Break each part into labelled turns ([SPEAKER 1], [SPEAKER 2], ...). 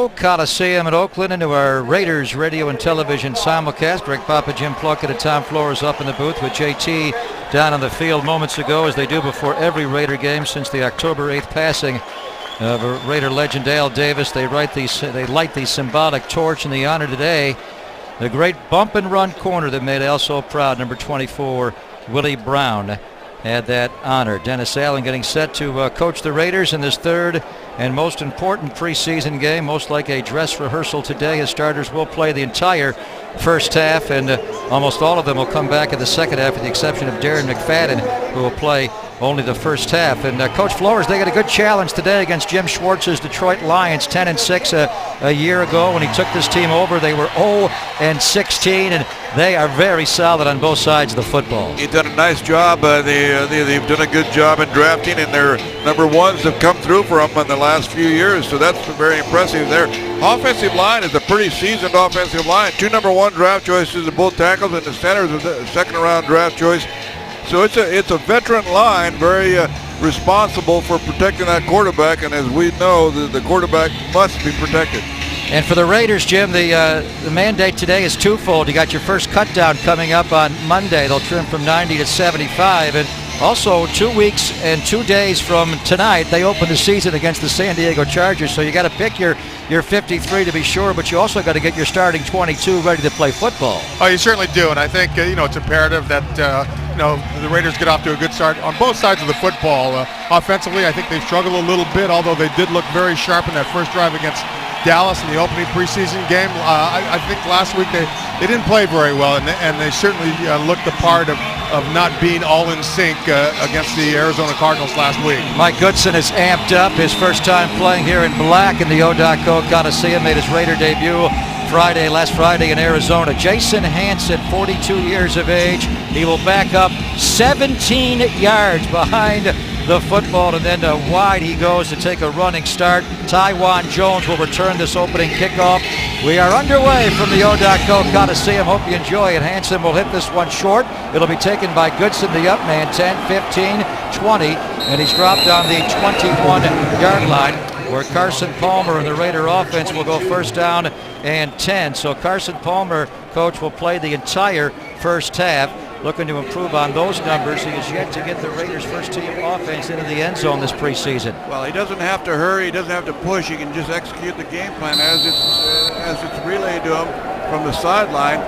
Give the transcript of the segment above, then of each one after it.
[SPEAKER 1] Coliseum in Oakland, into our Raiders radio and television simulcast. Greg Papa, Jim Plunkett, and Tom Flores up in the booth with JT down on the field moments ago, as they do before every Raider game since the October 8th passing of Raider legend Dale Davis. They light the symbolic torch in the honor today. The great bump and run corner that made Al so proud, number 24, Willie Brown, had that honor. Dennis Allen getting set to coach the Raiders in this third and most important preseason game, most like a dress rehearsal today. His starters will play the entire first half, and almost all of them will come back in the second half, with the exception of Darren McFadden, who will play only the first half. And Coach Flores, they got a good challenge today against Jim Schwartz's Detroit Lions, 10-6 a year ago when he took this team over. They were 0-16, and they are very solid on both sides of the football.
[SPEAKER 2] He's done a nice job. They've done a good job in drafting, and their number ones have come through for them in the last few years, so that's very impressive. Their offensive line is a pretty seasoned offensive line. 2 number 1 draft choices of both tackles, and the center is a second-round draft choice. So it's a veteran line, very responsible for protecting that quarterback, and as we know, the quarterback must be protected.
[SPEAKER 1] And for the Raiders, Jim, the mandate today is twofold. You got your first cut down coming up on Monday. They'll trim from 90 to 75, and also 2 weeks and 2 days from tonight, they open the season against the San Diego Chargers. So you got to pick your 53 to be sure, but you also got to get your starting 22 ready to play football.
[SPEAKER 3] Oh, you certainly do, and I think it's imperative that the Raiders get off to a good start on both sides of the football. Offensively, I think they've struggled a little bit, although they did look very sharp in that first drive against Dallas in the opening preseason game. I think last week they didn't play very well, and they certainly looked the part of not being all in sync against the Arizona Cardinals last week.
[SPEAKER 1] Mike Goodson is amped up. His first time playing here in black in the O.co Coliseum. Made his Raider debut last Friday in Arizona. Jason Hansen, 42 years of age. He will back up 17 yards behind the football, and then wide he goes to take a running start. Tywan Jones will return this opening kickoff. We are underway from the O.co Coliseum. Hope you enjoy it. Hansen will hit this one short. It'll be taken by Goodson, the up man, 10, 15, 20, and he's dropped on the 21-yard line, where Carson Palmer and the Raider offense will go first down and 10. So Carson Palmer, coach, will play the entire first half, looking to improve on those numbers. He has yet to get the Raiders' first-team offense into the end zone this preseason.
[SPEAKER 2] Well, he doesn't have to hurry. He doesn't have to push. He can just execute the game plan as it's relayed to him from the sideline,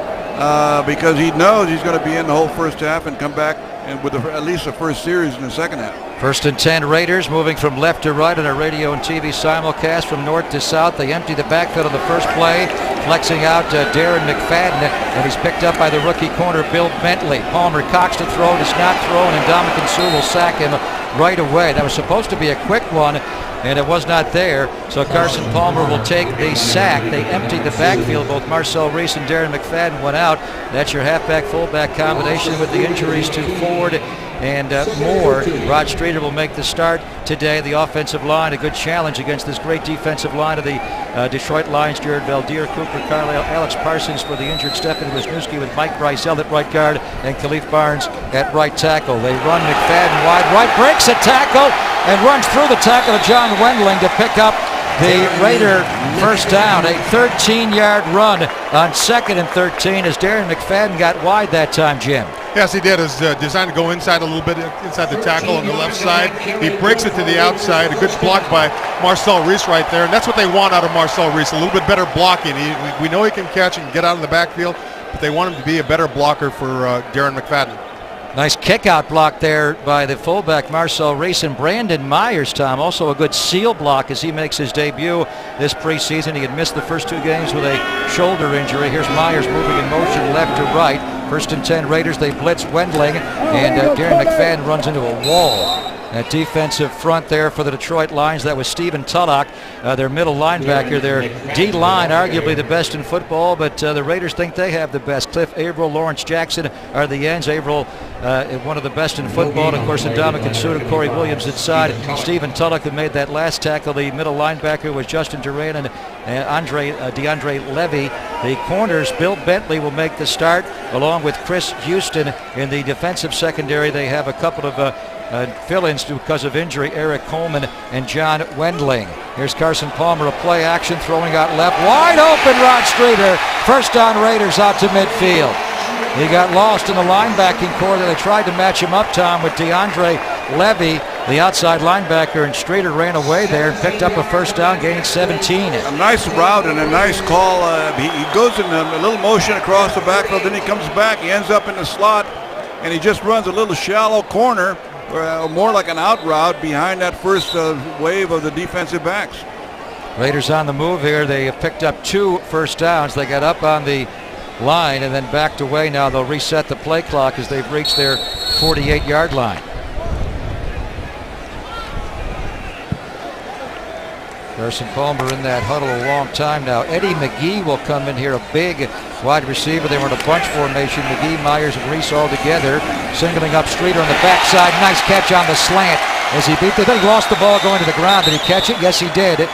[SPEAKER 2] because he knows he's going to be in the whole first half and come back and with at least the first series in the second half.
[SPEAKER 1] First and 10 Raiders, moving from left to right on a radio and TV simulcast from north to south. They empty the backfield on the first play, flexing out Darren McFadden, and he's picked up by the rookie corner Bill Bentley. Palmer cocks to throw, does not throw, and Ndamukong Suh will sack him right away. That was supposed to be a quick one, and it was not there. So Carson Palmer will take the sack. They emptied the backfield. Both Marcel Reese and Darren McFadden went out. That's your halfback-fullback combination with the injuries to Ford and Moore. Rod Streeter will make the start today. The offensive line, a good challenge against this great defensive line of the Detroit Lions. Jared Valdir, Cooper Carlisle, Alex Parsons for the injured Stephen Wisniewski, with Mike Breisel at right guard and Khalif Barnes at right tackle. They run McFadden wide right, breaks a tackle, and runs through the tackle of John Wendling to pick up the Raider first down. A 13-yard run on 2nd and 13 as Darren McFadden got wide that time, Jim.
[SPEAKER 3] Yes, he did. It's designed to go inside a little bit, inside the tackle on the left side. He breaks it to the outside. A good block by Marcel Reese right there, and that's what they want out of Marcel Reese, a little bit better blocking. We know he can catch and get out of the backfield, but they want him to be a better blocker for Darren McFadden.
[SPEAKER 1] Nice kick-out block there by the fullback Marcel Reese, and Brandon Myers, Tom, also a good seal block as he makes his debut this preseason. He had missed the first 2 games with a shoulder injury. Here's Myers moving in motion left to right. First and 10 Raiders. They blitz Wendling, and Darren McFadden runs into a wall. That defensive front there for the Detroit Lions, that was Stephen Tulloch, their middle linebacker. Their D-line, arguably the best in football, but the Raiders think they have the best. Cliff Averill, Lawrence Jackson are the ends. Averill, one of the best in football. And of course, Ndamukong Suh and Corey Williams inside. Stephen Tulloch, who made that last tackle. The middle linebacker was Justin Duran and DeAndre Levy. The corners, Bill Bentley will make the start, along with Chris Houston in the defensive secondary. They have a couple of fill-ins because of injury, Eric Coleman and John Wendling. Here's Carson Palmer, a play action, throwing out left. Wide open, Rod Streeter. First down, Raiders out to midfield. He got lost in the linebacking core. They tried to match him up, Tom, with DeAndre Levy, the outside linebacker, and Streeter ran away there and picked up a first down, gaining 17.
[SPEAKER 2] A nice route and a nice call. He goes in a little motion across the backfield, then he comes back. He ends up in the slot, and he just runs a little shallow corner, more like an out route behind that first wave of the defensive backs.
[SPEAKER 1] Raiders on the move here. They have picked up 2 first downs. They got up on the line and then backed away. Now they'll reset the play clock as they've reached their 48-yard line. Carson Palmer in that huddle a long time now. Eddie McGee will come in here, a big wide receiver. They were in a bunch formation. McGee, Myers, and Reese all together, singling up Streeter on the backside. Nice catch on the slant as he beat the thing. He lost the ball going to the ground. Did he catch it? Yes, he did.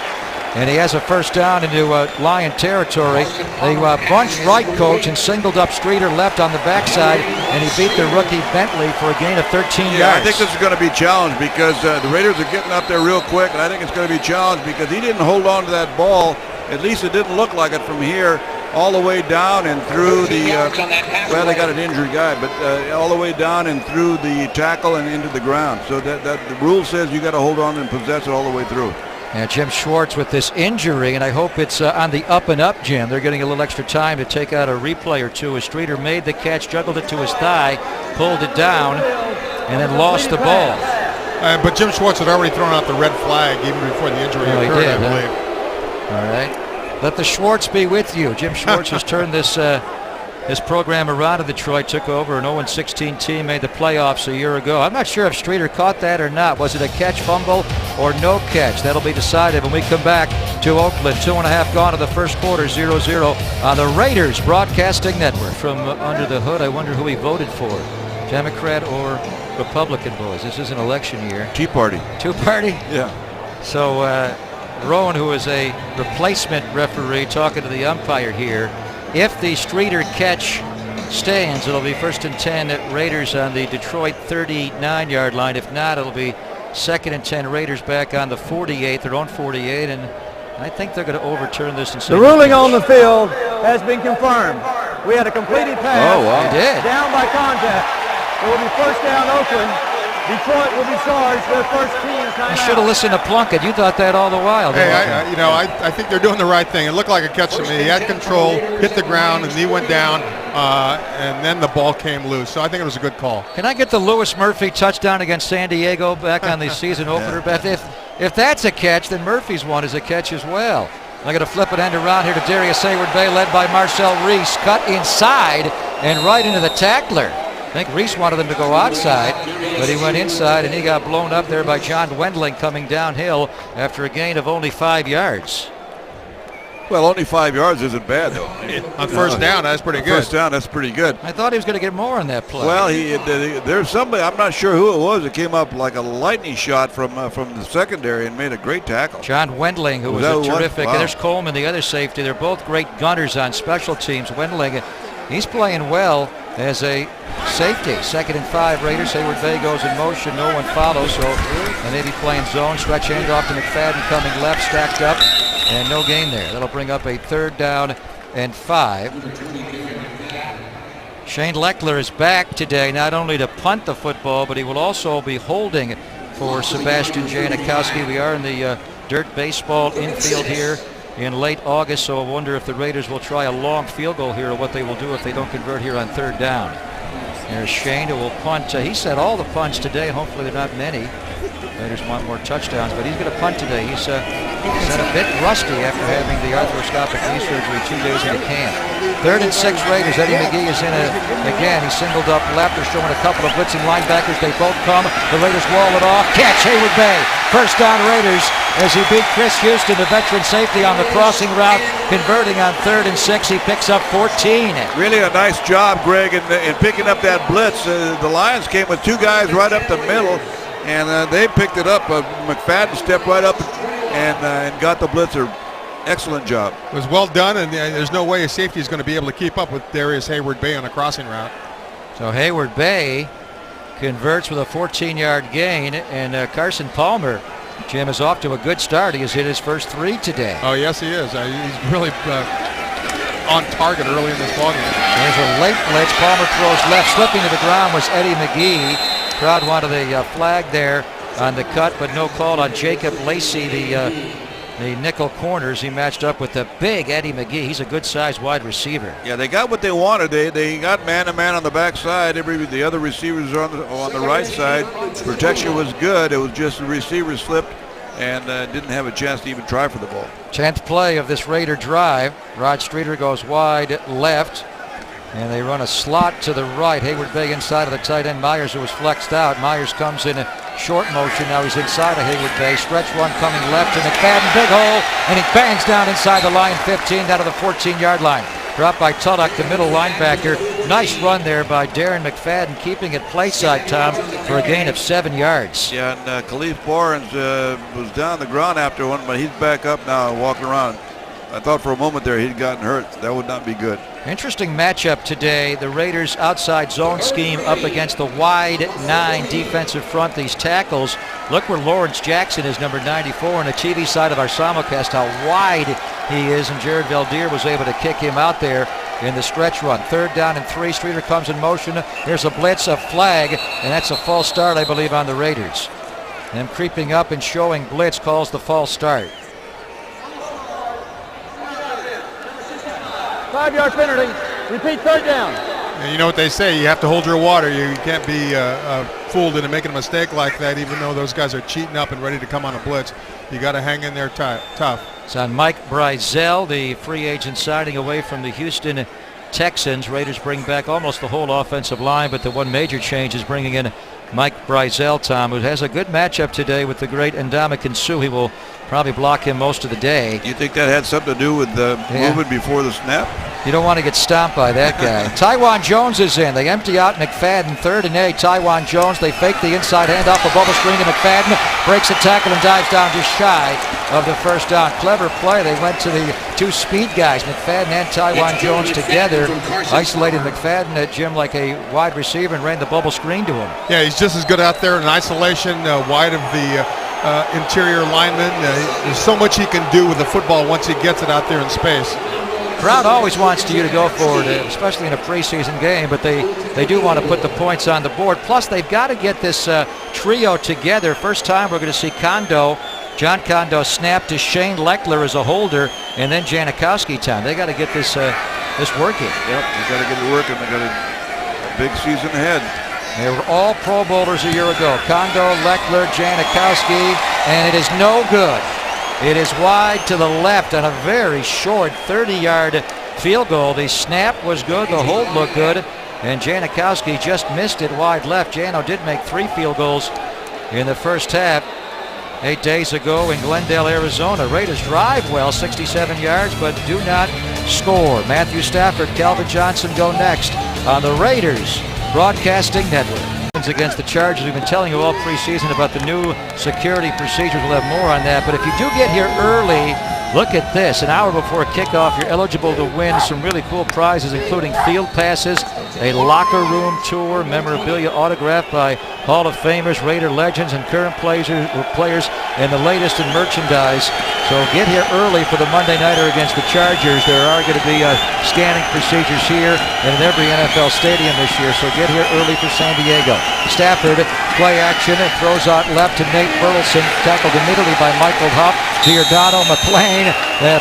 [SPEAKER 1] And he has a first down into Lion territory. They bunched right, coach, and singled up Streeter left on the backside, and he beat the rookie Bentley for a gain of 13 yards.
[SPEAKER 2] I think this is going to be challenged because the Raiders are getting up there real quick, and I think it's going to be challenged because he didn't hold on to that ball. At least it didn't look like it from here, all the way down and through the, well, they got an injured guy, but all the way down and through the tackle and into the ground. So that the rule says you got to hold on and possess it all the way through.
[SPEAKER 1] And Jim Schwartz with this injury, and I hope it's on the up and up, Jim. They're getting a little extra time to take out a replay or two as Streeter made the catch, juggled it to his thigh, pulled it down, and then lost the ball.
[SPEAKER 3] But Jim Schwartz had already thrown out the red flag even before the injury occurred, I believe.
[SPEAKER 1] All right. Let the Schwartz be with you. Jim Schwartz has turned this program around in Detroit, took over an 0-16 team, made the playoffs a year ago. I'm not sure if Streeter caught that or not. Was it a catch, fumble, or no catch? That'll be decided when we come back to Oakland. 2.5 gone to the first quarter, 0-0 on the Raiders Broadcasting Network. From under the hood, I wonder who he voted for, Democrat or Republican, boys. This is an election year.
[SPEAKER 2] Tea Party.
[SPEAKER 1] Tea Party?
[SPEAKER 2] Yeah.
[SPEAKER 1] So Rowan, who is a replacement referee, talking to the umpire here. If the Streeter catch stands, it'll be 1st and 10 Raiders on the Detroit 39-yard line. If not, it'll be 2nd and 10 Raiders back on the 48, their own 48, and I think they're going to overturn this and say
[SPEAKER 4] the ruling on the field has been confirmed. We had a completed pass.
[SPEAKER 1] Oh, wow. They did.
[SPEAKER 4] Down by contact. It will be first down Oakland. Detroit will be charged with first team timeout.
[SPEAKER 1] You should have listened to Plunkett. You thought that all the while.
[SPEAKER 3] Hey, I think they're doing the right thing. It looked like a catch to me. He had control, hit the ground, and he went down, and then the ball came loose. So I think it was a good call.
[SPEAKER 1] Can I get the Lewis Murphy touchdown against San Diego back on the season opener? But if that's a catch, then Murphy's one is a catch as well. They're going to flip it end around here to Darius Hayward-Bay, led by Marcel Reese. Cut inside and right into the tackler. I think Reese wanted him to go outside, but he went inside, and he got blown up there by John Wendling coming downhill after a gain of only 5 yards.
[SPEAKER 2] Well, only 5 yards isn't bad, though.
[SPEAKER 3] On first down, that's pretty good.
[SPEAKER 2] First down, that's pretty good.
[SPEAKER 1] I thought he was going to get more on that play.
[SPEAKER 2] Well, there's somebody, I'm not sure who it was, that came up like a lightning shot from the secondary and made a great tackle.
[SPEAKER 1] John Wendling, who was a terrific,
[SPEAKER 2] wow.
[SPEAKER 1] And there's Coleman, the other safety. They're both great gunners on special teams. Wendling, he's playing well as a safety. 2nd and 5 Raiders. Hayward-Bay goes in motion. No one follows, so and they be playing zone. Stretch handoff to McFadden coming left, stacked up, and no gain there. That'll bring up a 3rd down and 5. Shane Leckler is back today, not only to punt the football, but he will also be holding for Sebastian Janikowski. We are in the dirt baseball infield here in late August, so I wonder if the Raiders will try a long field goal here, or what they will do if they don't convert here on 3rd down. There's Shane, who will punt. He said all the punts today. Hopefully they're not many. Raiders want more touchdowns, but he's going to punt today. He's a bit rusty after having the arthroscopic knee surgery 2 days into camp. 3rd and 6 Raiders. Eddie McGee is in it again. He singled up left. They're showing a couple of blitzing linebackers. They both come. The Raiders wall it off. Catch, Hayward-Bay. First down Raiders as he beat Chris Houston, the veteran safety, on the crossing route, converting on 3rd and 6. He picks up 14.
[SPEAKER 2] Really a nice job, Greg, in picking up that blitz. The Lions came with 2 guys right up the middle, and they picked it up. McFadden stepped right up and got the blitzer. Excellent job.
[SPEAKER 3] It was well done, and there's no way a safety is going to be able to keep up with Darius Hayward-Bay on a crossing route.
[SPEAKER 1] So Hayward-Bay converts with a 14-yard gain, and Carson Palmer, Jim, is off to a good start. He has hit his first 3 today.
[SPEAKER 3] Oh, yes, he is. He's really on target early in this ballgame.
[SPEAKER 1] There's a late blitz. Palmer throws left. Slipping to the ground was Eddie McGee. Crowd wanted a flag there on the cut, but no call on Jacob Lacey, the nickel corners. He matched up with the big Eddie McGee. He's a good-sized wide receiver.
[SPEAKER 2] Yeah, they got what they wanted. They got man-to-man on the backside. The other receivers are on the right side. Protection was good. It was just the receiver slipped and didn't have a chance to even try for the ball.
[SPEAKER 1] 10th play of this Raider drive. Rod Streeter goes wide left, and they run a slot to the right. Hayward Bay inside of the tight end Myers, who was flexed out. Myers comes in a short motion. Now he's inside of Hayward Bay. Stretch run coming left to McFadden. Big hole, and he bangs down inside the line, 15 down to the 14-yard line. Dropped by Tulloch, the middle linebacker. Nice run there by Darren McFadden, keeping it play side, Tom, for a gain of 7 yards.
[SPEAKER 2] Yeah, and Khalif Barnes was down the ground after one, but he's back up now and walking around. I thought for a moment there he'd gotten hurt. That would not be good.
[SPEAKER 1] Interesting matchup today. The Raiders' outside zone scheme up against the wide 9 defensive front. These tackles. Look where Lawrence Jackson is, number 94, on the TV side of our simulcast, how wide he is, and Jared Valdir was able to kick him out there in the stretch run. 3rd down and 3. Streeter comes in motion. There's a blitz, a flag, and that's a false start, I believe, on the Raiders. Them creeping up and showing blitz calls the false start.
[SPEAKER 4] 5-yard penalty. Repeat, 3rd down.
[SPEAKER 3] And you know what they say, you have to hold your water. You can't be fooled into making a mistake like that, even though those guys are cheating up and ready to come on a blitz. You got to hang in there tough.
[SPEAKER 1] It's on Mike Brizell, the free agent signing away from the Houston Texans. Raiders bring back almost the whole offensive line, but the one major change is bringing in Mike Brizell, Tom, who has a good matchup today with the great Ndamukong Suh. He will probably block him most of the day.
[SPEAKER 2] Do you think that had something to do with the movement before the snap?
[SPEAKER 1] You don't want to get stomped by that guy. Taiwan Jones is in. They empty out McFadden. 3rd and 8. Taiwan Jones. They fake the inside handoff, a bubble screen to McFadden. Breaks a tackle and dives down just shy of the 1st down. Clever play. They went to the 2 speed guys, McFadden and Taiwan Jones together. Isolated McFadden at Jim like a wide receiver and ran the bubble screen to him.
[SPEAKER 3] Yeah, he's just as good out there in isolation, wide of the interior lineman. There's so much he can do with the football once he gets it out there in space.
[SPEAKER 1] Crowd always wants you to go for it, especially in a preseason game, but they do want to put the points on the board. Plus, they've got to get this trio together. First time we're going to see John Kondo snap to Shane Leckler as a holder, and then Janikowski time. They got to get this working.
[SPEAKER 2] Yep, they got to get it working. They got a big season ahead.
[SPEAKER 1] They were all Pro Bowlers a year ago. Kondo, Leckler, Janikowski, and it is no good. It is wide to the left on a very short 30-yard field goal. The snap was good, the hold looked good, and Janikowski just missed it wide left. Jano did make 3 field goals in the first half 8 days ago in Glendale, Arizona. Raiders drive well, 67 yards, but do not score. Matthew Stafford, Calvin Johnson go next on the Raiders Broadcasting Network. Against the Chargers. We've been telling you all preseason about the new security procedures. We'll have more on that. But if you do get here early, look at this. An hour before kickoff, you're eligible to win some really cool prizes, including field passes, a locker room tour, memorabilia autographed by Hall of Famers, Raider legends, and current players, and the latest in merchandise. So get here early for the Monday Nighter against the Chargers. There are going to be scanning procedures here and in every NFL stadium this year, so get here early for San Diego. Stafford, play action, and throws out left to Nate Burleson, tackled immediately by Michael Huff. Giordano, McLean,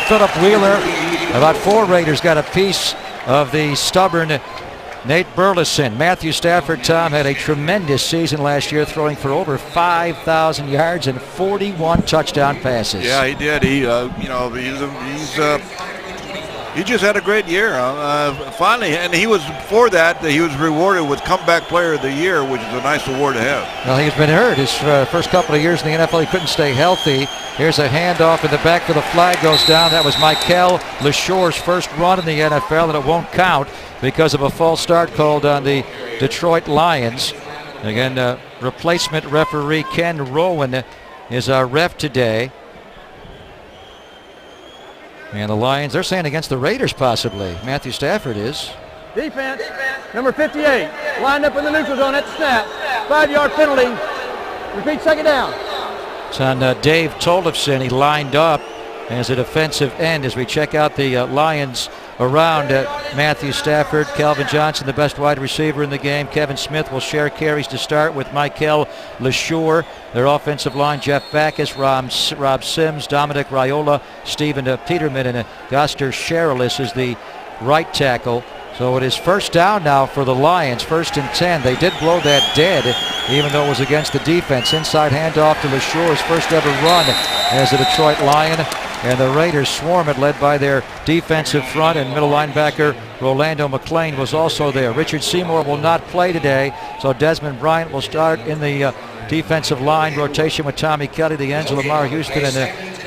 [SPEAKER 1] Philip Wheeler. About 4 Raiders got a piece of the stubborn Nate Burleson. Matthew Stafford, Tom, had a tremendous season last year, throwing for over 5,000 yards and 41 touchdown passes.
[SPEAKER 2] Yeah, he did. He just had a great year. Finally, and he was before that. He was rewarded with Comeback Player of the Year, which is a nice award to have.
[SPEAKER 1] Well, he's been hurt his first couple of years in the NFL. He couldn't stay healthy. Here's a handoff in the back for the flag goes down. That was Michael LeSure's first run in the NFL, and it won't count because of a false start called on the Detroit Lions. Again, replacement referee Ken Rowan is our ref today. And the Lions, they're saying against the Raiders possibly. Matthew Stafford is.
[SPEAKER 4] Defense, number 58, lined up in the neutral zone at the snap. 5-yard penalty. Repeat, second down.
[SPEAKER 1] It's on Dave Tollefson. He lined up as a defensive end as we check out the Lions around Matthew Stafford, Calvin Johnson, the best wide receiver in the game. Kevin Smith will share carries to start with Michael LeSure. Their offensive line, Jeff Backus, Rob Sims, Dominic Raiola, Stephen Peterman, and Goster Sherilis is the right tackle. So it is first down now for the Lions, 1st and 10. They did blow that dead, even though it was against the defense. Inside handoff to LeSure's first ever run as a Detroit Lion. And the Raiders swarm it, led by their defensive front, and middle linebacker Rolando McClain was also there. Richard Seymour will not play today, so Desmond Bryant will start in the defensive line rotation with Tommy Kelly, the ends of Lamar Houston, and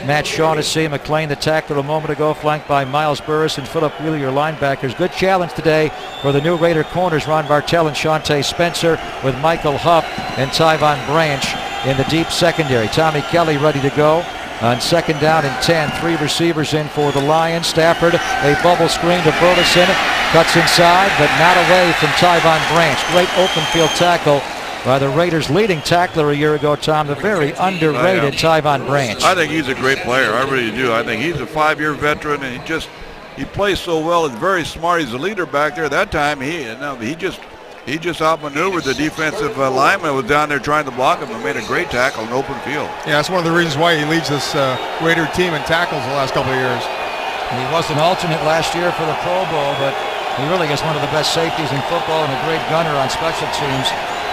[SPEAKER 1] Matt Shaughnessy. McClain, the tackler a moment ago, flanked by Miles Burris and Philip Wheeler, your linebackers. Good challenge today for the new Raider corners, Ron Bartell and Shante Spencer, with Michael Huff and Tyvon Branch in the deep secondary. Tommy Kelly ready to go. On 2nd down and 10, 3 receivers in for the Lions. Stafford, a bubble screen to Burleson, cuts inside, but not away from Tyvon Branch. Great open field tackle by the Raiders' leading tackler a year ago, Tom, the very underrated Tyvon Branch.
[SPEAKER 2] I think he's a great player. I really do. I think he's a 5-year veteran, and he plays so well. He's very smart. He's a leader back there. That time he just outmaneuvered the defensive lineman who was down there trying to block him and made a great tackle in open field.
[SPEAKER 3] Yeah, that's one of the reasons why he leads this Raider team in tackles the last couple of years.
[SPEAKER 1] He was an alternate last year for the Pro Bowl, but he really is one of the best safeties in football and a great gunner on special teams.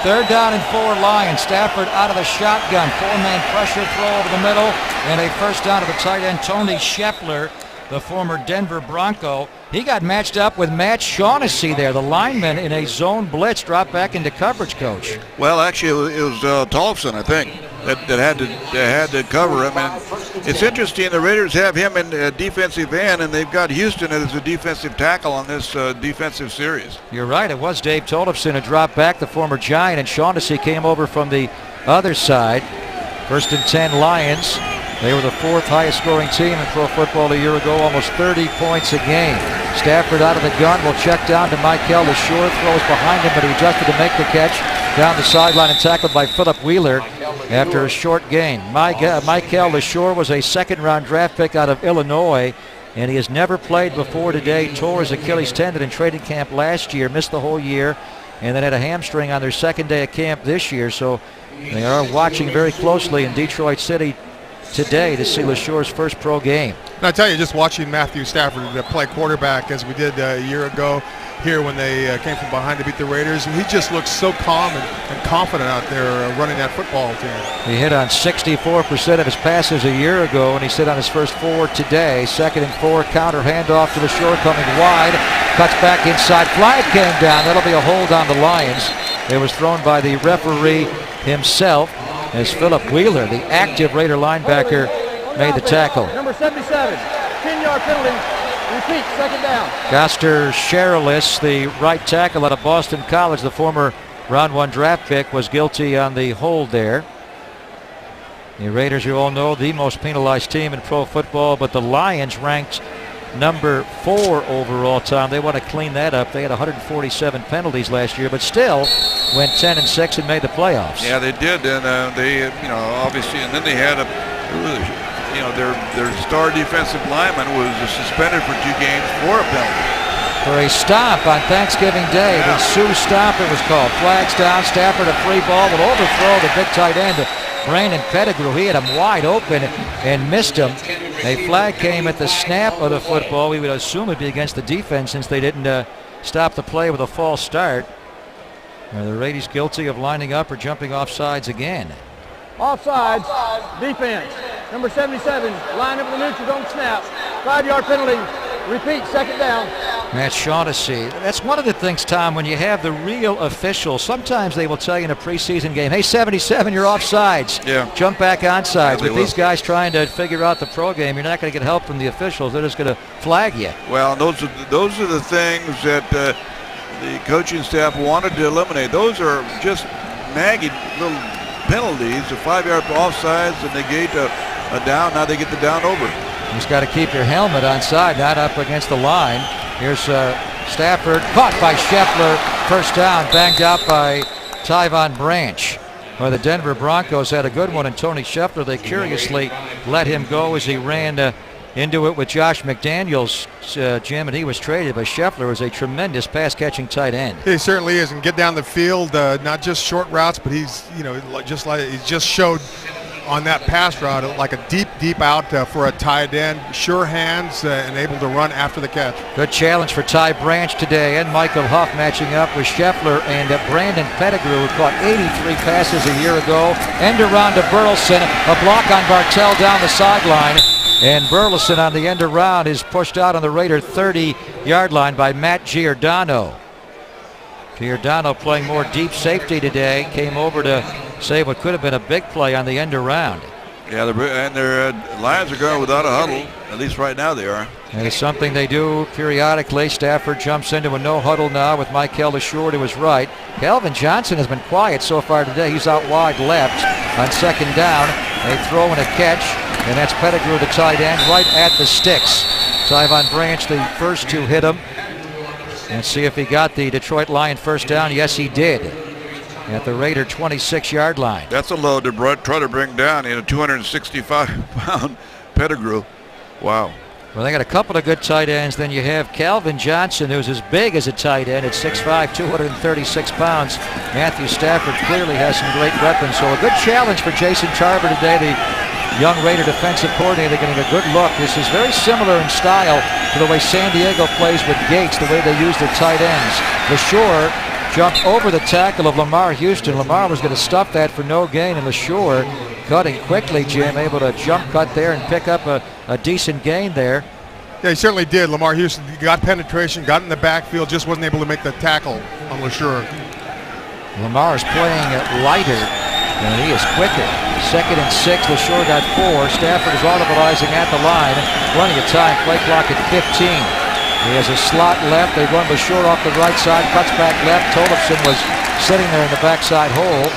[SPEAKER 1] 3rd down and 4 Lions. Stafford out of the shotgun. 4-man pressure throw over the middle, and a first down to the tight end, Tony Scheffler, the former Denver Bronco. He got matched up with Matt Shaughnessy there, the lineman, in a zone blitz, dropped back into coverage, Coach.
[SPEAKER 2] Well, actually, it was Tollefson, I think, that had to cover him. And it's interesting, the Raiders have him in defensive end, and they've got Houston as a defensive tackle on this defensive series.
[SPEAKER 1] You're right. It was Dave Tollefson who dropped back, the former Giant, and Shaughnessy came over from the other side. 1st and 10 Lions. They were the 4th highest scoring team in pro football a year ago, almost 30 points a game. Stafford out of the gun, will check down to Michael LeSure, throws behind him, but he adjusted to make the catch down the sideline and tackled by Philip Wheeler after a short gain. Michael LeSure was a 2nd-round draft pick out of Illinois, and he has never played before today. Tore his Achilles tendon in training camp last year, missed the whole year, and then had a hamstring on their 2nd day of camp this year. So they are watching very closely in Detroit City today to see LeSure's first pro game.
[SPEAKER 3] And I tell you, just watching Matthew Stafford play quarterback as we did a year ago here when they came from behind to beat the Raiders, he just looks so calm and confident out there running that football team.
[SPEAKER 1] He hit on 64% of his passes a year ago, and he hit on his first 4 today. 2nd and 4, counter handoff to LeSure coming wide, cuts back inside, flag came down. That'll be a hold on the Lions. It was thrown by the referee himself, as Philip Wheeler, the active Raider linebacker, made the tackle.
[SPEAKER 4] Number 77, 10-yard penalty. Repeat, 2nd down.
[SPEAKER 1] Goster Sherilis, the right tackle out of Boston College, the former round 1 draft pick, was guilty on the hold there. The Raiders, you all know, the most penalized team in pro football, but the Lions ranked number 4 overall, Tom. They want to clean that up. They had 147 penalties last year, but still went 10-6 and made the playoffs.
[SPEAKER 2] Yeah, they did, and they, obviously, and then they had their star defensive lineman was suspended for 2 games for a penalty.
[SPEAKER 1] For a stop on Thanksgiving Day, the Sioux stop it was called. Flags down, Stafford a free ball, would overthrow the big tight end, Brandon Pettigrew. He had him wide open and missed him. A flag came at the snap of the football. We would assume it'd be against the defense since they didn't stop the play with a false start. Are the Raiders guilty of lining up or jumping off sides again?
[SPEAKER 4] Offsides, defense. Number 77, line up in the neutral, don't snap. 5-yard penalty. Repeat, 2nd down.
[SPEAKER 1] Matt Shaughnessy. That's one of the things, Tom, when you have the real officials, sometimes they will tell you in a preseason game, hey, 77, you're offsides.
[SPEAKER 2] Yeah.
[SPEAKER 1] Jump back onside.
[SPEAKER 2] Yeah,
[SPEAKER 1] With these guys trying to figure out the pro game, you're not going to get help from the officials. They're just going to flag you.
[SPEAKER 2] Well, those are the things that the coaching staff wanted to eliminate. Those are just nagging little penalties, a 5-yard offsides, and negate a down. Now they get the down over.
[SPEAKER 1] You just got to keep your helmet on side, not up against the line. Here's Stafford, caught by Scheffler. First down, banged out by Tyvon Branch. Well, the Denver Broncos had a good one, and Tony Scheffler, they curiously let him go as he ran into it with Josh McDaniels, Jim, and he was traded. But Scheffler was a tremendous pass-catching tight end.
[SPEAKER 3] He certainly is, and get down the field, not just short routes, but he's, just like he just showed on that pass route, like a deep out for a tight end. Sure hands and able to run after the catch.
[SPEAKER 1] Good challenge for Ty Branch today, and Michael Huff matching up with Scheffler and Brandon Pettigrew, who caught 83 passes a year ago. End around to Burleson, a block on Bartell down the sideline, and Burleson on the end around is pushed out on the Raider 30-yard line by Matt Giordano. Giordano playing more deep safety today, came over to save what could have been a big play on the end around.
[SPEAKER 2] Yeah, and their Lions are going without a huddle. At least right now they are.
[SPEAKER 1] And it's something they do periodically. Stafford jumps into a no huddle now with Michael LaSure to his right. Calvin Johnson has been quiet so far today. He's out wide left on second down. They throw and a catch, and that's Pettigrew, the tight end, right at the sticks. Tyvon Branch, the first to hit him. And see if he got the Detroit Lion first down. Yes, he did. At the Raider 26-yard line.
[SPEAKER 2] That's a load to try to bring down in a 265-pound Pettigrew. Wow.
[SPEAKER 1] Well, they got a couple of good tight ends. Then you have Calvin Johnson, who's as big as a tight end at 6'5", 236 pounds. Matthew Stafford clearly has some great weapons. So a good challenge for Jason Tarver today, the young Raider defensive coordinator, getting a good look. This is very similar in style to the way San Diego plays with Gates, the way they use their tight ends. LaSure jumped over the tackle of Lamar Houston. Lamar was going to stuff that for no gain, and LaSure cutting quickly, Jim, able to jump cut there and pick up a decent gain there.
[SPEAKER 3] Yeah, he certainly did. Lamar Houston got penetration, got in the backfield, just wasn't able to make the tackle on LaSure.
[SPEAKER 1] Lamar is playing lighter, and he is quicker. 2nd and 6, LaSure got 4. Stafford is audibilizing at the line. Plenty of time, play clock at 15. He has a slot left. They run LaSure off the right side, cuts back left. Tollefson was sitting there in the backside hole,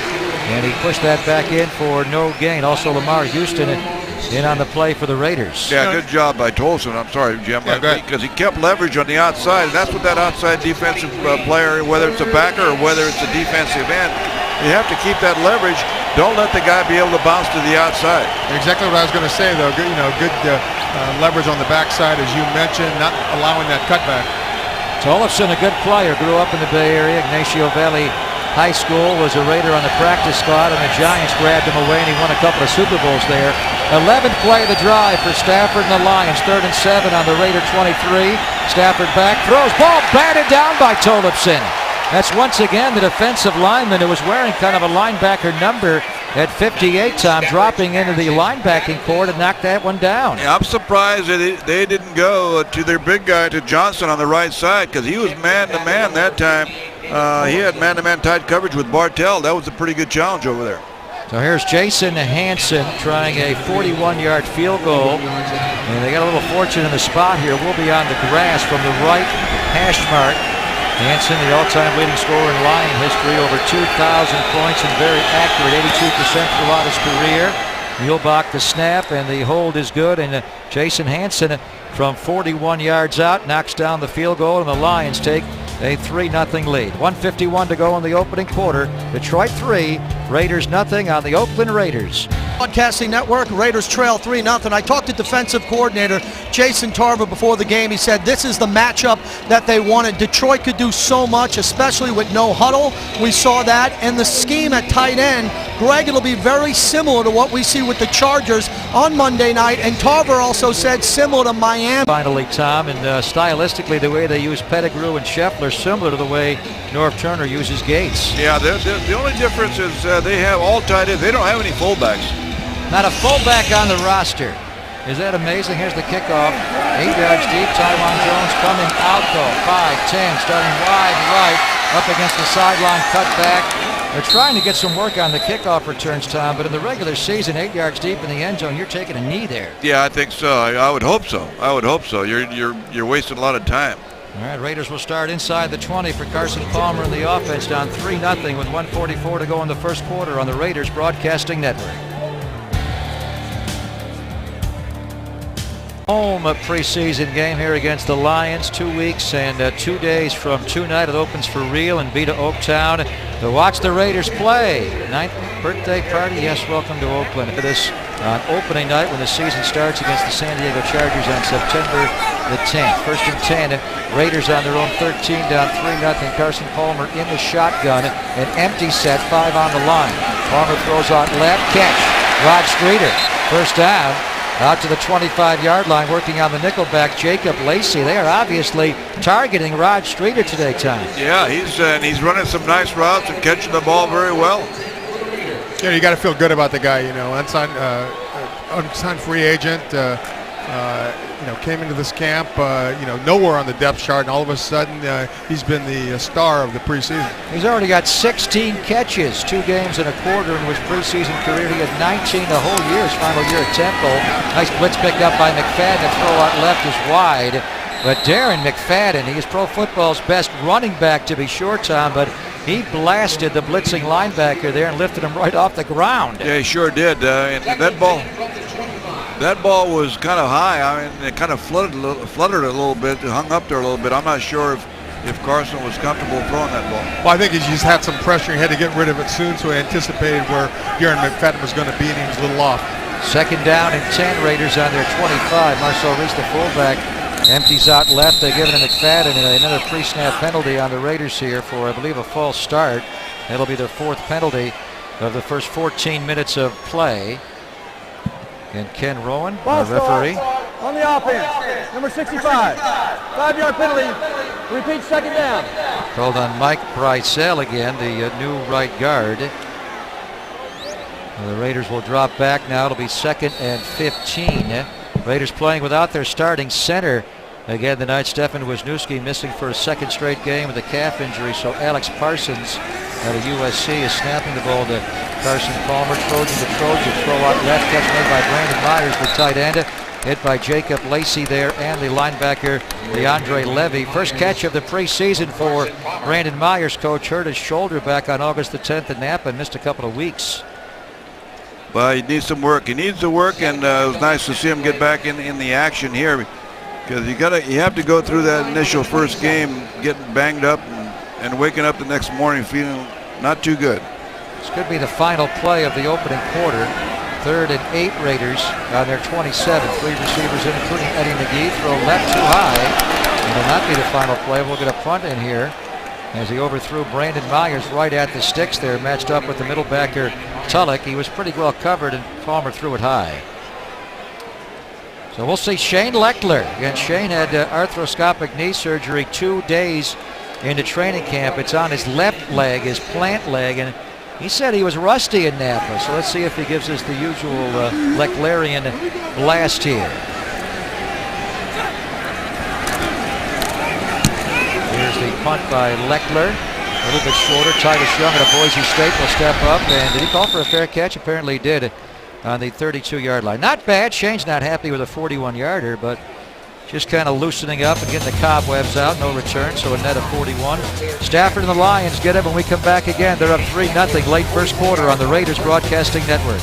[SPEAKER 1] and he pushed that back in for no gain. Also Lamar Houston in on the play for the Raiders.
[SPEAKER 2] Yeah, good job by Tollefson. I'm sorry, Jim, because he kept leverage on the outside. And that's what that outside defensive player, whether it's a backer or whether it's a defensive end, you have to keep that leverage. Don't let the guy be able to bounce to the outside.
[SPEAKER 3] Exactly what I was going to say, though. Good, good leverage on the backside, as you mentioned, not allowing that cutback.
[SPEAKER 1] Tollefson, a good player, grew up in the Bay Area. Ignacio Valley High School, was a Raider on the practice squad, and the Giants grabbed him away, and he won a couple of Super Bowls there. 11th play of the drive for Stafford and the Lions. 3rd and 7 on the Raider 23. Stafford back, throws, ball batted down by Tollefson. That's once again the defensive lineman who was wearing kind of a linebacker number at 58, Tom, dropping into the linebacking core to knock that one down.
[SPEAKER 2] Yeah, I'm surprised that they didn't go to their big guy, to Johnson on the right side, because he was man-to-man that time. He had man-to-man tight coverage with Bartell. That was a pretty good challenge over there.
[SPEAKER 1] So here's Jason Hansen trying a 41-yard field goal. And they got a little fortune in the spot here. We'll be on the grass from the right hash mark. Hansen, the all-time leading scorer in Lion history, over 2,000 points and very accurate, 82% throughout his career. Muehlbach the snap, and the hold is good. And Jason Hansen from 41 yards out knocks down the field goal, and the Lions take a 3-0 lead. 1:51 to go in the opening quarter. Detroit 3, Raiders nothing on the Oakland Raiders.
[SPEAKER 5] Broadcasting Network, Raiders trail 3-0. I talked to defensive coordinator Jason Tarver before the game. He said this is the matchup that they wanted. Detroit could do so much, especially with no huddle. We saw that. And the scheme at tight end, Greg, it'll be very similar to what we see with the Chargers on Monday night. And Tarver also said similar to Miami.
[SPEAKER 1] Finally, Tom, and stylistically the way they use Pettigrew and Scheffler, similar to the way Norv Turner uses Gates.
[SPEAKER 2] Yeah, the only difference is they have all tight ends. They don't have any fullbacks.
[SPEAKER 1] Not a fullback on the roster. Is that amazing? Here's the kickoff. 8 yards deep. Tywan Jones coming out though. 5-10, starting wide right, up against the sideline, cut back. They're trying to get some work on the kickoff returns, Tom, but in the regular season, 8 yards deep in the end zone, you're taking a knee there.
[SPEAKER 2] Yeah, I think so. I would hope so. I would hope so. You're wasting a lot of time.
[SPEAKER 1] All right, Raiders will start inside the 20 for Carson Palmer in the offense, down 3-0 with 1:44 to go in the first quarter on the Raiders Broadcasting Network. Home preseason game here against the Lions. 2 weeks and 2 days from tonight. It opens for real in Vita Oaktown to watch the Raiders play. 9th birthday party. Yes, welcome to Oakland. This on opening night when the season starts against the San Diego Chargers on September the 10th. First and 10. Raiders on their own 13, down 3-0. Carson Palmer in the shotgun. An empty set, 5 on the line. Palmer throws on left, catch. Rod Streeter, first down. Out to the 25-yard line, working on the nickelback, Jacob Lacey. They are obviously targeting Rod Streeter today, Tom.
[SPEAKER 2] Yeah, he's running some nice routes and catching the ball very well.
[SPEAKER 3] Yeah, you got to feel good about the guy. You know, unsigned free agent. Came into this camp, nowhere on the depth chart, and all of a sudden he's been the star of the preseason.
[SPEAKER 1] He's already got 16 catches, 2 games and a quarter in his preseason career. He had 19 the whole year, his final year at Temple. Nice blitz picked up by McFadden. The throw out left is wide. But Darren McFadden, he is pro football's best running back to be sure, Tom, but he blasted the blitzing linebacker there and lifted him right off the ground.
[SPEAKER 2] Yeah, he sure did. And that ball was kind of high. I mean, it kind of fluttered a little bit, hung up there a little bit. I'm not sure if Carson was comfortable throwing that ball.
[SPEAKER 3] Well, I think he just had some pressure. He had to get rid of it soon, so he anticipated where Darren McFadden was going to be, and he was a little off.
[SPEAKER 1] Second down and 10, Raiders on their 25. Marcel Reese, the fullback, empties out left. They give it to McFadden, and another pre-snap penalty on the Raiders here for, I believe, a false start. That'll be their 4th penalty of the first 14 minutes of play. And Ken Rowan, our referee.
[SPEAKER 4] On the offense, number 65. 5-yard penalty. Repeat, second down.
[SPEAKER 1] Called on Mike Bricel again, the new right guard. The Raiders will drop back now. It'll be 2nd and 15. Raiders playing without their starting center again tonight. Stefan Wisniewski missing for a 2nd straight game with a calf injury. So Alex Parsons out of USC is snapping the ball to Carson Palmer. Trojan to Trojan. Throw out left. Catch made by Brandon Myers, the tight end. Hit by Jacob Lacey there and the linebacker DeAndre Levy. First catch of the preseason for Brandon Myers. Coach hurt his shoulder back on August the 10th in Napa and missed a couple of weeks.
[SPEAKER 2] Well, he needs some work. He needs the work, and it was nice to see him get back in the action here, because you have to go through that initial first game getting banged up and waking up the next morning feeling not too good.
[SPEAKER 1] This could be the final play of the opening quarter. 3rd and 8 Raiders on their 27. 3 receivers in, including Eddie McGee. Throw left too high. It will not be the final play. We'll get a punt in here as he overthrew Brandon Myers right at the sticks there, matched up with the middle backer Tulloch. He was pretty well covered, and Palmer threw it high. So we'll see Shane Leckler. Again, Shane had arthroscopic knee surgery 2 days into training camp. It's on his left leg, his plant leg, and he said he was rusty in Napa. So let's see if he gives us the usual Lecklerian blast here. Here's the punt by Leckler. A little bit shorter. Titus Young at a Boise State will step up. And did he call for a fair catch? Apparently he did on the 32-yard line. Not bad. Shane's not happy with a 41-yarder, but just kind of loosening up and getting the cobwebs out. No return, so a net of 41. Stafford and the Lions get it when we come back again. They're up 3-0 late first quarter on the Raiders Broadcasting Network.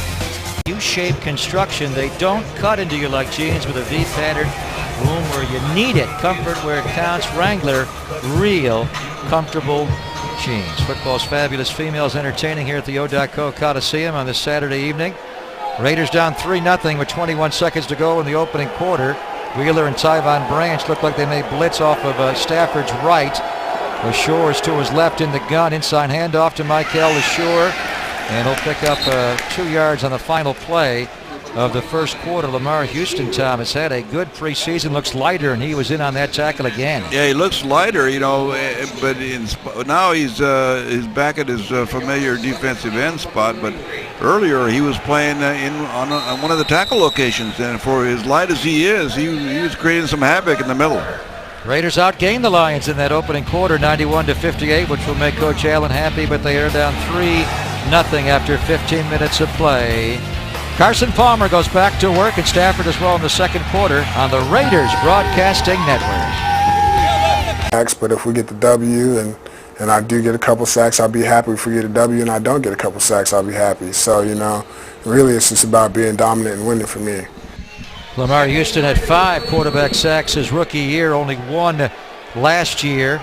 [SPEAKER 1] U-shaped construction. They don't cut into you like jeans with a V-pattern. Room where you need it. Comfort where it counts. Wrangler, real comfortable jeans. Football's fabulous females entertaining here at the O.co Coliseum on this Saturday evening. Raiders down 3-0 with 21 seconds to go in the opening quarter. Wheeler and Tyvon Branch look like they may blitz off of Stafford's right. LaSure is to his left in the gun. Inside handoff to Michael LaSure. And he'll pick up 2 yards on the final play of the first quarter. Lamar Houston, Tom, has had a good preseason. Looks lighter, and he was in on that tackle again.
[SPEAKER 2] Yeah, he looks lighter, but now he's back at his familiar defensive end spot. But earlier he was playing on one of the tackle locations, and for as light as he is, he was creating some havoc in the middle.
[SPEAKER 1] Raiders outgained the Lions in that opening quarter, 91-58, which will make Coach Allen happy, but they are down 3-0 after 15 minutes of play. Carson Palmer goes back to work, and Stafford as well in the second quarter on the Raiders Broadcasting Network.
[SPEAKER 6] But if we get the W and I do get a couple sacks, I'll be happy. If we get a W and I don't get a couple sacks, I'll be happy. So, really it's just about being dominant and winning for me.
[SPEAKER 1] Lamar Houston had 5 quarterback sacks his rookie year, only 1 last year.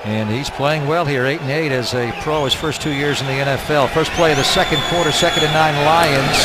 [SPEAKER 1] And he's playing well here, 8-8 as a pro his first 2 years in the NFL. First play of the second quarter, 2nd and 9 Lions.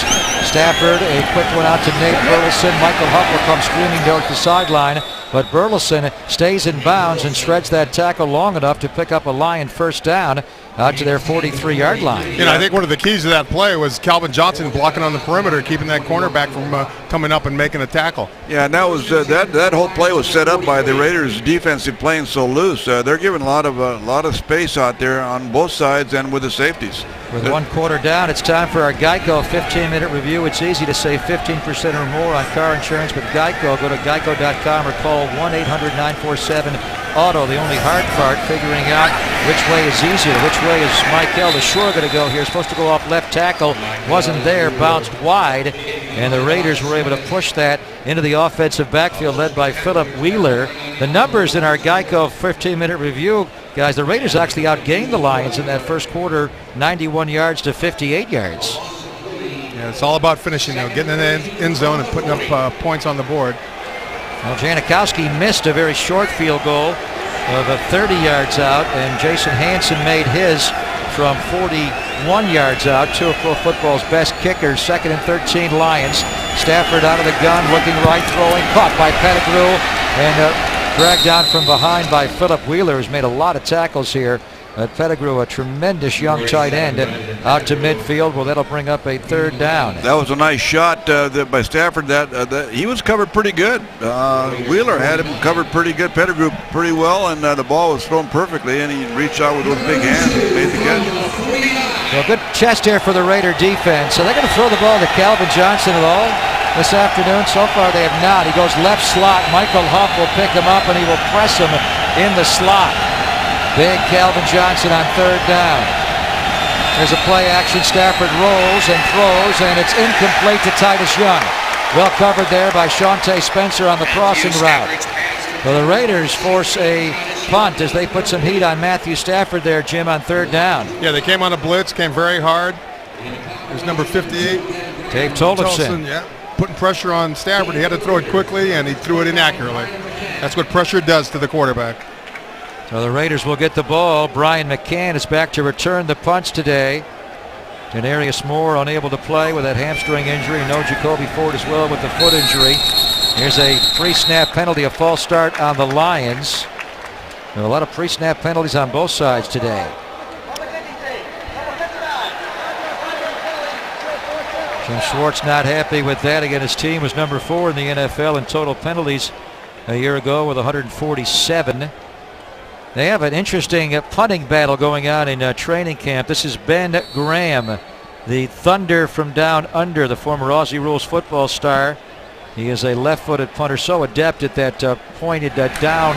[SPEAKER 1] Stafford, a quick one out to Nate Burleson. Michael Huff will come screaming down the sideline, but Burleson stays in bounds and shreds that tackle long enough to pick up a Lion first down out to their 43-yard line.
[SPEAKER 3] You know, I think one of the keys to that play was Calvin Johnson blocking on the perimeter, keeping that cornerback from coming up and making a tackle.
[SPEAKER 2] Yeah, and that was that whole play was set up by the Raiders' defensive playing so loose. They're giving a lot of space out there on both sides and with the safeties.
[SPEAKER 1] With 1 quarter down, it's time for our Geico 15-minute review. It's easy to save 15% or more on car insurance with Geico. Go to geico.com or call 1-800-947-AUTO. The only hard part, figuring out which way is easier. Which way is Michael LeSure going to go here? Supposed to go off left tackle. Wasn't there. Bounced wide. And the Raiders were able to push that into the offensive backfield led by Philip Wheeler. The numbers in our Geico 15-minute review, guys, the Raiders actually outgained the Lions in that first quarter, 91 yards to 58 yards.
[SPEAKER 3] Yeah, it's all about finishing now, getting in the end zone and putting up points on the board.
[SPEAKER 1] Well, Janikowski missed a very short field goal of 30 yards out, and Jason Hansen made his from 41 yards out. 2 of Pro Football's best kickers. 2nd and 13 Lions. Stafford out of the gun, looking right, throwing, caught by Pettigrew, and dragged down from behind by Philip Wheeler, who's made a lot of tackles here. Pettigrew, a tremendous young tight end, out to midfield. Well, that'll bring up a 3rd down.
[SPEAKER 2] That was a nice shot by Stafford. That he was covered pretty good. Wheeler had him covered pretty good. Pettigrew pretty well, and the ball was thrown perfectly, and he reached out with those big hands and made the catch.
[SPEAKER 1] Well, good chest here for the Raider defense. So they're going to throw the ball to Calvin Johnson at all this afternoon. So far they have not. He goes left slot. Michael Huff will pick him up, and he will press him in the slot. Big Calvin Johnson on 3rd down. There's a play action. Stafford rolls and throws, and it's incomplete to Titus Young. Well covered there by Shawntae Spencer on the crossing route. Well, the Raiders force a punt as they put some heat on Matthew Stafford there, Jim, on 3rd down.
[SPEAKER 3] Yeah, they came on a blitz, came very hard. There's number 58.
[SPEAKER 1] Dave Tollefson.
[SPEAKER 3] Yeah, putting pressure on Stafford. He had to throw it quickly, and he threw it inaccurately. That's what pressure does to the quarterback.
[SPEAKER 1] So the Raiders will get the ball. Brian McCann is back to return the punts today. Denarius Moore unable to play with that hamstring injury. No Jacoby Ford as well with the foot injury. Here's a pre-snap penalty, a false start on the Lions. There are a lot of pre-snap penalties on both sides today. Jim Schwartz not happy with that. Again, his team was number 4 in the NFL in total penalties a year ago with 147. They have an interesting punting battle going on in training camp. This is Ben Graham, the Thunder from down under, the former Aussie Rules football star. He is a left-footed punter, so adept at that pointed down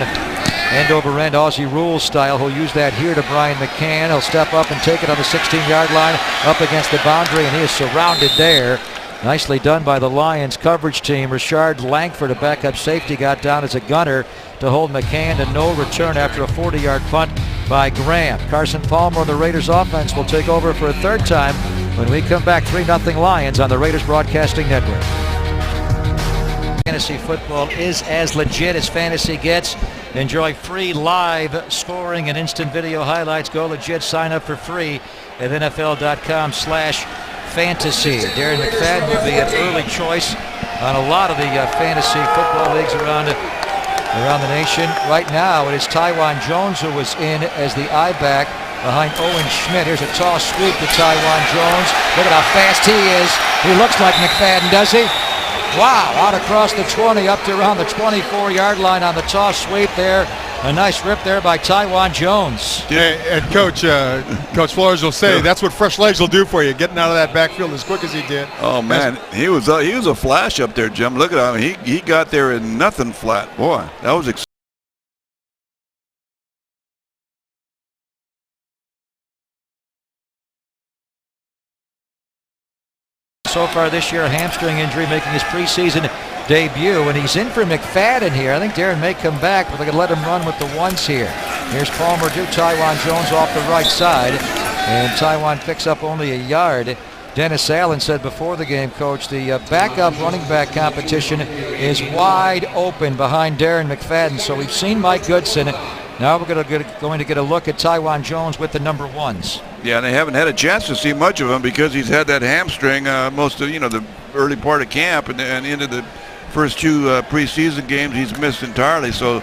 [SPEAKER 1] end-over-end Aussie Rules style. He'll use that here to Brian McCann. He'll step up and take it on the 16-yard line up against the boundary, and he is surrounded there. Nicely done by the Lions coverage team. Richard Langford, a backup safety, got down as a gunner to hold McCann to no return after a 40-yard punt by Graham. Carson Palmer, the Raiders offense, will take over for a 3rd time when we come back. 3-0 Lions on the Raiders Broadcasting Network. Fantasy football is as legit as fantasy gets. Enjoy free live scoring and instant video highlights. Go legit. Sign up for free at NFL.com/fantasy. Darren McFadden will be an early choice on a lot of the fantasy football leagues around the nation. Right now, it is Taiwan Jones who was in as the I-back behind Owen Schmidt. Here's a toss sweep to Taiwan Jones. Look at how fast he is. He looks like McFadden, does he? Wow, out across the 20 up to around the 24-yard line on the toss sweep there. A nice rip there by Taiwan Jones.
[SPEAKER 3] Yeah, and Coach Flores will say that's what fresh legs will do for you, getting out of that backfield as quick as he did.
[SPEAKER 2] Oh man, he was a flash up there, Jim. Look at him. He got there in nothing flat. Boy, that was exciting.
[SPEAKER 1] So far this year, a hamstring injury making his preseason debut, and he's in for McFadden here. I think Darren may come back, but they can let him run with the ones here. Here's Palmer to Taiwan Jones off the right side, and Taiwan picks up only a yard Dennis Allen said before the game, Coach, the backup running back competition is wide open behind Darren McFadden. So we've seen Mike Goodson. Now we're going to get a look at Taiwan Jones with the number ones.
[SPEAKER 2] Yeah, and they haven't had a chance to see much of him because he's had that hamstring most of the early part of camp and into the first two preseason games he's missed entirely. So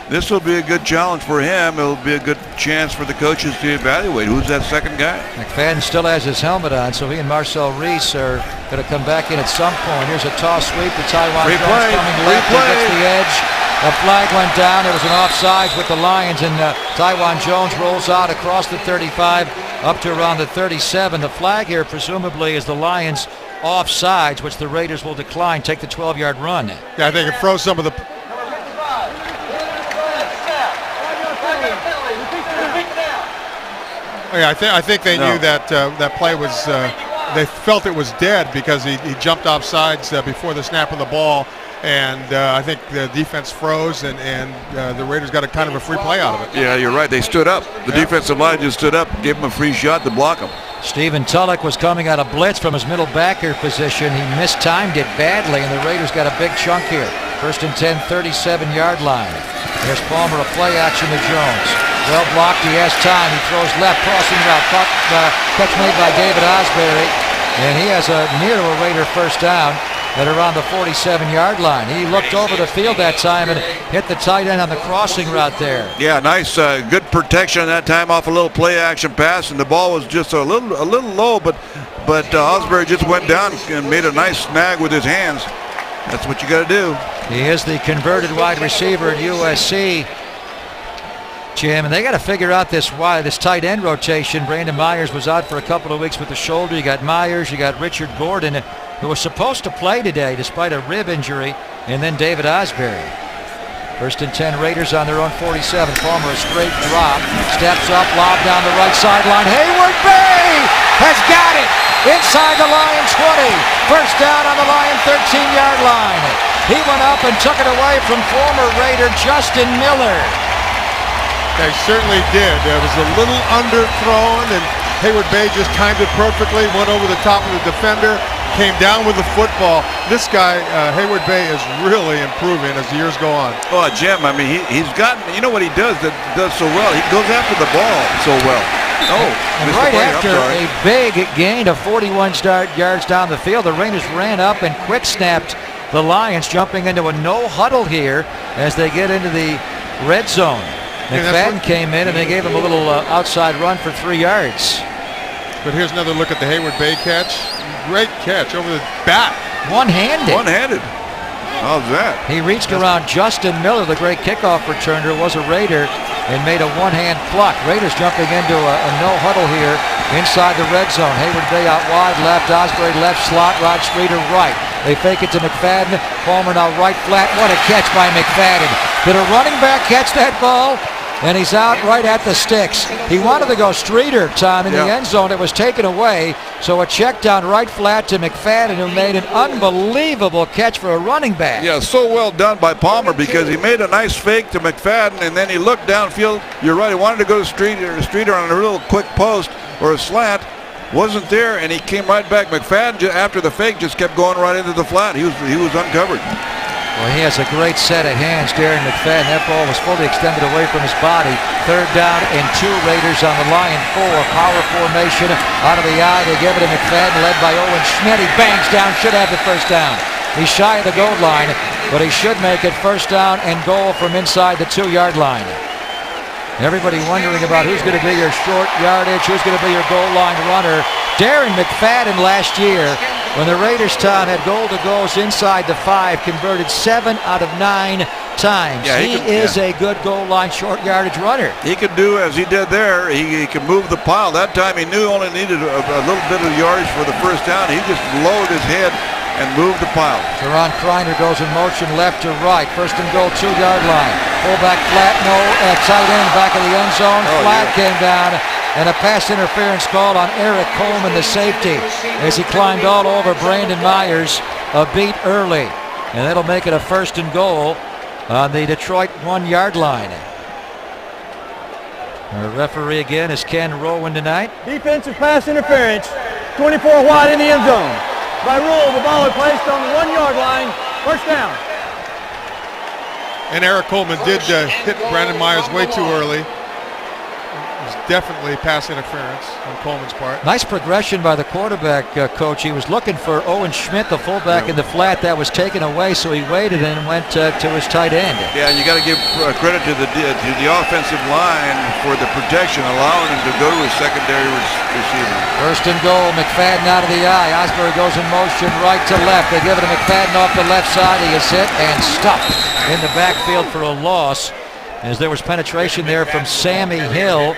[SPEAKER 2] this will be a good challenge for him. It'll be a good chance for the coaches to evaluate who's that second guy.
[SPEAKER 1] McFadden still has his helmet on, so he and Marcel Reese are going to come back in at some point. Here's a toss sweep to Taiwan Jones coming left. He gets the edge. A flag went down. There was an offsides with the Lions, and Taiwan Jones rolls out across the 35 up to around the 37. The flag here presumably is the Lions offsides, which the Raiders will decline, take the 12-yard run.
[SPEAKER 3] Yeah, I think it froze some of the... Yeah, I think they knew that that play was, they felt it was dead because he jumped off sides before the snap of the ball, and I think the defense froze, and the Raiders got a kind of a free play out of it.
[SPEAKER 2] Yeah, you're right. They stood up. The defensive line just stood up, gave him a free shot to block him.
[SPEAKER 1] Stephen Tulloch was coming out of blitz from his middle backer position. He mistimed it badly, and the Raiders got a big chunk here. First and 10, 37-yard line. There's Palmer, a play action to Jones. Well blocked, he has time. He throws left, crossing route. Catch made by David Osbury, and he has a near to a Raider first down at around the 47-yard line. He looked over the field that time and hit the tight end on the crossing route there.
[SPEAKER 2] Yeah, nice, good protection that time off a little play action pass, and the ball was just a little low, but Osbury just went down and made a nice snag with his hands. That's what you got to do.
[SPEAKER 1] He is the converted wide receiver at USC, Jim, and they got to figure out this tight end rotation. Brandon Myers was out for a couple of weeks with the shoulder. You got Myers, you got Richard Gordon, who was supposed to play today despite a rib injury, and then David Osbury. First and 10, Raiders on their own 47. Palmer, a straight drop, steps up, lob down the right sideline. Hayward Bay has got it inside the Lion 20. First down on the Lion 13-yard line. He went up and took it away from former Raider Justin Miller.
[SPEAKER 3] They certainly did. It was a little underthrown, and Hayward Bay just timed it perfectly, went over the top of the defender, came down with the football. This guy, Hayward Bay, is really improving as the years go on.
[SPEAKER 2] Oh, Jim, I mean, he's gotten, you know what he does that does so well? He goes after the ball so well.
[SPEAKER 1] And right after a big gain of 41 yards down the field, the Raiders ran up and quick snapped the Lions, jumping into a no huddle here as they get into the red zone. McFadden came in and they gave him a little outside run for 3 yards.
[SPEAKER 3] But here's another look at the Hayward Bay catch. Great catch over the back.
[SPEAKER 1] One-handed.
[SPEAKER 2] One-handed. How's that?
[SPEAKER 1] He reached around Justin Miller, the great kickoff returner, was a Raider, and made a one-hand pluck. Raiders jumping into a no-huddle here inside the red zone. Hayward Bay out wide, left, Osbury left slot, Rod Streeter right. They fake it to McFadden. Palmer now right flat. What a catch by McFadden. Did a running back catch that ball? And he's out right at the sticks. He wanted to go Streeter, Tom, in the end zone. It was taken away. So a check down right flat to McFadden, who made an unbelievable catch for a running back.
[SPEAKER 2] Yeah, so well done by Palmer because he made a nice fake to McFadden, and then he looked downfield. You're right, he wanted to go to Streeter on a real quick post or a slant. Wasn't there, and he came right back. McFadden, after the fake, just kept going right into the flat. He was uncovered.
[SPEAKER 1] Well, he has a great set of hands, Darren McFadden. That ball was fully extended away from his body. Third down and 2, Raiders on the Lion 4. Power formation out of the eye. They give it to McFadden, led by Owen Schmidt. He bangs down, should have the first down. He's shy of the goal line, but he should make it first down and goal from inside the 2-yard line. Everybody wondering about who's going to be your short yardage, who's going to be your goal line runner. Darren McFadden last year, when the Raiders, Tom, had goal-to-goals inside the 5, converted 7 out of 9 times.
[SPEAKER 2] Yeah,
[SPEAKER 1] he is a good goal line short yardage runner.
[SPEAKER 2] He could do as he did there. He could move the pile. That time he knew only needed a little bit of yardage for the first down. He just lowered his head and moved the pile.
[SPEAKER 1] Teron Kreiner goes in motion left to right. First and goal, 2-yard line. Fullback flat, no, tight end back of the end zone. Flag came down, and a pass interference called on Eric Coleman, the safety, as he climbed all over Brandon Myers a beat early. And that'll make it a first and goal on the Detroit 1-yard line. Our referee again is Ken Rowan tonight.
[SPEAKER 4] Defensive pass interference. 24 wide in the end zone. By rule, the ball is placed on the 1 yard line. First down.
[SPEAKER 3] And Eric Coleman did hit Brandon Myers way too early. It was definitely pass interference on Coleman's part.
[SPEAKER 1] Nice progression by the quarterback coach. He was looking for Owen Schmidt, the fullback, in the flat. That was taken away, so he waited and went to his tight end.
[SPEAKER 2] Yeah, you got to give credit to the offensive line for the protection, allowing him to go to his secondary receiver.
[SPEAKER 1] First and goal, McFadden out of the eye. Osbury goes in motion right to left. They give it to McFadden off the left side. He is hit and stuffed in the backfield for a loss, as there was penetration there from Sammy Hill.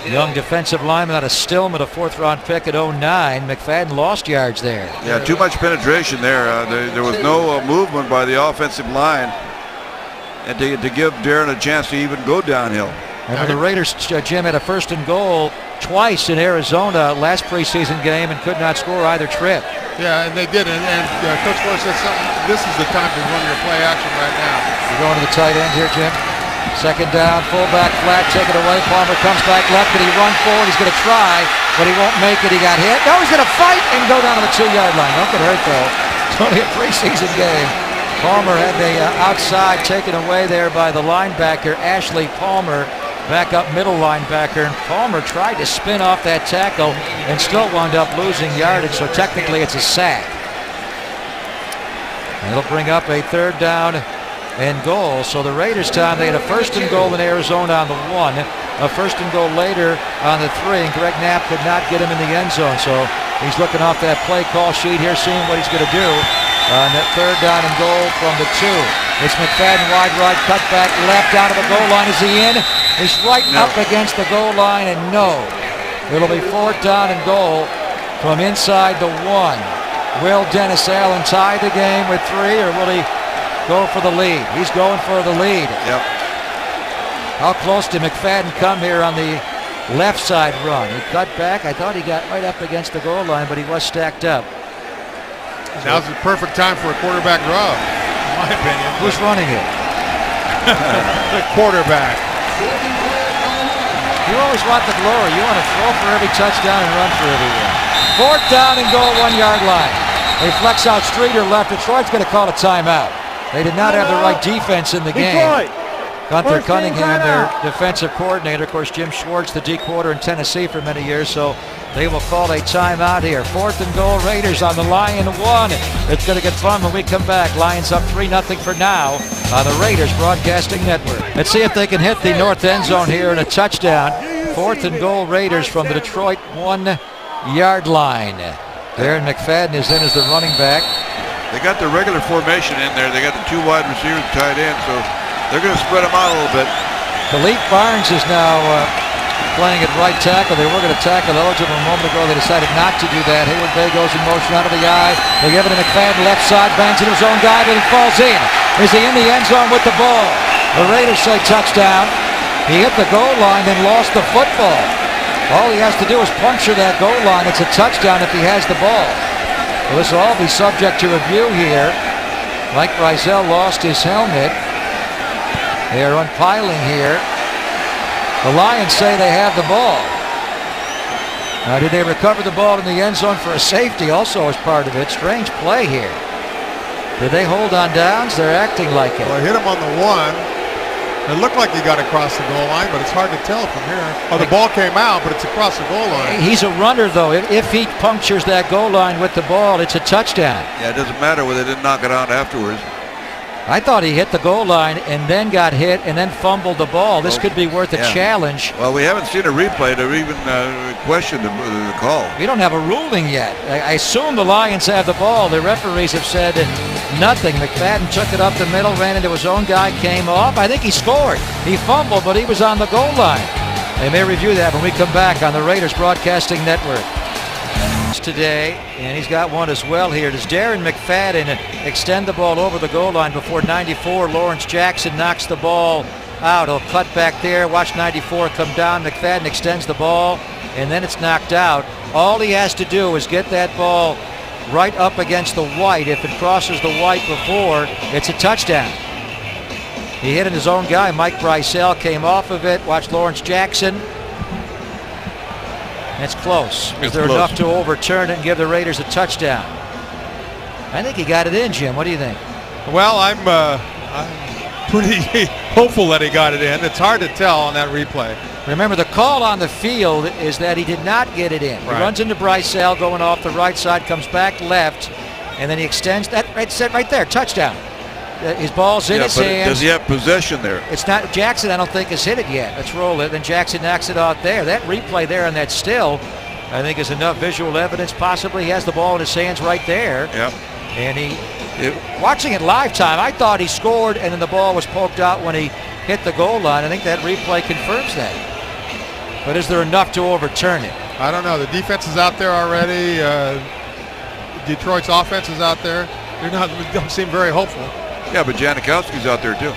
[SPEAKER 1] Young defensive lineman out of Stillman, a 4th-round pick at 09. McFadden lost yards there.
[SPEAKER 2] Yeah, too much penetration there. There was no movement by the offensive line, and to give Darren a chance to even go downhill.
[SPEAKER 1] And the Raiders, Jim, had a first and goal twice in Arizona last preseason game and could not score either trip.
[SPEAKER 3] Yeah, and they did. And Coach Flores said something. This is the time to run your play action right now.
[SPEAKER 1] We're going to the tight end here, Jim. Second down, fullback flat, take it away. Palmer comes back left. Could he run forward? He's going to try, but he won't make it. He got hit. No, he's going to fight and go down to the 2-yard line. Don't get hurt, though. It's only a preseason game. Palmer had the outside taken away there by the linebacker, Ashley Palmer, backup middle linebacker. And Palmer tried to spin off that tackle and still wound up losing yardage, so technically it's a sack. And it'll bring up a 3rd down and goal. So the Raiders time, they had a first and goal in Arizona on the 1, a first and goal later on the 3, and Greg Knapp could not get him in the end zone. So he's looking off that play call sheet here, seeing what he's going to do on that 3rd down and goal from the 2. It's McFadden wide right, cut back left out of the goal line. Is he in? He's right up against the goal line, and no. It'll be 4th down and goal from inside the 1. Will Dennis Allen tie the game with 3, or will he go for the lead? He's going for the lead.
[SPEAKER 2] Yep.
[SPEAKER 1] How close did McFadden come here on the left side run? He cut back. I thought he got right up against the goal line, but he was stacked up.
[SPEAKER 3] Now's the perfect time for a quarterback draw, in my opinion.
[SPEAKER 1] Who's running it?
[SPEAKER 3] The quarterback.
[SPEAKER 1] You always want the glory. You want to throw for every touchdown and run for every one. 4th down and goal, 1-yard line. They flex out Streeter left. Detroit's going to call a timeout. They did not have the right defense in the game. Gunther Cunningham, their defensive coordinator. Of course, Jim Schwartz, the D coordinator in Tennessee for many years. So they will call a timeout here. 4th and goal, Raiders on the Lion 1. It's going to get fun when we come back. Lions up 3-0 for now on the Raiders Broadcasting Network. Let's see if they can hit the north end zone here in a touchdown. 4th and goal, Raiders from the Detroit 1-yard line. Darren McFadden is in as the running back.
[SPEAKER 2] They got the regular formation in there. They got the 2 wide receivers tight end, so they're going to spread them out a little bit.
[SPEAKER 1] Khalif Barnes is now playing at right tackle. They were going to tackle eligible a moment ago. They decided not to do that. Hayward Bay goes in motion out of the eye. They give it to McFadden left side, bangs it his own guy, but he falls in. Is he in the end zone with the ball? The Raiders say touchdown. He hit the goal line, then lost the football. All he has to do is puncture that goal line. It's a touchdown if he has the ball. Well, this will all be subject to review here. Mike Breisel lost his helmet. They are unpiling here. The Lions say they have the ball. Now, did they recover the ball in the end zone for a safety also as part of it? Strange play here. Did they hold on downs? They're acting like it.
[SPEAKER 3] Well, I hit him on the 1. It looked like he got across the goal line, but it's hard to tell from here. Oh, the ball came out, but it's across the goal line.
[SPEAKER 1] He's a runner, though. If he punctures that goal line with the ball, it's a touchdown.
[SPEAKER 2] Yeah, it doesn't matter whether they didn't knock it out afterwards.
[SPEAKER 1] I thought he hit the goal line and then got hit and then fumbled the ball. This could be worth a challenge.
[SPEAKER 2] Well, we haven't seen a replay to even question the call.
[SPEAKER 1] We don't have a ruling yet. I assume the Lions have the ball. The referees have said nothing. McFadden took it up the middle, ran into his own guy, came off. I think he scored. He fumbled, but he was on the goal line. They may review that when we come back on the Raiders Broadcasting Network. Today, and he's got one as well here. Does Darren McFadden extend the ball over the goal line before 94? Lawrence Jackson knocks the ball out. He'll cut back there. Watch 94 come down. McFadden extends the ball, and then it's knocked out. All he has to do is get that ball right up against the white. If it crosses the white before, it's a touchdown. He hit in his own guy. Mike Breisel came off of it. Watch Lawrence Jackson. It's close.
[SPEAKER 2] It's
[SPEAKER 1] Is there
[SPEAKER 2] close.
[SPEAKER 1] enough to overturn it and give the Raiders a touchdown? I think he got it in, Jim. What do you think?
[SPEAKER 3] Well, I'm pretty hopeful that he got it in. It's hard to tell on that replay.
[SPEAKER 1] Remember, the call on the field is that he did not get it in. He
[SPEAKER 3] Right.
[SPEAKER 1] runs into Brycell going off the right side, comes back left, and then he extends that right there, touchdown. His ball's in his
[SPEAKER 2] but
[SPEAKER 1] hands.
[SPEAKER 2] does he have possession there?
[SPEAKER 1] It's not Jackson. I don't think has hit it yet. Let's roll it. Then Jackson knocks it out there. That replay there on that still, I think, is enough visual evidence. Possibly he has the ball in his hands right there.
[SPEAKER 2] Yep.
[SPEAKER 1] And watching it live time, I thought he scored and then the ball was poked out when he hit the goal line. I think that replay confirms that. But is there enough to overturn it?
[SPEAKER 3] I don't know. The defense is out there already. Detroit's offense is out there. They don't seem very hopeful.
[SPEAKER 2] Yeah, but Janikowski's out there too.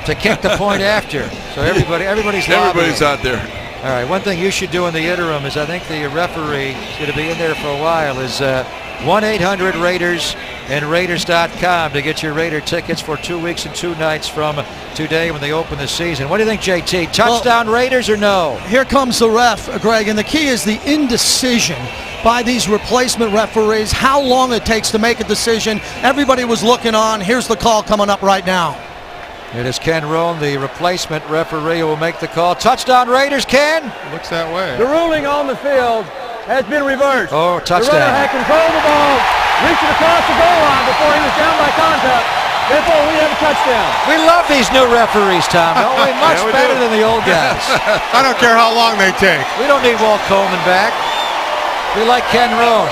[SPEAKER 1] To kick the point after. So everybody's lobbying.
[SPEAKER 2] out there.
[SPEAKER 1] All right, one thing you should do in the interim is I think the referee is going to be in there for a while is 1-800-RAIDERS and Raiders.com to get your Raider tickets for 2 weeks and 2 nights from today when they open the season. What do you think, JT? Touchdown Raiders or no?
[SPEAKER 5] Here comes the ref, Greg, and the key is the indecision by these replacement referees, how long it takes to make a decision. Everybody was looking on. Here's the call coming up right now.
[SPEAKER 1] It is Ken Roan, the replacement referee, who will make the call. Touchdown Raiders, Ken!
[SPEAKER 3] Looks that way.
[SPEAKER 4] The ruling on the field has been reversed.
[SPEAKER 1] Oh,
[SPEAKER 4] The runner
[SPEAKER 1] touchdown.
[SPEAKER 4] had control of the ball, reached it across the goal line before he was down by contact. Therefore, we have a touchdown.
[SPEAKER 1] We love these new referees, Tom, don't we? Much
[SPEAKER 2] Yeah, we
[SPEAKER 1] better
[SPEAKER 2] do.
[SPEAKER 1] than the old guys.
[SPEAKER 3] I don't care how long they take.
[SPEAKER 1] We don't need Walt Coleman back. We like Ken Roan.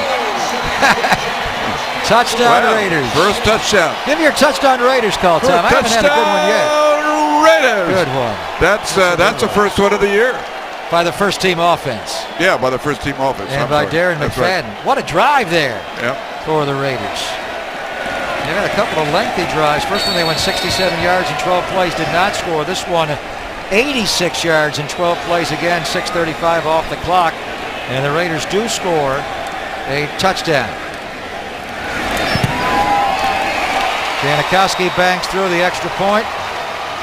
[SPEAKER 1] Touchdown
[SPEAKER 2] Wow.
[SPEAKER 1] Raiders.
[SPEAKER 2] First touchdown.
[SPEAKER 1] Give me your touchdown Raiders call, Tom. I haven't had a good one yet.
[SPEAKER 2] Raiders.
[SPEAKER 1] Good one.
[SPEAKER 2] That's the first one of the year.
[SPEAKER 1] By the first team offense.
[SPEAKER 2] Yeah, by the first team offense.
[SPEAKER 1] And
[SPEAKER 2] I'm
[SPEAKER 1] by
[SPEAKER 2] sorry.
[SPEAKER 1] Darren
[SPEAKER 2] That's
[SPEAKER 1] McFadden.
[SPEAKER 2] right.
[SPEAKER 1] What a drive there
[SPEAKER 2] Yeah.
[SPEAKER 1] for the Raiders. They had a couple of lengthy drives. First one they went 67 yards in 12 plays, did not score. This one 86 yards in 12 plays again, 6:35 off the clock. And the Raiders do score a touchdown. Janikowski bangs through the extra point,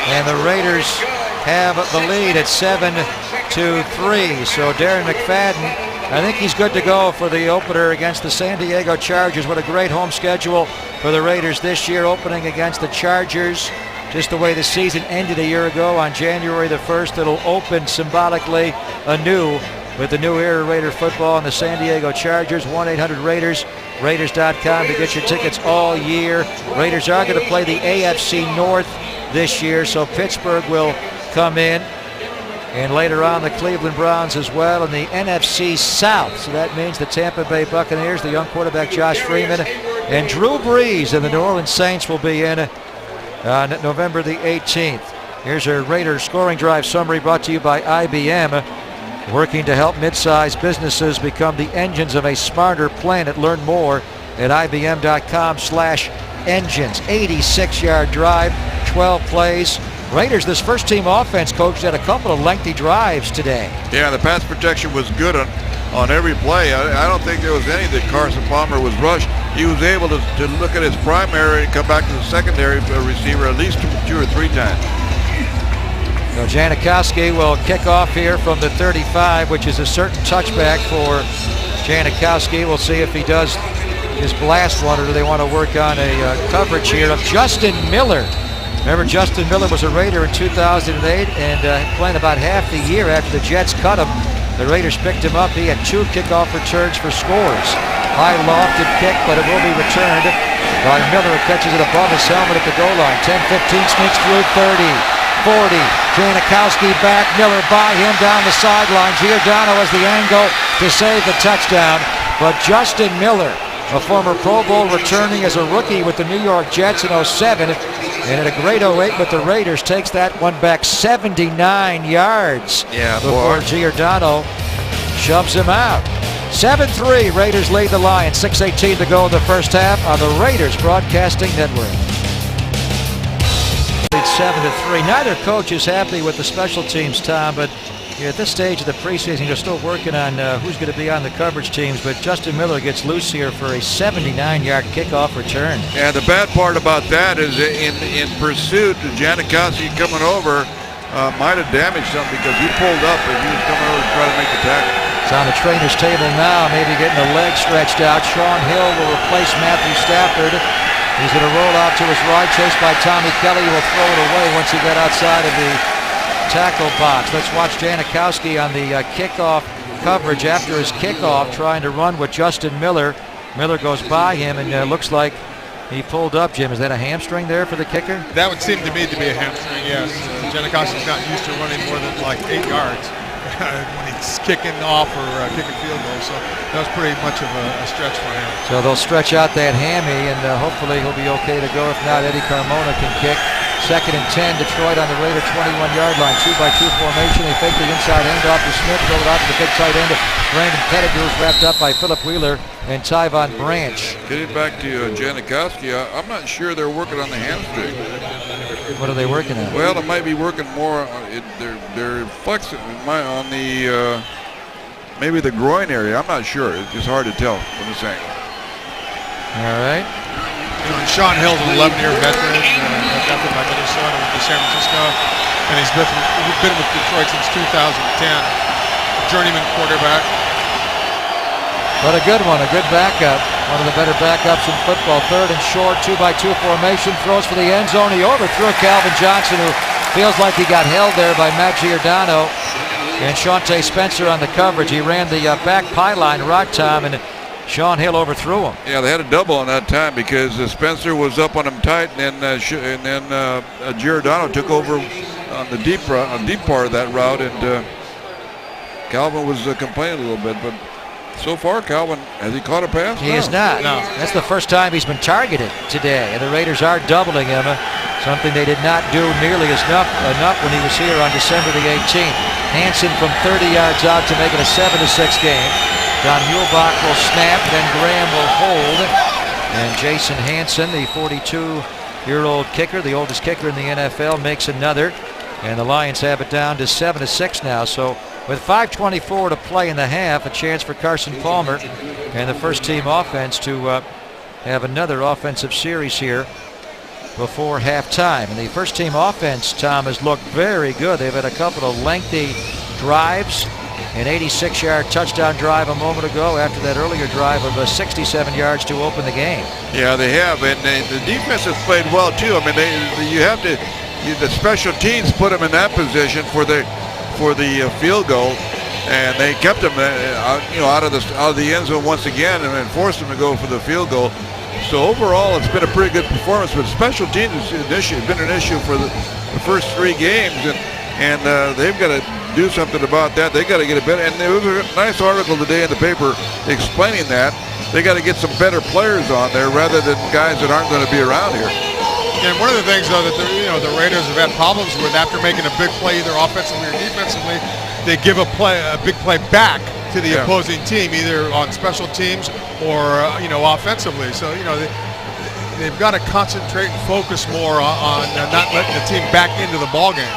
[SPEAKER 1] and the Raiders have the lead at 7-3. So Darren McFadden, I think he's good to go for the opener against the San Diego Chargers. What a great home schedule for the Raiders this year, opening against the Chargers. Just the way the season ended a year ago on January the 1st, it'll open symbolically anew with the new era Raider football and the San Diego Chargers. 1-800-RAIDERS, Raiders.com to get your tickets all year. Raiders are going to play the AFC North this year, so Pittsburgh will come in. And later on, the Cleveland Browns as well in the NFC South. So that means the Tampa Bay Buccaneers, the young quarterback Josh Freeman, and Drew Brees and the New Orleans Saints will be in on November the 18th. Here's a Raider scoring drive summary brought to you by IBM. Working to help mid-sized businesses become the engines of a smarter planet. Learn more at IBM.com/engines. 86-yard drive, 12 plays. Raiders, this first-team offense coach, had a couple of lengthy drives today.
[SPEAKER 2] Yeah, the pass protection was good on every play. I don't think there was any that Carson Palmer was rushed. He was able to look at his primary and come back to the secondary receiver at least two or three times.
[SPEAKER 1] So Janikowski will kick off here from the 35, which is a certain touchback for Janikowski. We'll see if he does his blast one, or do they want to work on a coverage here of Justin Miller. Remember, Justin Miller was a Raider in 2008 and playing about half the year after the Jets cut him. The Raiders picked him up. He had 2 kickoff returns for scores. High lofted kick, but it will be returned by Miller, who catches it above his helmet at the goal line. 10-15, sneaks through 30. 40, Janikowski back, Miller by him down the sideline. Giordano has the angle to save the touchdown, but Justin Miller, a former Pro Bowl returning as a rookie with the New York Jets in 07, and at a great 08 with the Raiders, takes that one back 79 yards before Giordano shoves him out. 7-3, Raiders lead the Lions, 6:18 to go in the first half on the Raiders Broadcasting Network. 7-3. Neither coach is happy with the special teams, Tom, but at this stage of the preseason, you're still working on who's going to be on the coverage teams, but Justin Miller gets loose here for a 79-yard kickoff return.
[SPEAKER 2] Yeah, the bad part about that is in pursuit, Janikowski coming over might have damaged him because he pulled up as he was coming over to try to make the tackle.
[SPEAKER 1] It's on the trainer's table now, maybe getting the leg stretched out. Sean Hill will replace Matthew Stafford. He's going to roll out to his right, chased by Tommy Kelly, who will throw it away once he got outside of the tackle box. Let's watch Janikowski on the kickoff coverage after his kickoff, trying to run with Justin Miller. Miller goes by him, and looks like he pulled up. Jim, is that a hamstring there for the kicker?
[SPEAKER 3] That would seem to me to be a hamstring, yes. Janikowski's not used to running more than like 8 yards when he's kicking off or kicking field goals, so that was pretty much of a stretch for him.
[SPEAKER 1] So they'll stretch out that hammy, and hopefully he'll be okay to go. If not, Eddie Carmona can kick. 2nd and 10, Detroit on the Raider 21-yard line. 2-by-2 formation. They fake the inside handoff to Smith, throw it out to the big tight end. Brandon Pettigrew is wrapped up by Philip Wheeler and Tyvon Branch.
[SPEAKER 2] Getting back to Janikowski, I'm not sure they're working on the hamstring.
[SPEAKER 1] What are they working on?
[SPEAKER 2] Well, it might be working more. They're flexing on the maybe the groin area. I'm not sure. It's just hard to tell from this angle.
[SPEAKER 1] All right.
[SPEAKER 3] Sean Hill's an 11-year veteran, adopted by Minnesota, went to San Francisco, and he's been with Detroit since 2010. Journeyman quarterback.
[SPEAKER 1] But a good one, a good backup. One of the better backups in football. 3rd and short, 2-by-2 formation. Throws for the end zone. He overthrew Calvin Johnson, who feels like he got held there by Matt Giordano. And Shante Spencer on the coverage. He ran the back pylon right, Tom, and Sean Hill overthrew him.
[SPEAKER 2] Yeah, they had a double on that time because Spencer was up on him tight, and then Giordano took over on the deep part of that route, and Calvin was complaining a little bit, but so far, Calvin, has he caught a pass?
[SPEAKER 1] He is not. No. That's the first time he's been targeted today, and the Raiders are doubling him, something they did not do nearly enough when he was here on December the 18th. Hansen from 30 yards out to make it a 7-6 game. Don Muhlbach will snap, then Graham will hold, and Jason Hansen, the 42-year-old kicker, the oldest kicker in the NFL, makes another, and the Lions have it down to 7-6 now. So with 5:24 to play in the half, a chance for Carson Palmer and the first-team offense to have another offensive series here before halftime. And the first-team offense, Tom, has looked very good. They've had a couple of lengthy drives. An 86-yard touchdown drive a moment ago after that earlier drive of 67 yards to open the game.
[SPEAKER 2] Yeah, they have, and the defense has played well too. I mean, the special teams put them in that position for the field goal, and they kept them out of the end zone once again, and forced them to go for the field goal. So overall, it's been a pretty good performance. But special teams has been an issue for the first 3 games, and they've got to do something about that. They got to get a better. And there was a nice article today in the paper explaining that they got to get some better players on there rather than guys that aren't going to be around here.
[SPEAKER 3] And one of the things, though, that the Raiders have had problems with after making a big play, either offensively or defensively, they give a big play back to the opposing team, either on special teams or offensively. So they've got to concentrate and focus more on not letting the team back into the ballgame.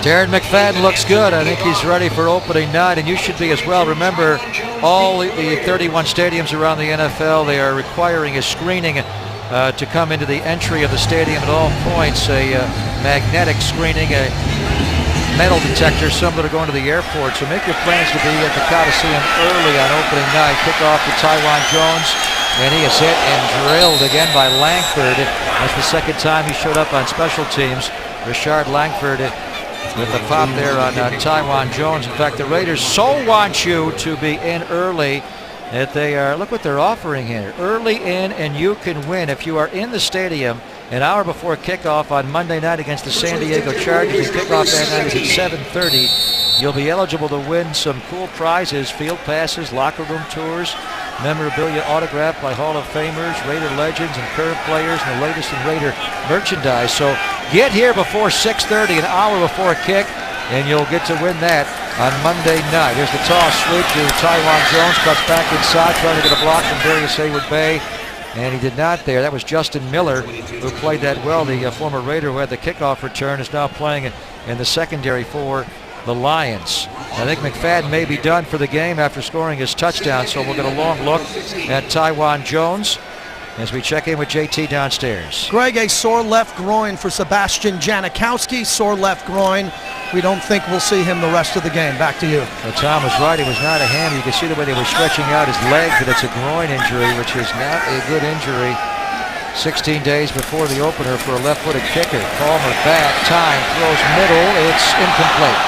[SPEAKER 1] Darren McFadden looks good. I think he's ready for opening night, and you should be as well. Remember, all the 31 stadiums around the NFL, they are requiring a screening to come into the entry of the stadium at all points, a magnetic screening, a metal detector, similar to going to the airport. So make your plans to be at the Coliseum early on opening night. Kickoff to Tywan Jones, and he is hit and drilled again by Langford. That's the second time he showed up on special teams. Richard Langford with the pop there on Tywan Jones. In fact, the Raiders so want you to be in early that they are, look what they're offering here. Early in and you can win. If you are in the stadium an hour before kickoff on Monday night against the San Diego Chargers, the kickoff that night is at 7:30. You'll be eligible to win some cool prizes, field passes, locker room tours, memorabilia autographed by Hall of Famers, Raider legends, and current players, and the latest in Raider merchandise. So get here before 6:30, an hour before kick, and you'll get to win that on Monday night. Here's the toss sweep to Tywan Jones, cuts back inside, trying to get a block from Darius Hayward-Bay, and he did not there. That was Justin Miller, who played that well. The former Raider who had the kickoff return is now playing in the secondary for the Lions. I think McFadden may be done for the game after scoring his touchdown, so we'll get a long look at Tywan Jones as we check in with JT downstairs.
[SPEAKER 5] Greg, a sore left groin for Sebastian Janikowski. Sore left groin we don't think we'll see him the rest of the game. Back to you.
[SPEAKER 1] Well, Tom was right. It was not a hammy. You can see the way they were stretching out his legs, that it's a groin injury, which is not a good injury. 16 days before the opener for a left-footed kicker. Palmer back, time, throws middle. It's incomplete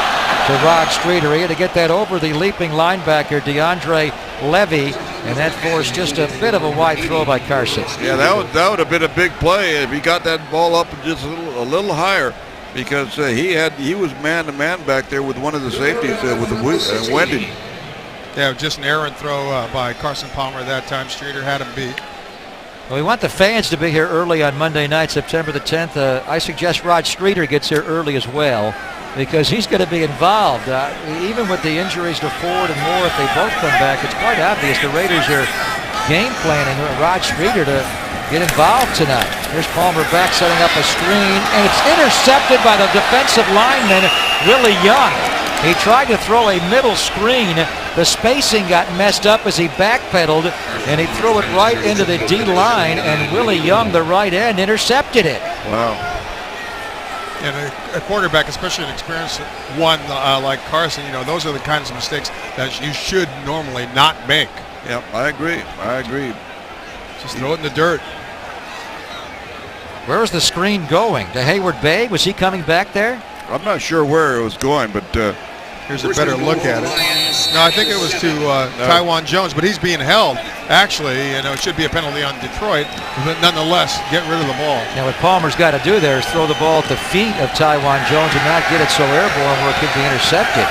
[SPEAKER 1] to Rod Streeter. He had to get that over the leaping linebacker, DeAndre Levy, and that forced just a bit of a wide throw by Carson.
[SPEAKER 2] Yeah, that would have been a big play if he got that ball up just a little higher, because he was man-to-man back there with one of the safeties with the Wendy.
[SPEAKER 3] Yeah, just an errant throw by Carson Palmer that time. Streeter had him beat.
[SPEAKER 1] Well, we want the fans to be here early on Monday night, September the 10th. I suggest Rod Streeter gets here early as well, because he's going to be involved. Even with the injuries to Ford and Moore, if they both come back, it's quite obvious the Raiders are game planning Rod Streeter to get involved tonight. Here's Palmer back, setting up a screen, and it's intercepted by the defensive lineman, Willie Young. He tried to throw a middle screen. The spacing got messed up as he backpedaled, and he threw it right into the D line, and Willie Young, the right end, intercepted it.
[SPEAKER 2] Wow.
[SPEAKER 3] And a quarterback, especially an experienced one like Carson, those are the kinds of mistakes that you should normally not make.
[SPEAKER 2] Yep, I agree.
[SPEAKER 3] Just throw it in the dirt.
[SPEAKER 1] Where was the screen going? To Hayward Bay? Was he coming back there?
[SPEAKER 2] I'm not sure where it was going, but
[SPEAKER 3] here's a better look at it. No, I think it was to Taiwan Jones, but he's being held. Actually, it should be a penalty on Detroit, but nonetheless, get rid of the ball.
[SPEAKER 1] Now, what Palmer's got to do there is throw the ball at the feet of Taiwan Jones and not get it so airborne where it could be intercepted.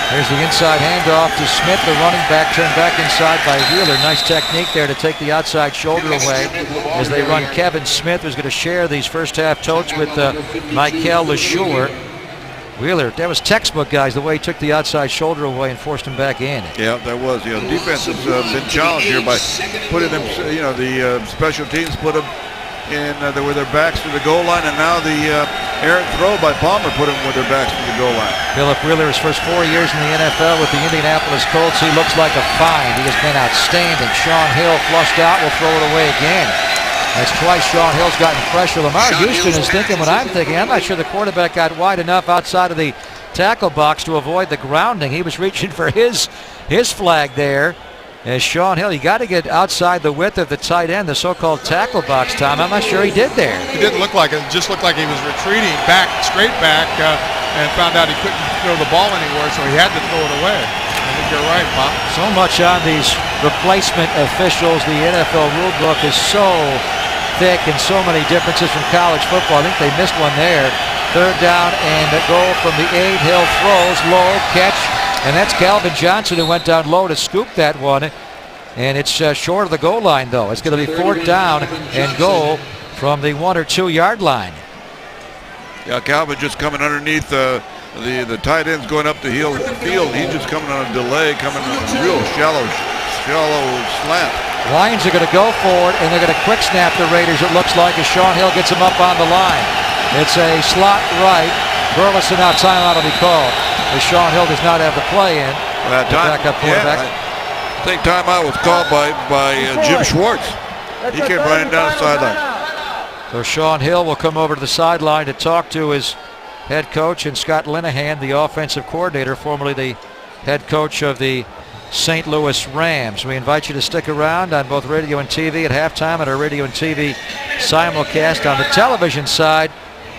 [SPEAKER 1] There's the inside handoff to Smith, the running back, turned back inside by Wheeler. Nice technique there to take the outside shoulder away as they run Kevin Smith, who's going to share these first-half totes with Michael LeSure. Wheeler, that was textbook, guys, the way he took the outside shoulder away and forced him back in.
[SPEAKER 2] Yeah, that was. Defense has been challenged here by putting them, the special teams put them in with their backs to the goal line, and now the errant throw by Palmer put them with their backs to the goal line.
[SPEAKER 1] Philip Wheeler, his first 4 years in the NFL with the Indianapolis Colts, he looks like a find. He has been outstanding. Sean Hill flushed out, will throw it away again. That's twice Sean Hill's gotten pressure. Lamar Houston is thinking what I'm thinking. I'm not sure the quarterback got wide enough outside of the tackle box to avoid the grounding. He was reaching for his flag there. As Sean Hill, you got to get outside the width of the tight end, the so-called tackle box, Tom. I'm not sure he did there.
[SPEAKER 3] It didn't look like it. It just looked like he was retreating back, straight back, and found out he couldn't throw the ball anywhere, so he had to throw it away. I think you're right, Pop.
[SPEAKER 1] So much on these replacement officials. The NFL rule book is so thick and so many differences from college football. I think they missed one there. Third down and a goal from the 8. Hill throws, low, catch. And that's Calvin Johnson who went down low to scoop that one. And it's short of the goal line, though. It's going to be fourth down and goal from the 1 or 2 yard line.
[SPEAKER 2] Yeah, Calvin just coming underneath the tight ends going up the field. He's just coming on a delay, coming on a real shallow slant.
[SPEAKER 1] Lions are going to go forward, and they're going to quick snap the Raiders, it looks like, as Sean Hill gets him up on the line. It's a slot right. Burleson out, timeout will be called. As Sean Hill does not have the play in. Backup quarterback.
[SPEAKER 2] I think timeout was called by Jim Schwartz. He came running down the sideline.
[SPEAKER 1] So Sean Hill will come over to the sideline to talk to his head coach, and Scott Linehan, the offensive coordinator, formerly the head coach of the St. Louis Rams. We invite you to stick around on both radio and TV at halftime at our radio and TV simulcast. On the television side,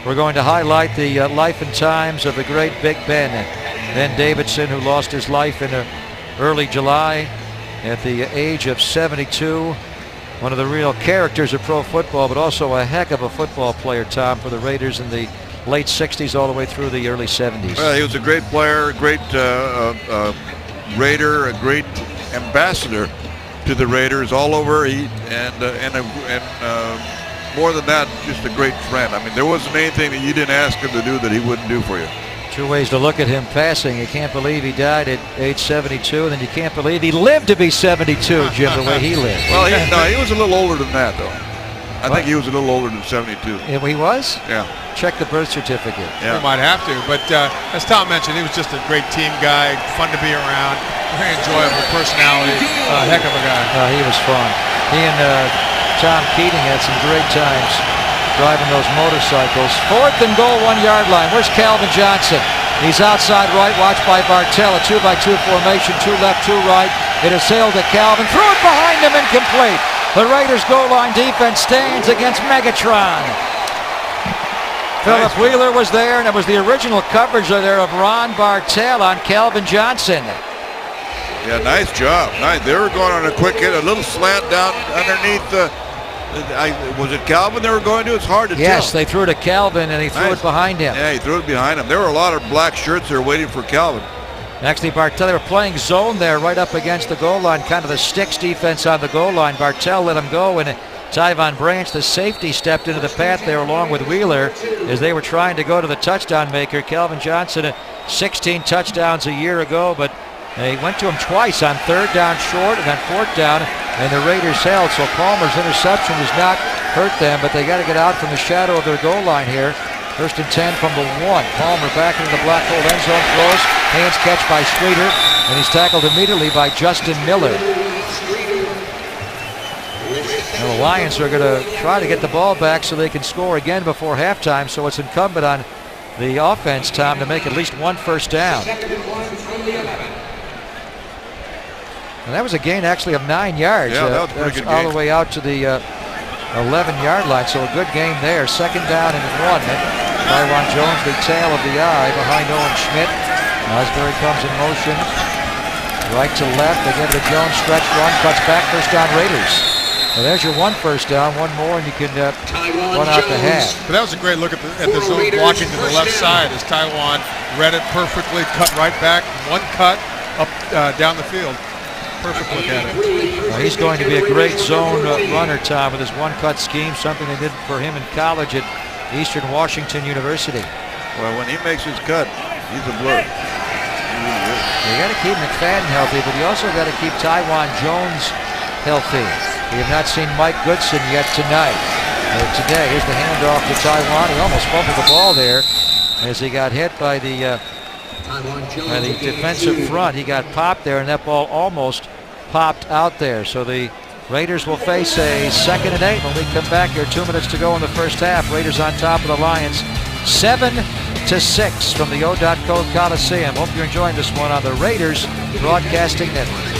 [SPEAKER 1] we're going to highlight the life and times of the great Big Ben Davidson, who lost his life in early July at the age of 72. One of the real characters of pro football, but also a heck of a football player, Tom, for the Raiders in the late 60s all the way through the early 70s.
[SPEAKER 2] Well, he was a great player, a great Raider, a great ambassador to the Raiders all over. More than that, just a great friend. I mean, there wasn't anything that you didn't ask him to do that he wouldn't do for you.
[SPEAKER 1] Two ways to look at him passing. You can't believe he died at age 72, and then you can't believe he lived to be 72, Jim, the way he lived.
[SPEAKER 2] Well, he was a little older than that, though. I think he was a little older than 72.
[SPEAKER 1] Yeah, he was?
[SPEAKER 2] Yeah.
[SPEAKER 1] Check the birth certificate.
[SPEAKER 2] Yeah.
[SPEAKER 3] We might have to, but as Tom mentioned, he was just a great team guy, fun to be around, very enjoyable personality, heck of a guy.
[SPEAKER 1] He was fun. He and Tom Keating had some great times driving those motorcycles. Fourth and goal, 1 yard line. Where's Calvin Johnson? He's outside right, watched by Bartell. A 2-by-2 formation, 2 left, 2 right. It is sailed to Calvin. Threw it behind him, incomplete. The Raiders goal line defense stands against Megatron. Philip Wheeler was there, and it was the original coverage there of Ron Bartell on Calvin Johnson.
[SPEAKER 2] Yeah, nice job. Nice. They were going on a quick hit, a little slant down underneath. Was it Calvin they were going to? It's hard to tell.
[SPEAKER 1] Yes, they threw it to Calvin, and he threw it behind him.
[SPEAKER 2] Yeah, he threw it behind him. There were a lot of black shirts there waiting for Calvin.
[SPEAKER 1] Actually, Bartell, they were playing zone there right up against the goal line, kind of the sticks defense on the goal line. Bartell let him go, and Tyvon Branch, the safety, stepped into the path there along with Wheeler as they were trying to go to the touchdown maker. Calvin Johnson, 16 touchdowns a year ago, but they went to him twice on 3rd down short and then 4th down, and the Raiders held. So Palmer's interception does not hurt them, but they got to get out from the shadow of their goal line here. 1st and 10 from the 1. Palmer back into the black hole end zone, throws, hands catch by Streeter, and he's tackled immediately by Justin Miller. Now the Lions are going to try to get the ball back so they can score again before halftime, so it's incumbent on the offense, Tom, to make at least 1 first down. And that was a gain actually of 9 yards.
[SPEAKER 2] Yeah, that was a pretty good
[SPEAKER 1] all
[SPEAKER 2] gain.
[SPEAKER 1] the way out to the 11-yard line, so a good game there. 2nd down and 1. Tywan Jones, the tail of the eye behind Owen Schmidt. Osbury comes in motion. Right to left. They get to Jones, stretch run, cuts back, first down Raiders. So there's your 1 first down, 1 more, and you can run out the half.
[SPEAKER 3] But that was a great look at the zone blocking to the left side as Tywan read it perfectly, cut right back, 1 cut up down the field. Perfect look at it.
[SPEAKER 1] Well, he's going to be a great zone runner, Tom, with his 1-cut scheme, something they did for him in college at Eastern Washington University.
[SPEAKER 2] Well, when he makes his cut, he's a blur.
[SPEAKER 1] You got to keep McFadden healthy, but you also got to keep Tywan Jones healthy. We have not seen Mike Goodson yet tonight. Today, here's the handoff to Tywan. He almost fumbled the ball there as he got hit by the defensive front. He got popped there, and that ball almost popped out there. So the Raiders will face a 2nd and 8 when we come back here. 2 minutes to go in the first half. Raiders on top of the Lions, 7-6 from the O.Co Coliseum. Hope you're enjoying this one on the Raiders Broadcasting Network.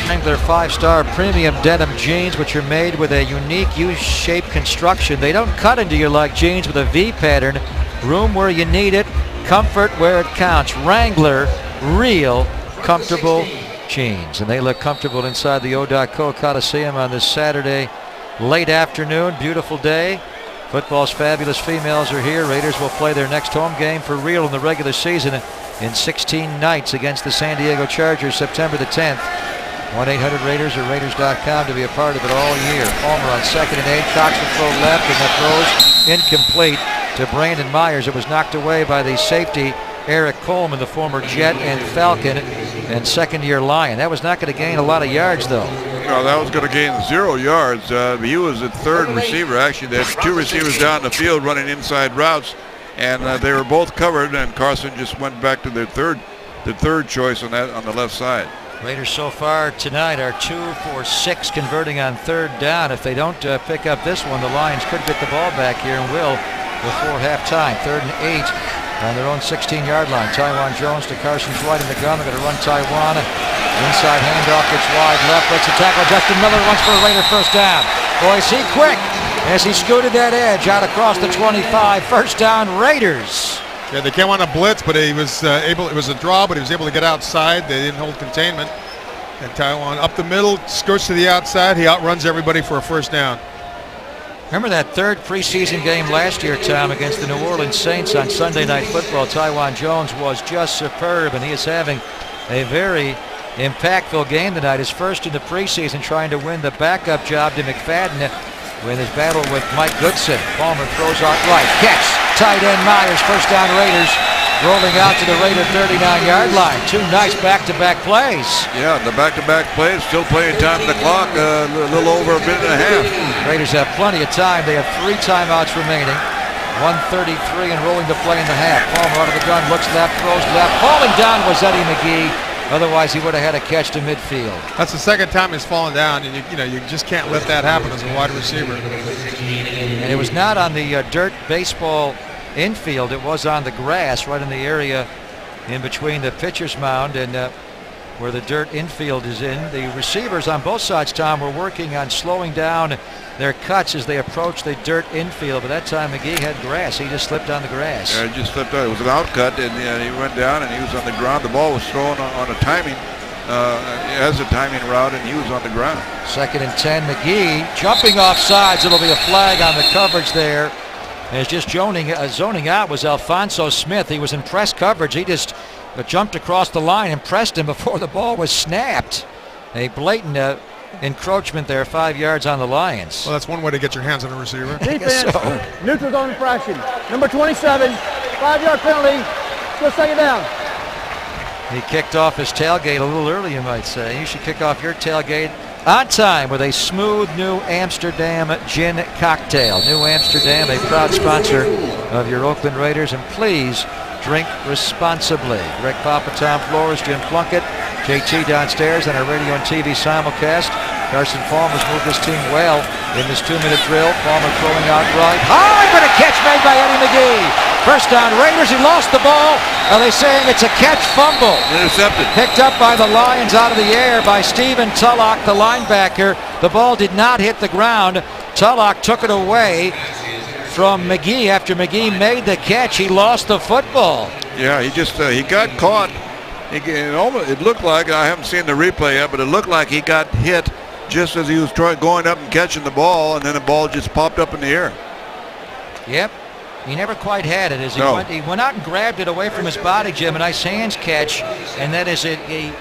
[SPEAKER 1] Wrangler 5-star premium denim jeans, which are made with a unique U-shaped construction. They don't cut into you like jeans with a V pattern. Room where you need it, comfort where it counts. Wrangler, real comfortable jeans. And they look comfortable inside the O.Co Coliseum on this Saturday late afternoon. Beautiful day. Football's fabulous females are here. Raiders will play their next home game for real in the regular season in 16 nights against the San Diego Chargers, September the 10th. 1-800-Raiders or Raiders.com to be a part of it all year. Palmer on 2nd and 8. Cox will throw left, and that throws incomplete to Brandon Myers. It was knocked away by the safety Eric Coleman, the former Jet and Falcon and 2nd-year Lion. That was not going to gain a lot of yards, though.
[SPEAKER 2] No, that was going to gain 0 yards. He was the 3rd receiver. Actually, they had 2 receivers down the field running inside routes, and they were both covered, and Carson just went back to their third choice on the left side.
[SPEAKER 1] Raiders so far tonight are 2 for 6 converting on 3rd down. If they don't pick up this one, the Lions could get the ball back here and will before halftime. 3rd and 8 on their own 16-yard line. Tywan Jones to Carson's right in the gun. They're going to run Tywan. Inside handoff gets wide left. Breaks a tackle. Justin Miller runs for a Raider first down. Boy, is he quick as he scooted that edge out across the 25. First down, Raiders.
[SPEAKER 3] Yeah, they came on a blitz, but he was able. It was a draw, but he was able to get outside. They didn't hold containment. And Tywan up the middle, skirts to the outside. He outruns everybody for a first down.
[SPEAKER 1] Remember that 3rd preseason game last year, Tom, against the New Orleans Saints on Sunday Night Football? Tywan Jones was just superb, and he is having a very impactful game tonight. His first in the preseason, trying to win the backup job to McFadden with his battle with Mike Goodson. Palmer throws out right. Catch. Tight end Myers. First down Raiders. Rolling out to the Raider 39-yard line. 2 nice back-to-back plays.
[SPEAKER 2] Yeah, the back-to-back plays. Still playing time on the clock. A little over a minute and a half.
[SPEAKER 1] Raiders have plenty of time. They have 3 timeouts remaining. 1:33 and rolling to play in the half. Palmer out of the gun. Looks left. Throws left. Falling down was Eddie McGee. Otherwise, he would have had a catch to midfield.
[SPEAKER 3] That's the 2nd time he's fallen down, and you just can't let that happen as a wide receiver.
[SPEAKER 1] And it was not on the dirt baseball infield. It was on the grass right in the area in between the pitcher's mound and where the dirt infield is in. The receivers on both sides, Tom, were working on slowing down their cuts as they approached the dirt infield. But that time McGee had grass. He just slipped on the grass.
[SPEAKER 2] Yeah, he just slipped out. It was an out cut, and he went down, and he was on the ground. The ball was thrown on a timing, as a timing route, and he was on the ground.
[SPEAKER 1] 2nd and 10. McGee jumping off sides. It'll be a flag on the coverage there. As just zoning out was Alfonso Smith. He was in press coverage. He just jumped across the line and pressed him before the ball was snapped. A blatant encroachment there, 5 yards on the Lions.
[SPEAKER 3] Well, that's one way to get your hands on a receiver.
[SPEAKER 4] Defense,
[SPEAKER 1] so.
[SPEAKER 4] neutral zone infraction. Number 27, 5-yard penalty. Still 2nd down.
[SPEAKER 1] He kicked off his tailgate a little early, you might say. You should kick off your tailgate on time with a smooth New Amsterdam gin cocktail. New Amsterdam, a proud sponsor of your Oakland Raiders, and please drink responsibly. Greg Papa, Tom Flores, Jim Plunkett, JT downstairs on our radio and TV simulcast. Carson Palmer's moved his team well in this 2-minute drill. Palmer throwing out right. High, but a catch made by Eddie McGee. First down Raiders. He lost the ball. Are they saying it's a catch fumble?
[SPEAKER 2] Intercepted.
[SPEAKER 1] Picked up by the Lions out of the air by Stephen Tulloch, the linebacker. The ball did not hit the ground. Tulloch took it away from McGee. After McGee made the catch, he lost the football.
[SPEAKER 2] Yeah, he got caught. It looked like, I haven't seen the replay yet, but it looked like he got hit just as he was going up and catching the ball, and then the ball just popped up in the air.
[SPEAKER 1] Yep. He never quite had it. As he went out and grabbed it away from his body, Jim. A nice hands catch, and then as he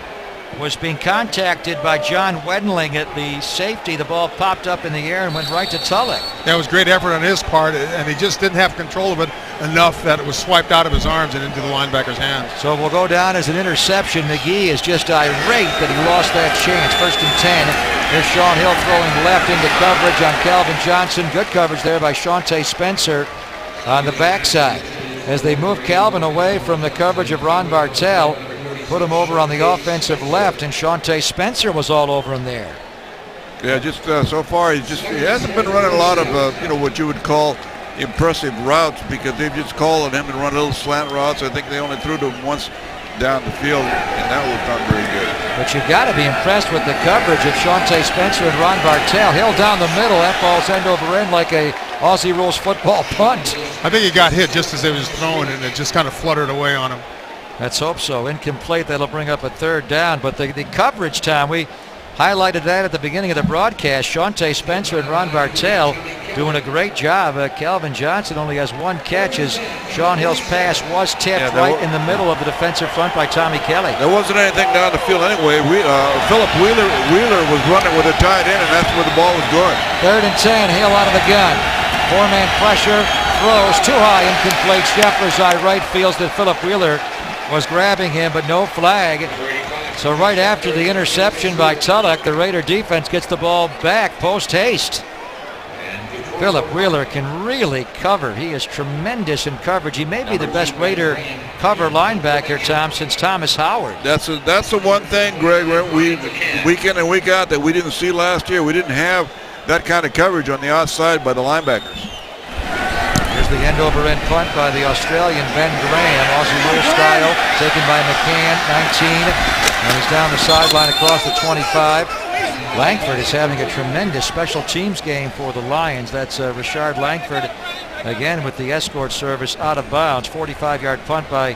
[SPEAKER 1] was being contacted by John Weddenling at the safety, the ball popped up in the air and went right to Tulloch.
[SPEAKER 3] That was great effort on his part, and he just didn't have control of it enough that it was swiped out of his arms and into the linebacker's hands.
[SPEAKER 1] So it will go down as an interception. McGee is just irate that he lost that chance. 1st and 10. Here's Sean Hill throwing left into coverage on Calvin Johnson. Good coverage there by Shawntae Spencer on the backside. As they move Calvin away from the coverage of Ron Bartell, put him over on the offensive left, and Shawntae Spencer was all over him there.
[SPEAKER 2] Yeah, just so far he hasn't been running a lot of what you would call impressive routes, because they've just called on him and run little slant routes. I think they only threw to him once down the field, and that was not very good.
[SPEAKER 1] But you've got to be impressed with the coverage of Shawntae Spencer and Ron Bartell. Hill down the middle, that ball's end over end like a Aussie rules football punt.
[SPEAKER 3] I think he got hit just as it was thrown, and it just kind of fluttered away on him.
[SPEAKER 1] Let's hope so. Incomplete. That'll bring up a 3rd down. But the coverage, Tom, we highlighted that at the beginning of the broadcast. Shawntae Spencer and Ron Bartell doing a great job. Calvin Johnson only has 1 catch as Sean Hill's pass was tipped right in the middle of the defensive front by Tommy Kelly.
[SPEAKER 2] There wasn't anything down the field anyway. Philip Wheeler was running with a tight end, and that's where the ball was going.
[SPEAKER 1] 3rd and 10. Hill out of the gun. 4-man pressure. Throws too high. Incomplete. Scheffler's eye right feels that Philip Wheeler was grabbing him, but no flag. So right after the interception by Tulloch, the Raider defense gets the ball back post-haste. Philip Wheeler can really cover. He is tremendous in coverage. He may be the best Raider cover linebacker, Tom, since Thomas Howard.
[SPEAKER 2] That's the one thing, Greg, week in and week out that we didn't see last year. We didn't have that kind of coverage on the outside by the linebackers.
[SPEAKER 1] Here's the end-over-end punt by the Australian Ben Graham, Aussie rule style, taken by McCann, 19, and he's down the sideline across the 25. Langford is having a tremendous special teams game for the Lions. That's Richard Langford, again with the escort service out of bounds. 45-yard punt by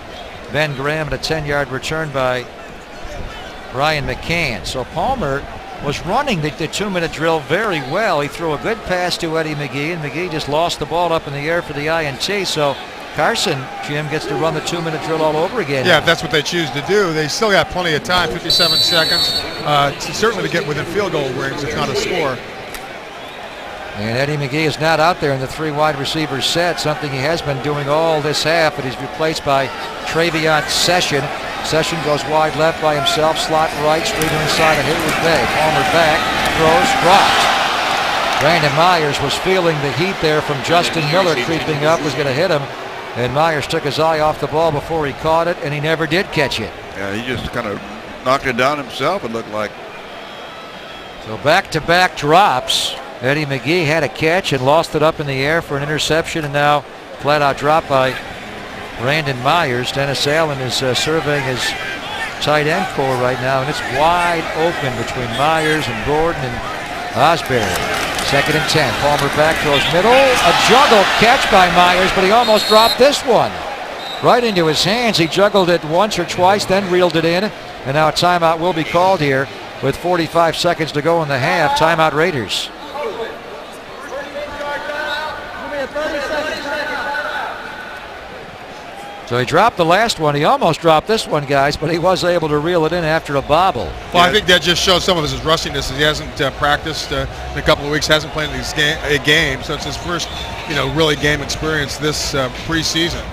[SPEAKER 1] Ben Graham and a 10-yard return by Brian McCann. So Palmer was running the 2-minute drill very well. He threw a good pass to Eddie McGee, and McGee just lost the ball up in the air for the INT. So Carson, Jim, gets to run the 2-minute drill all over again.
[SPEAKER 3] Yeah, if that's what they choose to do. They still got plenty of time, 57 seconds, certainly to get within field goal range, if not a score.
[SPEAKER 1] And Eddie McGee is not out there in the 3 wide receiver set, something he has been doing all this half, but he's replaced by Travion Session. Session goes wide left by himself, slot right, straight inside of Hayward Bay. Palmer back, throws, dropped. Brandon Myers was feeling the heat there from Justin Miller creeping up, was going to hit him, and Myers took his eye off the ball before he caught it, and he never did catch it.
[SPEAKER 2] Yeah, he just kind of knocked it down himself, it looked like.
[SPEAKER 1] So back-to-back drops. Eddie McGee had a catch and lost it up in the air for an interception, and now Flat out drop by Brandon Myers. Dennis Allen is surveying his tight end core right now, and it's wide open between Myers and Gordon and Osbury. 2nd and 10. Palmer back, throws middle. A juggle catch by Myers, but he almost dropped this one. Right into his hands. He juggled it once or twice, then reeled it in. And now a timeout will be called here with 45 seconds to go in the half. Timeout Raiders. So he dropped the last one. He almost dropped this one, guys, but he was able to reel it in after a bobble.
[SPEAKER 3] Well, I think that just shows some of his rustiness. He hasn't practiced in a couple of weeks, hasn't played a game, so it's his first, really game experience this preseason.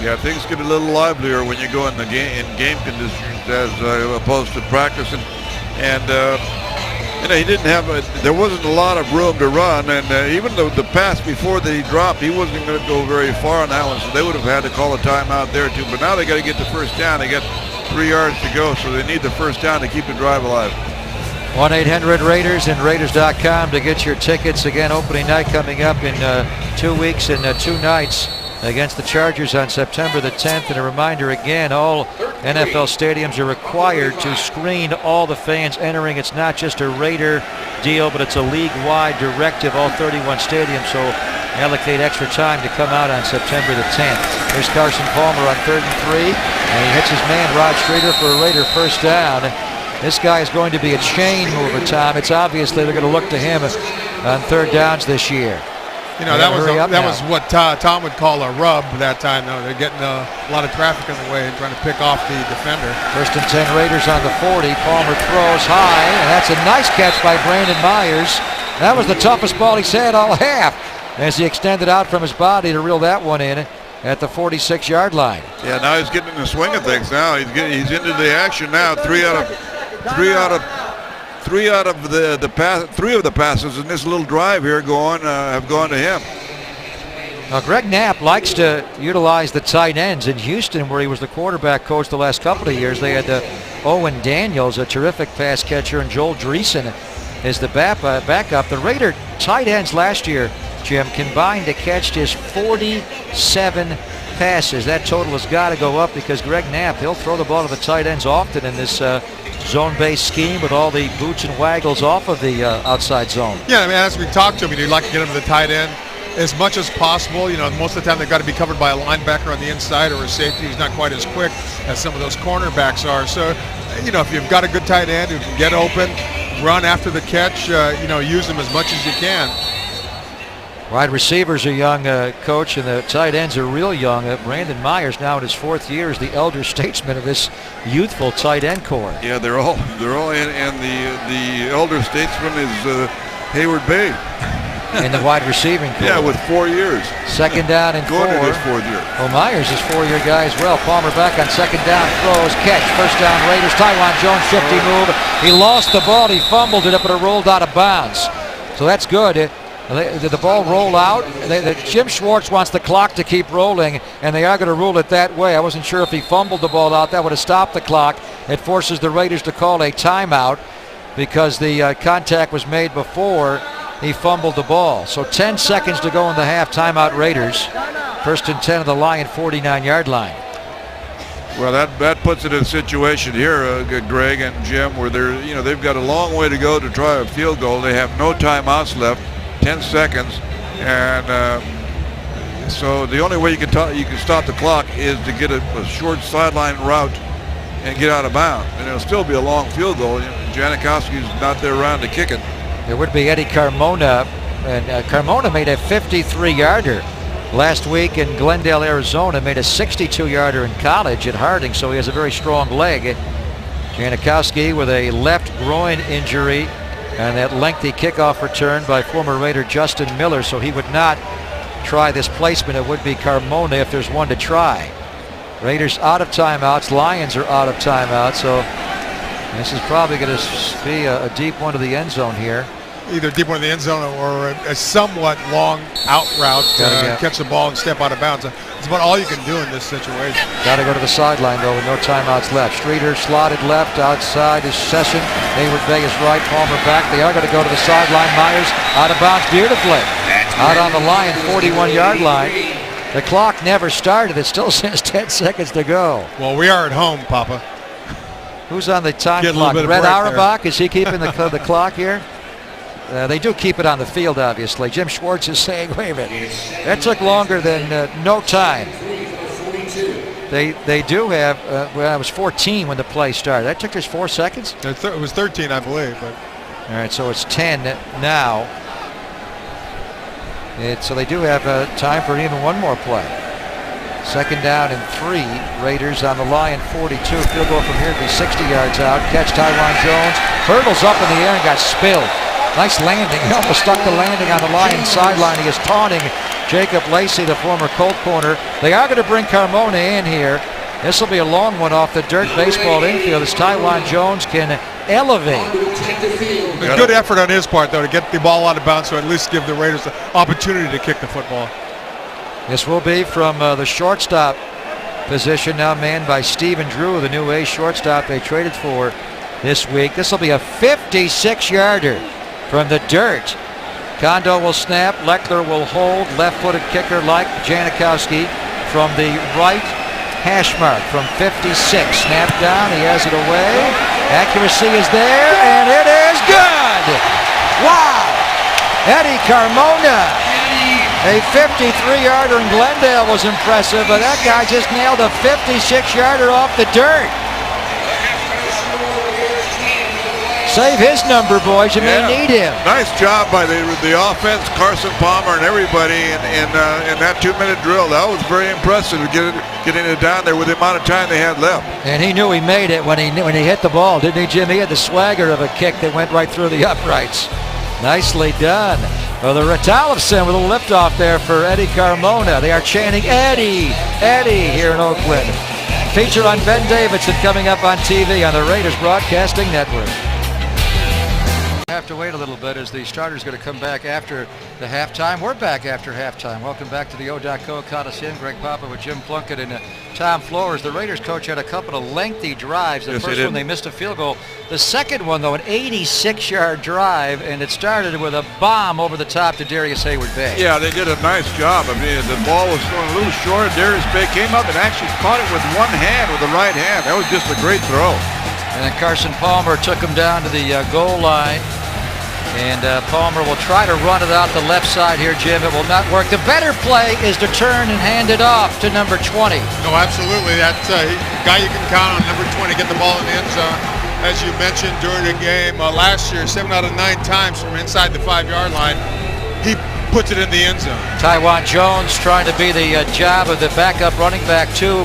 [SPEAKER 2] Yeah, things get a little livelier when you go in the game conditions as opposed to practice, and he didn't have there wasn't a lot of room to run, and even though the pass before that he dropped, he wasn't going to go very far on that one, so they would have had to call a timeout there too. But now they got to get the first down. They got 3 yards to go, so they need the first down to keep the drive alive.
[SPEAKER 1] 1-800-Raiders and Raiders.com to get your tickets. Again, opening night coming up in 2 weeks and 2 nights against the Chargers on September the 10th. And a reminder again, all NFL stadiums are required to screen all the fans entering. It's not just a Raider deal, but it's a league-wide directive, all 31 stadiums, so allocate extra time to come out on September the 10th. Here's Carson Palmer on 3rd and 3, and he hits his man Rod Streeter for a Raider first down. This guy is going to be a chain mover, Tom. It's obviously they're going to look to him on 3rd downs this year.
[SPEAKER 3] That was what Tom would call a rub that time. Though they're getting a lot of traffic in the way and trying to pick off the defender.
[SPEAKER 1] 1st and 10 Raiders on the 40. Palmer throws high, and that's a nice catch by Brandon Myers. That was the toughest ball he's had all half as he extended out from his body to reel that one in at the 46-yard line.
[SPEAKER 2] Yeah, now he's getting in the swing of things. Now he's into the action now. Three out of the passes in this little drive here have gone to him.
[SPEAKER 1] Now, Greg Knapp likes to utilize the tight ends. In Houston, where he was the quarterback coach the last couple of years, they had Owen Daniels, a terrific pass catcher, and Joel Dreesen is the backup. The Raider tight ends last year, Jim, combined to catch just 47 passes. That total has got to go up because Greg Knapp, he'll throw the ball to the tight ends often in this zone-based scheme with all the boots and waggles off of the outside zone.
[SPEAKER 3] Yeah, as we talked to him, you'd like to get him to the tight end as much as possible. Most of the time they've got to be covered by a linebacker on the inside or a safety who's not quite as quick as some of those cornerbacks are. So, if you've got a good tight end who can get open, run after the catch, use them as much as you can.
[SPEAKER 1] Wide receivers are young, Coach, and the tight ends are real young. Brandon Myers, now in his 4th year, is the elder statesman of this youthful tight end core.
[SPEAKER 2] Yeah, they're all in, and the elder statesman is Hayward Bay.
[SPEAKER 1] In the wide receiving core.
[SPEAKER 2] Yeah, with 4 years.
[SPEAKER 1] 2nd down and 4.
[SPEAKER 2] Going to his 4th year.
[SPEAKER 1] Well, Myers is 4-year guy as well. Palmer back on 2nd down, throws, catch, 1st down Raiders. Tywan Jones, shifty move. He lost the ball, he fumbled it up, but it rolled out of bounds. So that's good. Did the ball roll out? Jim Schwartz wants the clock to keep rolling, and they are going to rule it that way. I wasn't sure if he fumbled the ball out. That would have stopped the clock. It forces the Raiders to call a timeout because the contact was made before he fumbled the ball. So 10 seconds to go in the half. Timeout Raiders. 1st and 10 of the Lion 49-yard line.
[SPEAKER 2] Well, that puts it in a situation here, Greg and Jim, where they've got a long way to go to try a field goal. They have no timeouts left. 10 seconds, and so the only way you can stop the clock is to get a short sideline route and get out of bounds, and it'll still be a long field goal. Janikowski's not there around to kick it.
[SPEAKER 1] There would be Eddie Carmona, and Carmona made a 53-yarder last week in Glendale, Arizona, made a 62-yarder in college at Harding, so he has a very strong leg. Janikowski with a left groin injury and that lengthy kickoff return by former Raider Justin Miller, so he would not try this placement. It would be Carmona if there's one to try. Raiders out of timeouts, Lions are out of timeouts, so this is probably going to be a deep one to the end zone here.
[SPEAKER 3] Either deep one in the end zone or a somewhat long out route to catch the ball and step out of bounds. It's about all you can do in this situation.
[SPEAKER 1] Got to go to the sideline, though, with no timeouts left. Streeter slotted left, outside is Session. Hayward Bay is right, Palmer back. They are going to go to the sideline. Myers out of bounds beautifully. Out on the Lion 41-yard line. The clock never started. It still says 10 seconds to go.
[SPEAKER 3] Well, we are at home, Papa.
[SPEAKER 1] Who's on the time
[SPEAKER 3] Get a
[SPEAKER 1] clock?
[SPEAKER 3] little bit of
[SPEAKER 1] Red
[SPEAKER 3] break
[SPEAKER 1] Auerbach? Is he keeping the clock here? They do keep it on the field, obviously. Jim Schwartz is saying, wait a minute, that took longer than no time. They do have, well, it was 14 when the play started. That took just 4 seconds?
[SPEAKER 3] It was 13, I believe. But.
[SPEAKER 1] All right, so it's 10 now. So they do have time for even one more play. 2nd down and 3. Raiders on the line, 42. Field goal from here to be 60 yards out. Catch Taiwan Jones. Hurdles up in the air and got spilled. Nice landing. He almost stuck the landing on the Lions sideline. He is taunting Jacob Lacey, the former Colt corner. They are going to bring Carmona in here. This will be a long one off the dirt baseball infield as Taiwan Jones can elevate.
[SPEAKER 3] A good effort on his part, though, to get the ball out of bounds, so at least give the Raiders the opportunity to kick the football.
[SPEAKER 1] This will be from the shortstop position, now manned by Stephen Drew, the new A shortstop they traded for this week. This will be a 56-yarder from the dirt. Kondo will snap, Leckler will hold, left-footed kicker like Janikowski from the right hash mark from 56. Snap down, he has it away. Accuracy is there, and it is good! Wow! Eddie Carmona, a 53-yarder in Glendale was impressive, but that guy just nailed a 56-yarder off the dirt. Save his number, boys. You may need him.
[SPEAKER 2] Nice job by the offense, Carson Palmer and everybody in that 2-minute drill. That was very impressive, getting it down there with the amount of time they had left.
[SPEAKER 1] And he knew he made it when he hit the ball, didn't he, Jim? He had the swagger of a kick that went right through the uprights. Nicely done. Well, the Retallison with a liftoff there for Eddie Carmona. They are chanting Eddie, Eddie here in Oakland. Feature on Ben Davidson coming up on TV on the Raiders Broadcasting Network. Have to wait a little bit as the starter's going to come back after the halftime. We're back after halftime. Welcome back to the O.Co. Coliseum. Greg Papa with Jim Plunkett and Tom Flores. The Raiders coach had a couple of lengthy drives. The first one they missed a field goal. The second one, though, an 86-yard drive, and it started with a bomb over the top to Darius Hayward-Bay.
[SPEAKER 2] Yeah, they did a nice job. I mean, the ball was thrown a little short. Darius Bay came up and actually caught it with one hand, with the right hand. That was just a great throw.
[SPEAKER 1] And then Carson Palmer took him down to the goal line. And Palmer will try to run it out the left side here, Jim. It will not work. The better play is to turn and hand it off to number 20.
[SPEAKER 3] No, absolutely. That's a guy you can count on, number 20, get the ball in the end zone. As you mentioned during the game last year, 7 out of 9 times from inside the 5-yard line, he puts it in the end zone.
[SPEAKER 1] Taiwan Jones trying to be the job of the backup running back, too.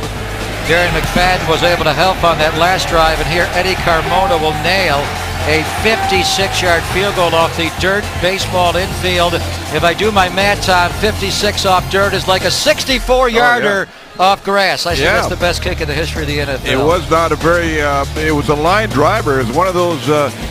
[SPEAKER 1] Darren McFadden was able to help on that last drive, and here Eddie Carmona will nail a 56-yard field goal off the dirt baseball infield. If I do my math, Tom, 56 off dirt is like a 64-yarder off grass. I think that's the best kick in the history of the NFL.
[SPEAKER 2] It was not a very, it was a line driver. It was one of those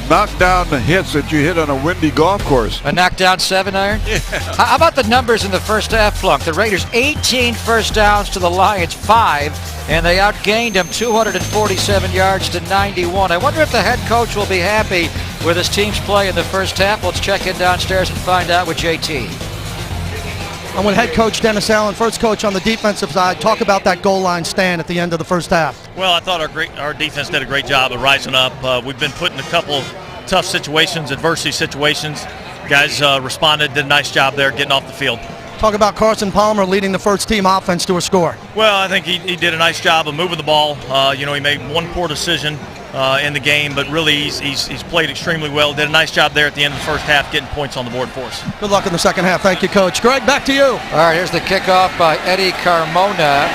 [SPEAKER 2] knockdown hits that you hit on a windy golf course.
[SPEAKER 1] A knockdown 7-iron? Yeah. How about the numbers in the first half, Flunk? The Raiders 18 first downs to the Lions 5. And they outgained him 247 yards to 91. I wonder if the head coach will be happy with his team's play in the first half. Let's check in downstairs and find out with JT.
[SPEAKER 5] I'm with head coach Dennis Allen, first coach on the defensive side. Talk about that goal line stand at the end of the first half.
[SPEAKER 7] Well, I thought our defense did a great job of rising up. We've been put in a couple tough situations, adversity situations. Guys responded, did a nice job there getting off the field.
[SPEAKER 5] Talk about Carson Palmer leading the first team offense to a score.
[SPEAKER 7] Well, I think he did a nice job of moving the ball. He made one poor decision in the game, but really he's played extremely well. Did a nice job there at the end of the first half getting points on the board for us.
[SPEAKER 5] Good luck in the second half. Thank you, Coach. Greg, back to you.
[SPEAKER 1] All right, here's the kickoff by Eddie Carmona.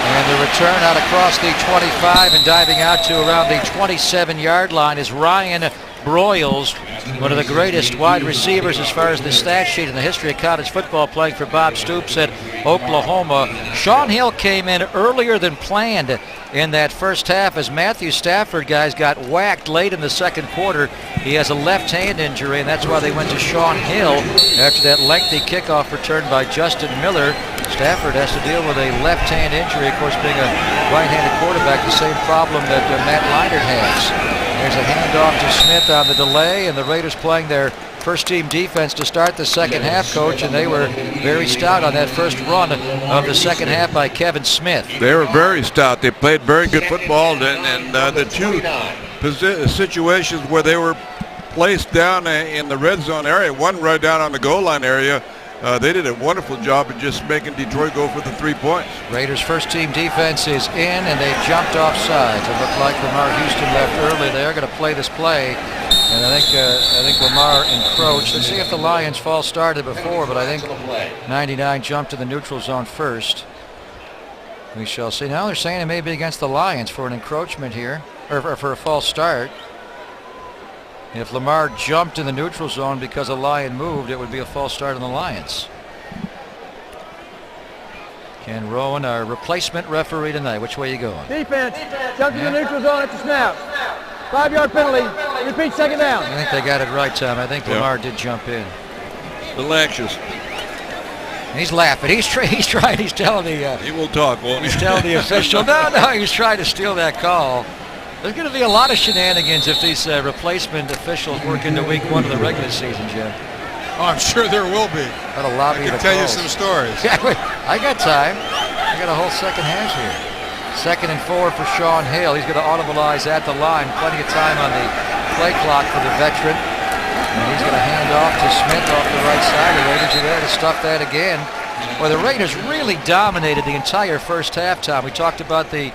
[SPEAKER 1] And the return out across the 25 and diving out to around the 27-yard line is Ryan Broyles, one of the greatest wide receivers as far as the stat sheet in the history of college football, playing for Bob Stoops at Oklahoma. Sean Hill came in earlier than planned in that first half as Matthew Stafford guys got whacked late in the second quarter. He has a left hand injury, and that's why they went to Sean Hill after that lengthy kickoff return by Justin Miller. Stafford has to deal with a left hand injury, of course, being a right-handed quarterback, the same problem that Matt Leinart has. There's a handoff to Smith on the delay, and the Raiders playing their first-team defense to start the second half, Coach, and they were very stout on that first run of the second half by Kevin Smith.
[SPEAKER 2] They were very stout. They played very good football, and the two situations where they were placed down in the red zone area, one right down on the goal line area, they did a wonderful job of just making Detroit go for the 3 points.
[SPEAKER 1] Raiders' first-team defense is in, and they jumped off sides. It looked like Lamar Houston left early. They're going to play this play, and I think Lamar encroached. Let's see if the Lions false started before, but I think 99 jumped to the neutral zone first. We shall see. Now they're saying it may be against the Lions for an encroachment here, or for a false start. If Lamar jumped in the neutral zone because a Lion moved, it would be a false start on the Lions. Ken Rowan, our replacement referee tonight. Which way you going?
[SPEAKER 4] Defense, jump to the neutral zone at the snap. 5-yard penalty. Repeat second down.
[SPEAKER 1] I think they got it right, Tom. I think Lamar did jump in.
[SPEAKER 2] A little anxious.
[SPEAKER 1] He's laughing. He's trying. He's telling the.
[SPEAKER 2] He will talk, won't he?
[SPEAKER 1] He's telling the official. No. He's trying to steal that call. There's going to be a lot of shenanigans if these replacement officials work into week 1 of the regular season, Jim.
[SPEAKER 3] Oh, I'm sure there will be.
[SPEAKER 1] Got a lobby
[SPEAKER 3] I can tell you some stories.
[SPEAKER 1] Yeah, I got time. I got a whole second half here. 2nd and 4 for Sean Hill. He's going to audibilize at the line. Plenty of time on the play clock for the veteran. And he's going to hand off to Smith off the right side. The Raiders are there to stuff that again. Well, the Raiders really dominated the entire first half, Tom. We talked about the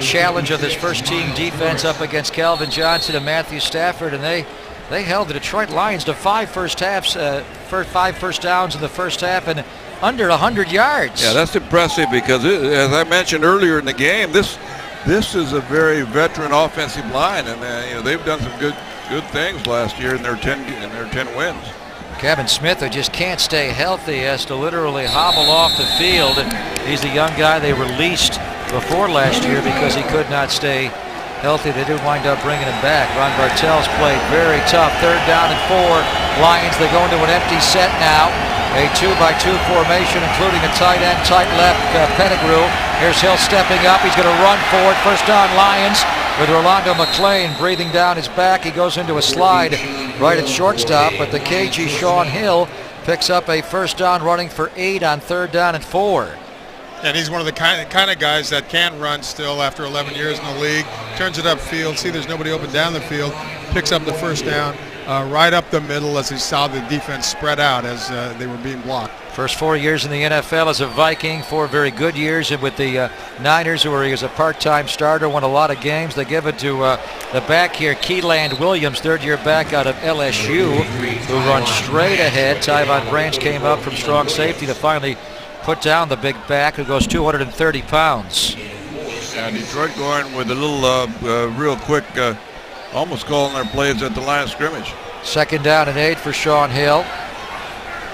[SPEAKER 1] challenge of this first-team defense up against Calvin Johnson and Matthew Stafford, and they held the Detroit Lions to 5 first downs in the first half and under 100 yards.
[SPEAKER 2] Yeah, that's impressive because, as I mentioned earlier in the game, this is a very veteran offensive line, and they've done some good things last year in their 10 wins.
[SPEAKER 1] Kevin Smith, who just can't stay healthy, has to literally hobble off the field. He's the young guy they released before last year because he could not stay healthy. They did wind up bringing him back. Ron Bartell's played very tough. 3rd down and 4. Lions, they go into an empty set now. A 2-by-2 formation, including a tight end, tight left, Pettigrew. Here's Hill stepping up. He's going to run for it. First down, Lions, with Rolando McClain breathing down his back. He goes into a slide right at shortstop, but the cagey Sean Hill picks up a first down running for 8 on 3rd down and 4.
[SPEAKER 3] And he's one of the kind of guys that can run still after 11 years in the league. Turns it upfield. See, there's nobody open down the field. Picks up the first down right up the middle as he saw the defense spread out as they were being blocked.
[SPEAKER 1] First 4 years in the NFL as a Viking, 4 very good years, and with the Niners, where he was a part-time starter, won a lot of games. They give it to the back here, Keeland Williams, 3rd-year back out of LSU, who runs straight ahead. Tyvon Branch came up from strong safety to finally put down the big back, who goes 230 pounds.
[SPEAKER 2] Detroit going with a little real quick, almost calling their plays at the line of scrimmage.
[SPEAKER 1] 2nd down and 8 for Sean Hill.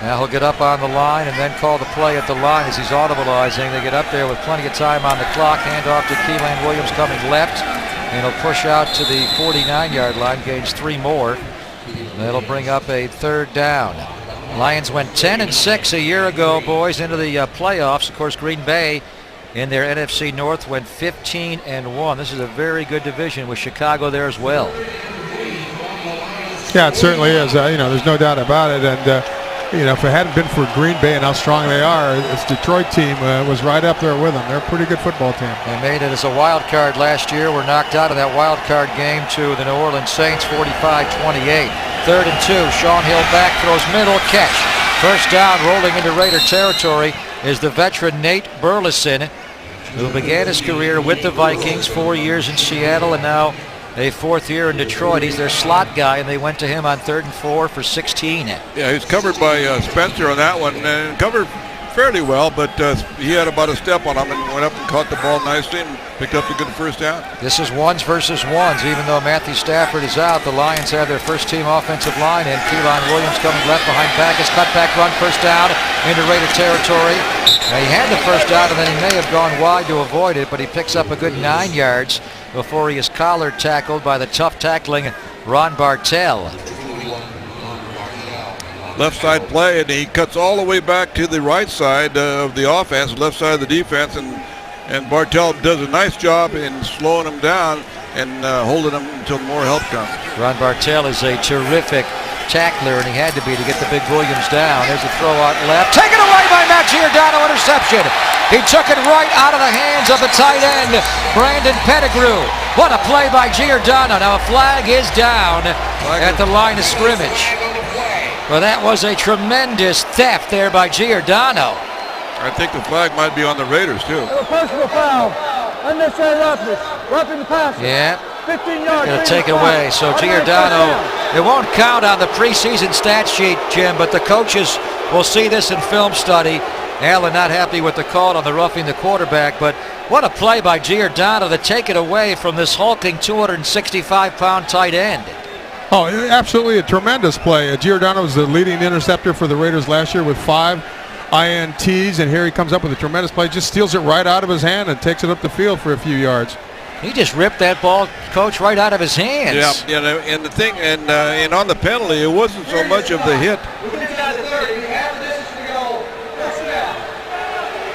[SPEAKER 1] Now he'll get up on the line and then call the play at the line as he's audibilizing. They get up there with plenty of time on the clock. Hand off to Keeland Williams coming left. And he'll push out to the 49-yard line, gains 3 more. That'll bring up a 3rd down. Lions went 10-6 a year ago, boys, into the playoffs. Of course, Green Bay in their NFC North went 15-1. This is a very good division with Chicago there as well.
[SPEAKER 3] Yeah, it certainly is. There's no doubt about it. And if it hadn't been for Green Bay and how strong they are, this Detroit team was right up there with them. They're a pretty good football team.
[SPEAKER 1] They made it as a wild card last year. Were knocked out of that wild card game to the New Orleans Saints, 45-28. 3rd and 2. Sean Hill back, throws middle, catch. First down, rolling into Raider territory is the veteran Nate Burleson, who began his career with the Vikings, 4 years in Seattle, and now a 4th year in Detroit. He's their slot guy, and they went to him on 3rd and 4 for 16.
[SPEAKER 2] Yeah, he's covered by Spencer on that one, and covered fairly well, but he had about a step on him and went up and caught the ball nicely and picked up a good first down.
[SPEAKER 1] This is ones versus ones. Even though Matthew Stafford is out, the Lions have their first-team offensive line, and Keeland Williams coming left behind Backus. Cutback run, first down into Raider territory. Now, he had the first down, and then he may have gone wide to avoid it, but he picks up a good 9 yards before he is collared tackled by the tough tackling Ron Bartell.
[SPEAKER 2] Left side play, and he cuts all the way back to the right side of the offense, left side of the defense, and Bartell does a nice job in slowing him down and holding him until more help comes.
[SPEAKER 1] Ron Bartell is a terrific tackler, and he had to be to get the big Williams down. There's a throw out left. Taken away by Matt Giordano, interception. He took it right out of the hands of the tight end, Brandon Pettigrew. What a play by Giordano. Now a flag is down at the line of scrimmage. Well, that was a tremendous theft there by Giordano.
[SPEAKER 2] I think the flag might be on the Raiders, too.
[SPEAKER 4] A personal foul. Unnecessary roughness. Roughing the passer.
[SPEAKER 1] Yeah.
[SPEAKER 4] 15 yards.
[SPEAKER 1] Going to take it away. So Giordano, it won't count on the preseason stat sheet, Jim, but the coaches will see this in film study. Allen not happy with the call on the roughing the quarterback, but what a play by Giordano to take it away from this hulking 265-pound tight end.
[SPEAKER 3] Oh, absolutely a tremendous play. Giordano was the leading interceptor for the Raiders last year with 5 INTs, and here he comes up with a tremendous play, just steals it right out of his hand and takes it up the field for a few yards.
[SPEAKER 1] He just ripped that ball, Coach, right out of his hands.
[SPEAKER 2] Yeah, and the thing, and on the penalty, it wasn't so much of the hit.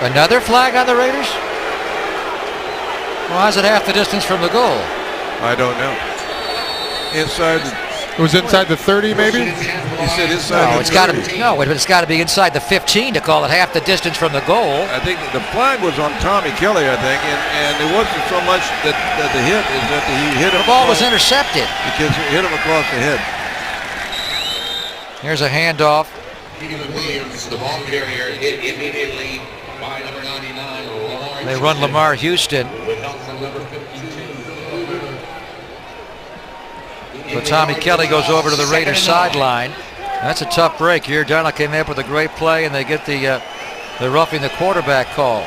[SPEAKER 1] Another flag on the Raiders? Well, how's it half the distance from the goal?
[SPEAKER 2] I don't know. Inside.
[SPEAKER 3] It was inside the 30, maybe?
[SPEAKER 2] He said inside.
[SPEAKER 1] No, it's got to. It's got to be inside the 15 to call it half the distance from the goal.
[SPEAKER 2] I think the flag was on Tommy Kelly, I think, and it wasn't so much that the hit is that he hit him.
[SPEAKER 1] The ball was intercepted.
[SPEAKER 2] Because he hit him across the head.
[SPEAKER 1] Here's a handoff.
[SPEAKER 8] Williams, the ball carrier, hit immediately by number 99.
[SPEAKER 1] They run Lamar Houston.
[SPEAKER 8] With help from number 52.
[SPEAKER 1] So Tommy Kelly goes over to the Raiders sideline. That's a tough break here. Giordano came up with a great play, and they get the roughing the quarterback call.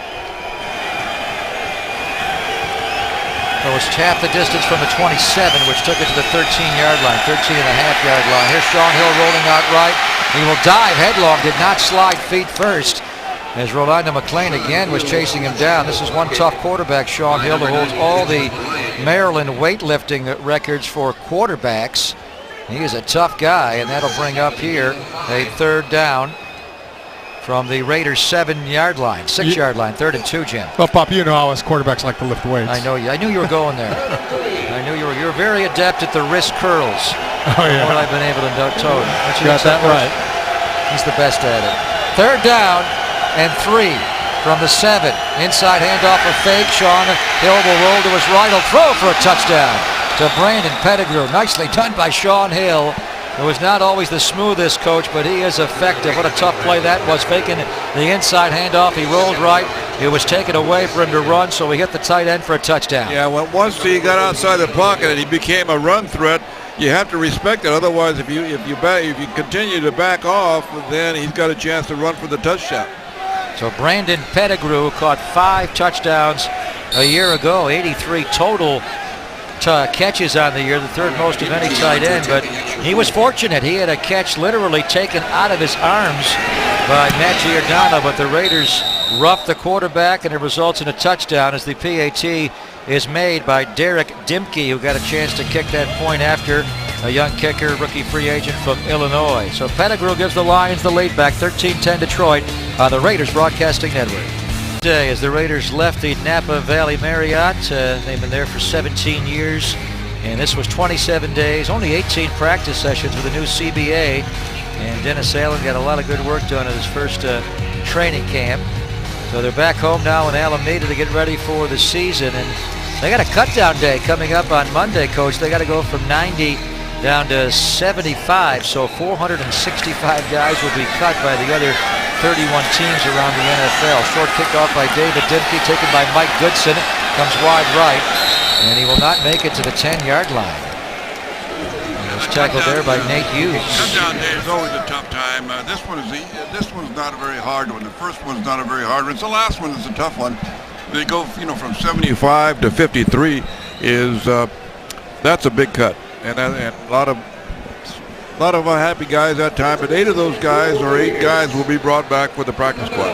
[SPEAKER 1] It was half the distance from the 27, which took it to the 13-yard line, 13.5-yard line. Here's Sean Hill rolling out right. He will dive headlong, did not slide feet first. As Rolando McClain again was chasing him down. This is one tough quarterback, Sean Hill, who holds all the Maryland weightlifting records for quarterbacks. He is a tough guy, and that'll bring up here a third down from the Raiders' 7-yard line, 6-yard line, 3rd and 2, Jim.
[SPEAKER 3] Well, Pop, you know how us quarterbacks like to lift weights.
[SPEAKER 1] I know you. I knew you were going there. I knew you were. You're very adept at the wrist curls.
[SPEAKER 3] Oh yeah.
[SPEAKER 1] What I've been able to tote.
[SPEAKER 3] You got that right.
[SPEAKER 1] He's the best at it. Third down and 3 from the 7. Inside handoff a fake. Sean Hill will roll to his right. He'll throw for a touchdown to Brandon Pettigrew. Nicely done by Sean Hill. It was not always the smoothest, Coach, but he is effective. What a tough play that was, faking the inside handoff. He rolled right. It was taken away for him to run, so he hit the tight end for a touchdown.
[SPEAKER 2] Yeah, well, once he got outside the pocket and he became a run threat, you have to respect it. Otherwise, if you continue to back off, then he's got a chance to run for the touchdown.
[SPEAKER 1] So Brandon Pettigrew caught 5 touchdowns a year ago, 83 total catches on the year, the 3rd most of any tight end, but he was fortunate. He had a catch literally taken out of his arms by Matt Giordano, but the Raiders roughed the quarterback, and it results in a touchdown as the PAT is made by Derek Dimke, who got a chance to kick that point after a young kicker, rookie free agent from Illinois. So Pettigrew gives the Lions the lead back, 13-10 Detroit on the Raiders Broadcasting Network. Today, as the Raiders left the Napa Valley Marriott, they've been there for 17 years, and this was 27 days, only 18 practice sessions with the new CBA, and Dennis Allen got a lot of good work done at his first training camp. So they're back home now in Alameda to get ready for the season, and they got a cut-down day coming up on Monday, Coach. They got to go from 90 down to 75, so 465 guys will be cut by the other 31 teams around the NFL. Short kickoff by David Dimke, taken by Mike Goodson, comes wide right, and he will not make it to the 10-yard line. He was tackled there by Nate Hughes.
[SPEAKER 2] Touchdown day is always a tough time. This one's not a very hard one. The first one's not a very hard one. It's the last one is a tough one. They go, from 75 to 53 is that's a big cut, and a lot of happy guys that time, but 8 of those guys or 8 guys will be brought back for the practice squad.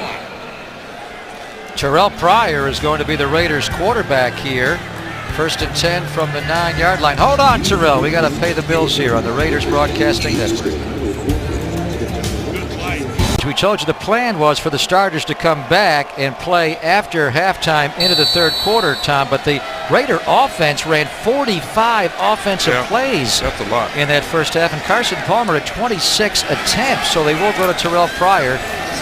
[SPEAKER 1] Terrell Pryor is going to be the Raiders quarterback here. 1st and 10 from the 9-yard line. Hold on, Terrell. We got to pay the bills here on the Raiders Broadcasting Network. We told you the plan was for the starters to come back and play after halftime into the 3rd quarter, Tom, but the Raider offense ran 45 offensive plays.
[SPEAKER 2] That's a lot.
[SPEAKER 1] In that first half, and Carson Palmer had 26 attempts, so they will go to Terrell Pryor.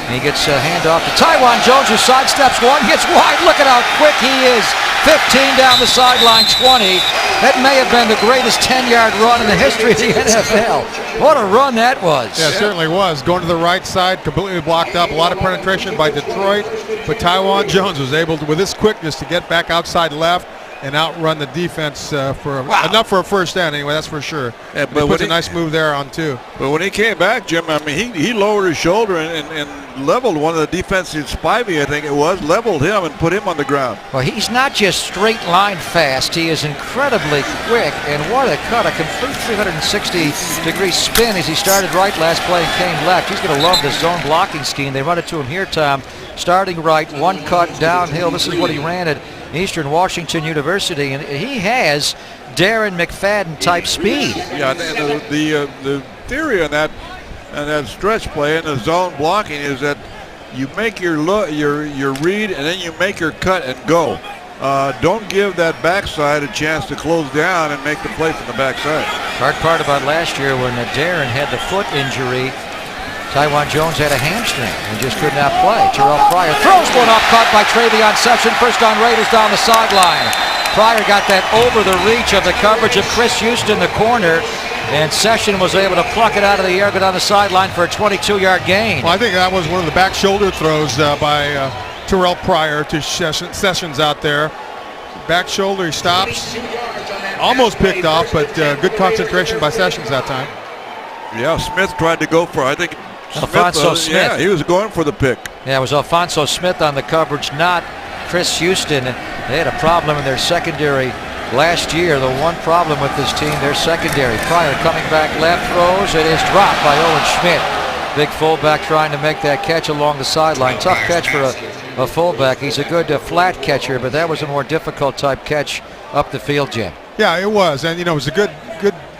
[SPEAKER 1] And he gets a handoff to Taiwan Jones, who sidesteps one, gets wide. Look at how quick he is. 15 down the sideline, 20. That may have been the greatest 10-yard run in the history of the NFL. What a run that was.
[SPEAKER 3] Yeah, it certainly was. Going to the right side, completely blocked up. A lot of penetration by Detroit, but Taiwan Jones was able to, with his quickness, to get back outside left and outrun the defense enough for a first down anyway, that's for sure. Yeah, but he puts a nice move there on two.
[SPEAKER 2] But when he came back, Jim, I mean, he lowered his shoulder and leveled one of the defensive Spivey, I think it was, leveled him and put him on the ground.
[SPEAKER 1] Well, he's not just straight line fast. He is incredibly quick, and what a cut, a complete 360-degree spin as he started right last play and came left. He's going to love this zone blocking scheme. They run it to him here, Tom. Starting right, one cut downhill. This is what he ran at Eastern Washington University, and he has Darren McFadden type speed.
[SPEAKER 2] Yeah, and the theory on that stretch play and the zone blocking is that you make your read and then you make your cut and go. Don't give that backside a chance to close down and make the play from the backside.
[SPEAKER 1] Hard part about last year when Darren had the foot injury, Taiwan Jones had a hamstring and just could not play. Terrell Pryor throws one up, caught by Travion Session. First down Raiders down the sideline. Pryor got that over the reach of the coverage of Chris Houston, the corner, and Session was able to pluck it out of the air, go down the sideline for a 22-yard gain.
[SPEAKER 3] Well, I think that was one of the back shoulder throws by Terrell Pryor to Sessions out there. Back shoulder, he stops. Almost picked off, but good concentration by Sessions that time.
[SPEAKER 2] Yeah, Smith tried to go for, I think,
[SPEAKER 1] Alfonso Smith.
[SPEAKER 2] Yeah, he was going for the pick.
[SPEAKER 1] Yeah, it was Alfonso Smith on the coverage, not Chris Houston. They had a problem in their secondary last year. The one problem with this team, their secondary. Pryor coming back left, throws. It is dropped by Owen Schmidt. Big fullback trying to make that catch along the sideline. Tough catch for a fullback. He's a good flat catcher, but that was a more difficult type catch up the field, Jim.
[SPEAKER 3] Yeah, it was. And, it was a good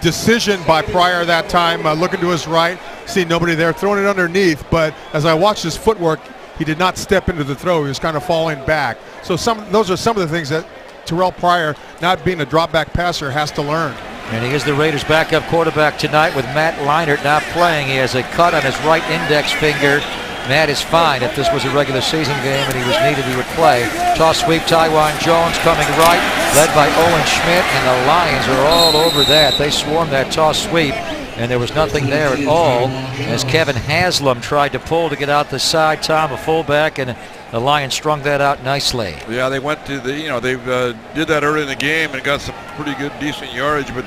[SPEAKER 3] decision by Pryor that time, looking to his right, seeing nobody there, throwing it underneath. But as I watched his footwork, he did not step into the throw. He was kind of falling back. So those are some of the things that Terrell Pryor, not being a drop-back passer, has to learn.
[SPEAKER 1] And he is the Raiders' backup quarterback tonight with Matt Leinart not playing. He has a cut on his right index finger. Matt is fine. If this was a regular season game and he was needed, he would play. Toss sweep, Taiwan Jones coming right, led by Owen Schmidt, and the Lions are all over that. They swarmed that toss sweep, and there was nothing there at all as Kevin Haslam tried to pull to get out the side. Tom, a fullback, and the Lions strung that out nicely.
[SPEAKER 2] Yeah, they went to they did that early in the game and got some pretty good, decent yardage, but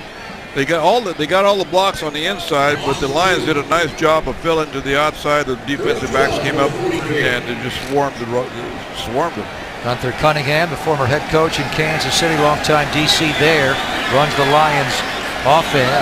[SPEAKER 2] they got all the blocks on the inside, but the Lions did a nice job of filling to the outside. The defensive backs came up and they just swarmed them.
[SPEAKER 1] Gunther Cunningham, the former head coach in Kansas City, longtime DC there, runs the Lions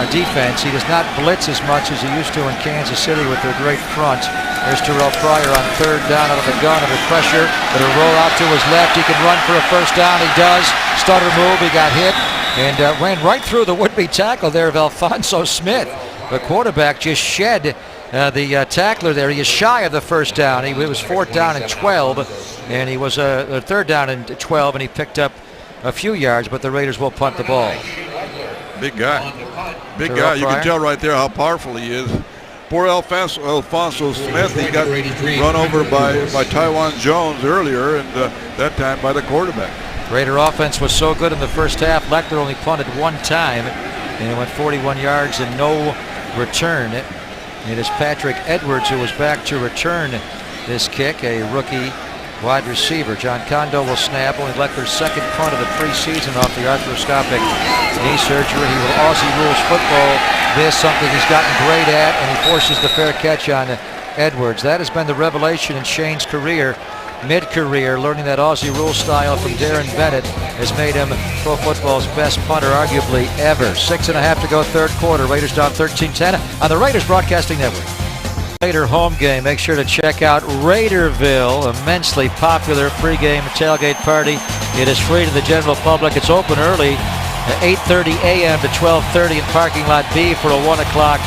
[SPEAKER 1] defense. He does not blitz as much as he used to in Kansas City with their great front. There's Terrell Pryor on third down out of the gun under pressure. But a roll out to his left. He can run for a first down. He does. Stutter move. He got hit and ran right through the would-be tackle there of Alfonso Smith. The quarterback just shed the tackler there. He is shy of the first down. It was fourth down and 12, and he was a third down and 12, and he picked up a few yards, but the Raiders will punt the ball.
[SPEAKER 2] Big guy. Big guy. You can tell right there how powerful he is. Poor Alfonso Smith, he got run over by Taiwan Jones earlier, and that time by the quarterback.
[SPEAKER 1] Raider offense was so good in the first half. Leckler only punted one time, and it went 41 yards and no return. It is Patrick Edwards who was back to return this kick, a rookie wide receiver. John Kondo will snap. Only Leckler's second punt of the preseason off the arthroscopic knee surgery. He will Aussie rules football this, something he's gotten great at, and he forces the fair catch on Edwards. That has been the revelation in Shane's career. Mid-career, learning that Aussie rule style from Darren Bennett has made him pro football's best punter, arguably ever. 6.5 to go, third quarter. Raiders down 13-10 on the Raiders Broadcasting Network. Raider home game. Make sure to check out Raiderville, immensely popular pregame tailgate party. It is free to the general public. It's open early, 8:30 a.m. to 12:30 in parking lot B for a 1 o'clock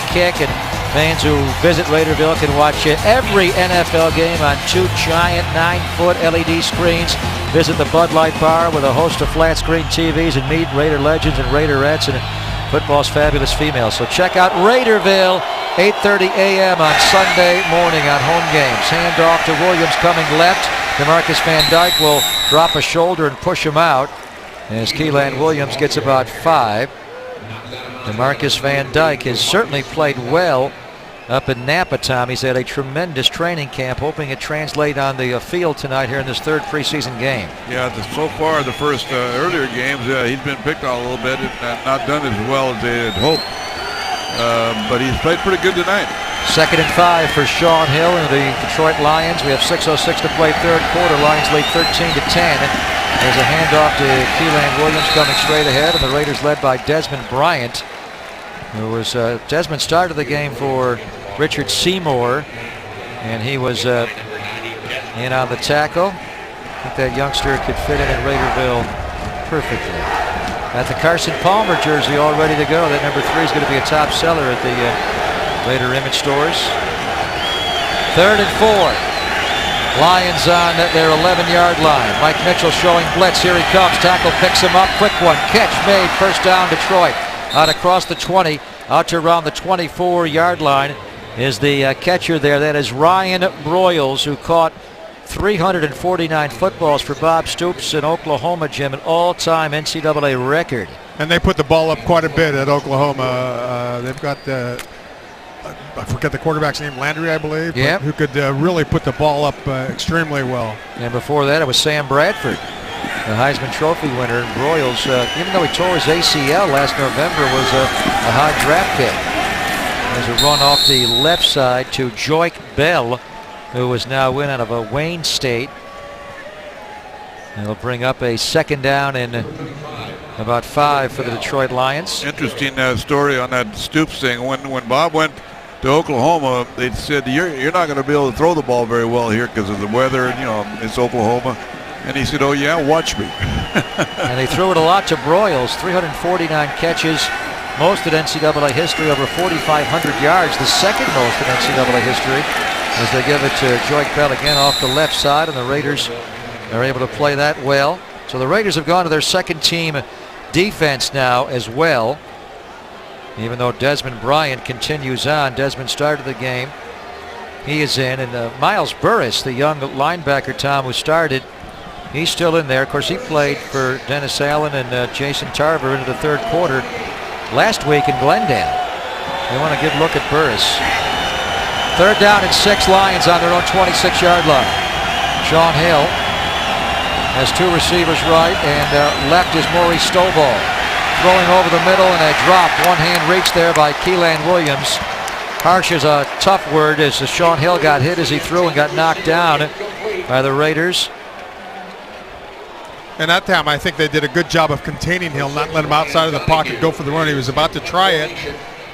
[SPEAKER 1] kick. And Fans who visit Raiderville can watch every NFL game on 2 giant 9-foot LED screens. Visit the Bud Light Bar with a host of flat screen TVs and meet Raider legends and Raiderettes and football's fabulous females. So check out Raiderville, 8:30 a.m. on Sunday morning on home games. Handoff to Williams coming left. DeMarcus Van Dyke will drop a shoulder and push him out as Keelan Williams gets about 5. DeMarcus Van Dyke has certainly played well up in Napa, Tom. He's had a tremendous training camp, hoping it translate on the field tonight here in this 3rd preseason game.
[SPEAKER 2] Yeah, so far the first earlier games, he's been picked on a little bit and not done as well as they had hoped. But he's played pretty good tonight.
[SPEAKER 1] 2nd and 5 for Sean Hill and the Detroit Lions. We have 6:06 to play 3rd quarter. Lions lead 13-10. There's a handoff to Keelan Williams coming straight ahead, and the Raiders led by Desmond Bryant, who was Desmond started the game for Richard Seymour, and he was in on the tackle. I think that youngster could fit in Raiderville perfectly. Got the Carson Palmer jersey all ready to go. That number 3 is going to be a top seller at the Raider image stores. 3rd and 4. Lions on their 11-yard line. Mike Mitchell showing blitz. Here he comes. Tackle picks him up. Quick one. Catch made. First down, Detroit. Out across the 20, out to around the 24-yard line is the catcher there. That is Ryan Broyles, who caught 349 footballs for Bob Stoops in Oklahoma, Jim, an all-time NCAA record.
[SPEAKER 3] And they put the ball up quite a bit at Oklahoma. They've got, I forget the quarterback's name, Landry, I believe,
[SPEAKER 1] yep,
[SPEAKER 3] who could really put the ball up extremely well.
[SPEAKER 1] And before that, it was Sam Bradford, the Heisman Trophy winner. Broyles, even though he tore his ACL last November, was a high draft pick. There's a run off the left side to Joik Bell, who is now in out of Wayne State. It'll bring up a 2nd down and about 5 for the Detroit Lions.
[SPEAKER 2] Interesting story on that Stoops thing. When Bob went to Oklahoma, they said you're not going to be able to throw the ball very well here because of the weather. And, it's Oklahoma. And he said, "Oh yeah, watch me."
[SPEAKER 1] And they threw it a lot to Broyles. 349 catches, most in NCAA history, over 4,500 yards, the 2nd most in NCAA history, as they give it to Joik Bell again off the left side, and the Raiders are able to play that well. So the Raiders have gone to their 2nd team defense now as well, even though Desmond Bryant continues on. Desmond started the game. He is in, and Miles Burris, the young linebacker, Tom, who started, he's still in there. Of course, he played for Dennis Allen and Jason Tarver into the 3rd quarter last week in Glendale. They want a good look at Burris. 3rd down and 6, Lions on their own 26-yard line. Sean Hill has 2 receivers right, and left is Maurice Stovall. Throwing over the middle and a drop. One-hand reach there by Keelan Williams. Harsh is a tough word, as Sean Hill got hit as he threw and got knocked down by the Raiders.
[SPEAKER 3] And that time, I think they did a good job of containing Hill, not let him outside of the pocket go for the run. He was about to try it,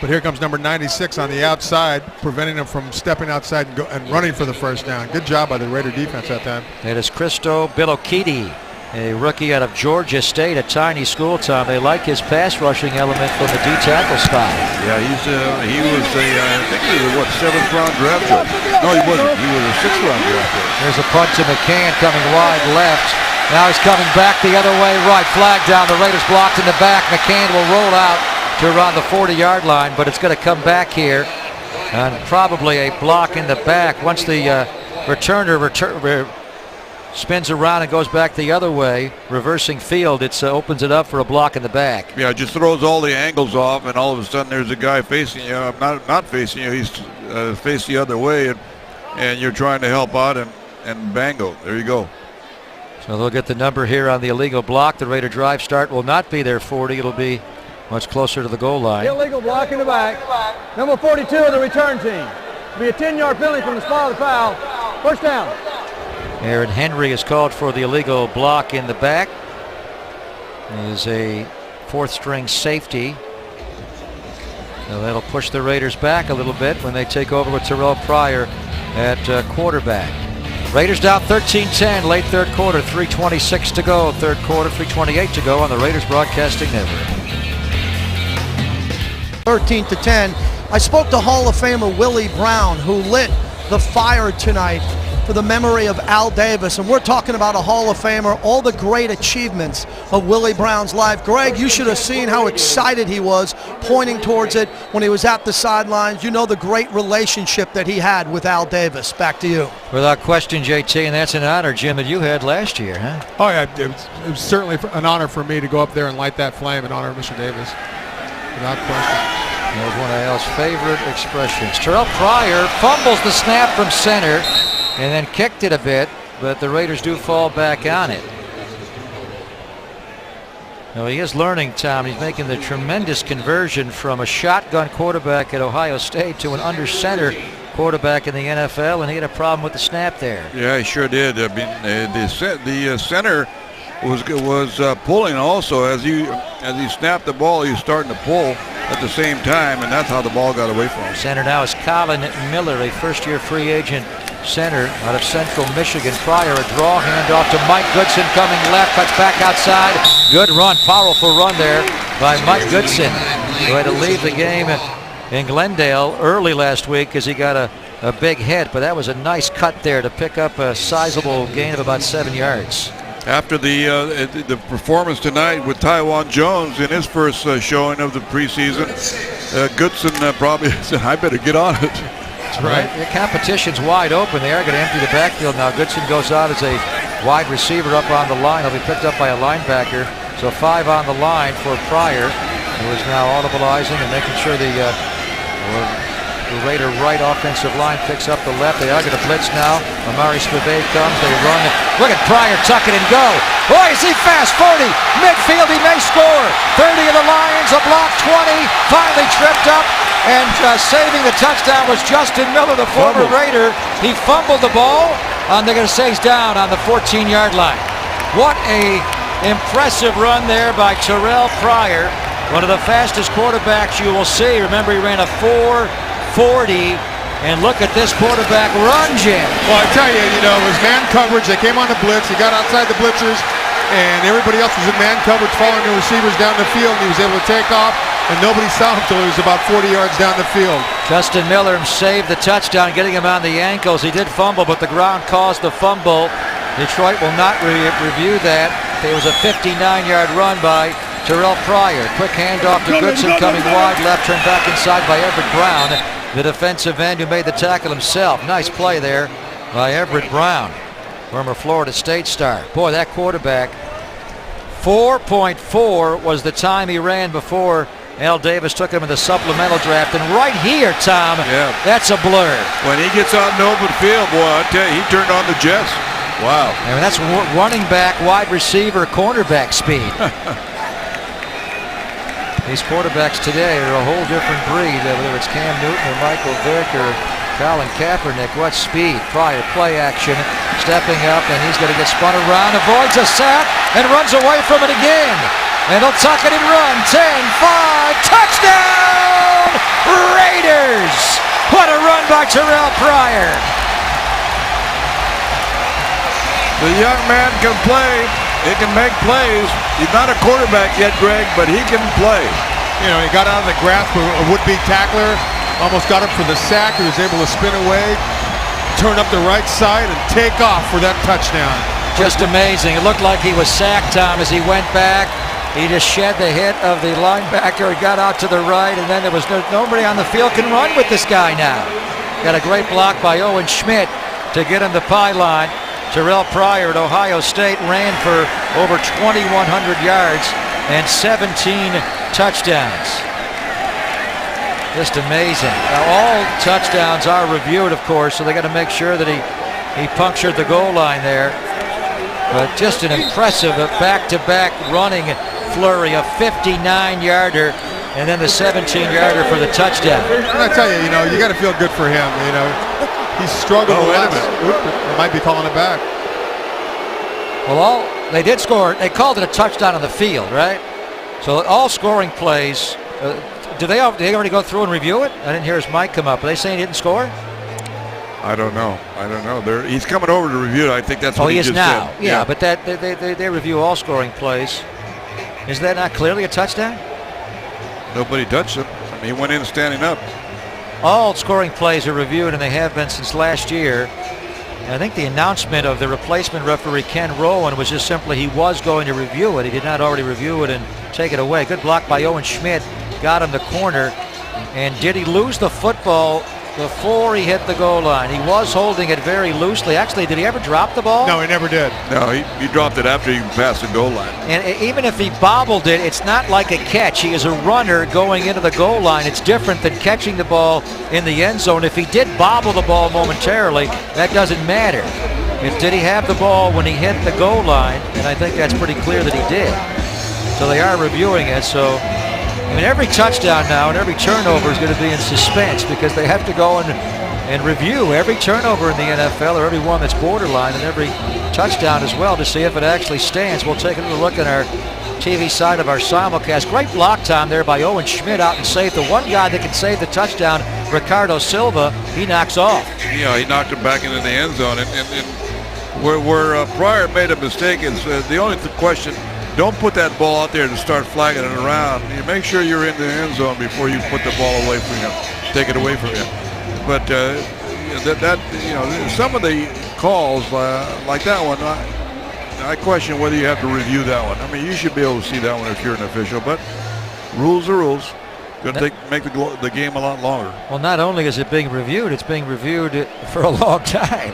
[SPEAKER 3] but here comes number 96 on the outside, preventing him from stepping outside and running for the first down. Good job by the Raider defense that time.
[SPEAKER 1] It is Christo Bilokidi, a rookie out of Georgia State, a tiny school, Tom. They like his pass rushing element from the D-tackle spot.
[SPEAKER 2] Yeah, he was I think he was 7th round draft pick. No, he wasn't. He was a 6th round draft pick.
[SPEAKER 1] There's a punt to McCann coming wide left. Now he's coming back the other way right. Flag down. The Raiders blocked in the back. McCann will roll out to around the 40-yard line, but it's going to come back here. And probably a block in the back. Once the returner spins around and goes back the other way, reversing field, it opens it up for a block in the back.
[SPEAKER 2] Yeah, it just throws all the angles off, and all of a sudden there's a guy facing you. Not facing you. He's faced the other way, and you're trying to help out, and bango, there you go.
[SPEAKER 1] So they'll get the number here on the illegal block. The Raider drive start will not be their 40. It'll be much closer to the goal line.
[SPEAKER 4] Illegal block in the back. Number 42 of the return team. It'll be a 10-yard penalty from the spot of the foul. First down.
[SPEAKER 1] Aaron Henry is called for the illegal block in the back. He is a 4th-string safety. So that'll push the Raiders back a little bit when they take over with Terrell Pryor at quarterback. Raiders down 13-10, late 3rd quarter, 3:26 to go. 3rd quarter, 3:28 to go on the Raiders Broadcasting Network.
[SPEAKER 5] 13-10. I spoke to Hall of Famer Willie Brown, who lit the fire tonight for the memory of Al Davis, and we're talking about a Hall of Famer, all the great achievements of Willie Brown's life. Greg, you should have seen how excited he was pointing towards it when he was at the sidelines. You know the great relationship that he had with Al Davis. Back to you.
[SPEAKER 1] Without question, JT, and that's an honor, Jim, that you had last year, huh?
[SPEAKER 3] Oh, yeah, it was certainly an honor for me to go up there and light that flame in honor of Mr. Davis, without question.
[SPEAKER 1] That was one of Al's favorite expressions. Terrell Pryor fumbles the snap from center and then kicked it a bit, but the Raiders do fall back on it. Now he is learning, Tom. He's making the tremendous conversion from a shotgun quarterback at Ohio State to an under center quarterback in the NFL, and he had a problem with the snap there.
[SPEAKER 2] Yeah, he sure did. I mean, the center was pulling also as he snapped the ball. He was starting to pull at the same time, and that's how the ball got away from him.
[SPEAKER 1] Center now is Colin Miller, a first-year free agent center out of Central Michigan. Pryor, a draw handoff to Mike Goodson coming left, cuts back outside. Good run, powerful run there by Mike Goodson, who had to leave the game in Glendale early last week because he got a big hit, but that was a nice cut there to pick up a sizable gain of about 7 yards.
[SPEAKER 2] After the performance tonight with Tywan Jones in his first showing of the preseason, Goodson probably said, I better get on it.
[SPEAKER 1] That's right. The competition's wide open. They are going to empty the backfield now. Goodson goes out as a wide receiver up on the line. He'll be picked up by a linebacker. So 5 on the line for Pryor, who is now audibleizing and making sure the Raider right offensive line picks up the left. They are going to blitz now. Amari Spivey comes. They run. Look at Pryor, tuck it and go. Boy, is he fast. 40. Midfield, he may score. 30 of the Lions, a block 20. Finally tripped up. And saving the touchdown was Justin Miller, the former Raider. He fumbled the ball. They're going to say he's down on the 14-yard line. What a impressive run there by Terrell Pryor. One of the fastest quarterbacks you will see. Remember, he ran a 4.40. And look at this quarterback run, Jim.
[SPEAKER 3] Well, I tell you, it was man coverage. They came on the blitz. He got outside the blitzers, and everybody else was in man coverage following the receivers down the field. And he was able to take off, and nobody saw him until he was about 40 yards down the field.
[SPEAKER 1] Justin Miller saved the touchdown, getting him on the ankles. He did fumble, but the ground caused the fumble. Detroit will not review that. It was a 59-yard run by Terrell Pryor. Quick handoff to Goodson coming wide left, turned back inside by Everett Brown, the defensive end who made the tackle himself. Nice play there by Everett Brown, former Florida State star. Boy, that quarterback, 4.4 was the time he ran before Al Davis took him in the supplemental draft. And right here, Tom, that's a blur.
[SPEAKER 2] When he gets out in the open field, boy, I tell you, he turned on the jets. Wow.
[SPEAKER 1] I mean, that's running back, wide receiver, cornerback speed. These quarterbacks today are a whole different breed, whether it's Cam Newton or Michael Vick or Colin Kaepernick. What speed. Pryor, play action, stepping up, and he's going to get spun around, avoids a sack, and runs away from it again. And he'll tuck it and run. 10, 5, touchdown! Raiders! What a run by Terrell Pryor.
[SPEAKER 2] The young man can play. He can make plays. He's not a quarterback yet, Greg, but he can play.
[SPEAKER 3] He got out of the grasp of a would-be tackler, almost got him for the sack. He was able to spin away, turn up the right side, and take off for that touchdown.
[SPEAKER 1] Just amazing. It looked like he was sacked, Tom, as he went back. He just shed the hit of the linebacker. He got out to the right, and then there was nobody on the field can run with this guy now. Got a great block by Owen Schmidt to get him the pylon. Terrell Pryor at Ohio State ran for over 2,100 yards and 17 touchdowns. Just amazing. Now, all touchdowns are reviewed, of course, so they got to make sure that he punctured the goal line there. But just an impressive back-to-back running flurry, a 59-yarder, and then the 17-yarder for the touchdown.
[SPEAKER 3] And I tell you, you got to feel good for him. He struggled a lot. They might be calling it back.
[SPEAKER 1] Well, they did score. They called it a touchdown on the field, right? So all scoring plays. Do they already go through and review it? I didn't hear his mic come up. Are they saying he didn't score?
[SPEAKER 2] I don't know. He's coming over to review it. I think that's what he just
[SPEAKER 1] now.
[SPEAKER 2] said.
[SPEAKER 1] Yeah, but they review all scoring plays. Is that not clearly a touchdown?
[SPEAKER 2] Nobody touched him. I mean, he went in standing up.
[SPEAKER 1] all scoring plays are reviewed, and they have been since last year. And I think the announcement of the replacement referee, Ken Rowan, was just simply he was going to review it. He did not already review it and take it away. Good block by Owen Schmidt. Got him the corner. And did he lose the football before he hit the goal line? He was holding it very loosely. Actually, did he ever drop the ball?
[SPEAKER 3] No, he never did.
[SPEAKER 2] No, he dropped it after he passed the goal line.
[SPEAKER 1] And even if he bobbled it, it's not like a catch. He is a runner going into the goal line. It's different than catching the ball in the end zone. If he did bobble the ball momentarily, that doesn't matter. Did he have the ball when he hit the goal line? And I think that's pretty clear that he did. So they are reviewing it. So, I mean, every touchdown now and every turnover is going to be in suspense because they have to go and review every turnover in the NFL, or every one that's borderline, and every touchdown as well, to see if it actually stands. We'll take a little look at our TV side of our simulcast. Great block time there by Owen Schmidt out and saved the one guy that can save the touchdown, Ricardo Silva. He knocks off.
[SPEAKER 2] Yeah, he knocked him back into the end zone. And where Pryor made a mistake is the only question. Don't put that ball out there to start flagging it around. You make sure you're in the end zone before you put the ball away from you, take it away from you. But some of the calls like that one, I question whether you have to review that one. I mean, you should be able to see that one if you're an official. But rules are rules. Going to make the game a lot longer.
[SPEAKER 1] Well, not only is it being reviewed, it's being reviewed for a long time.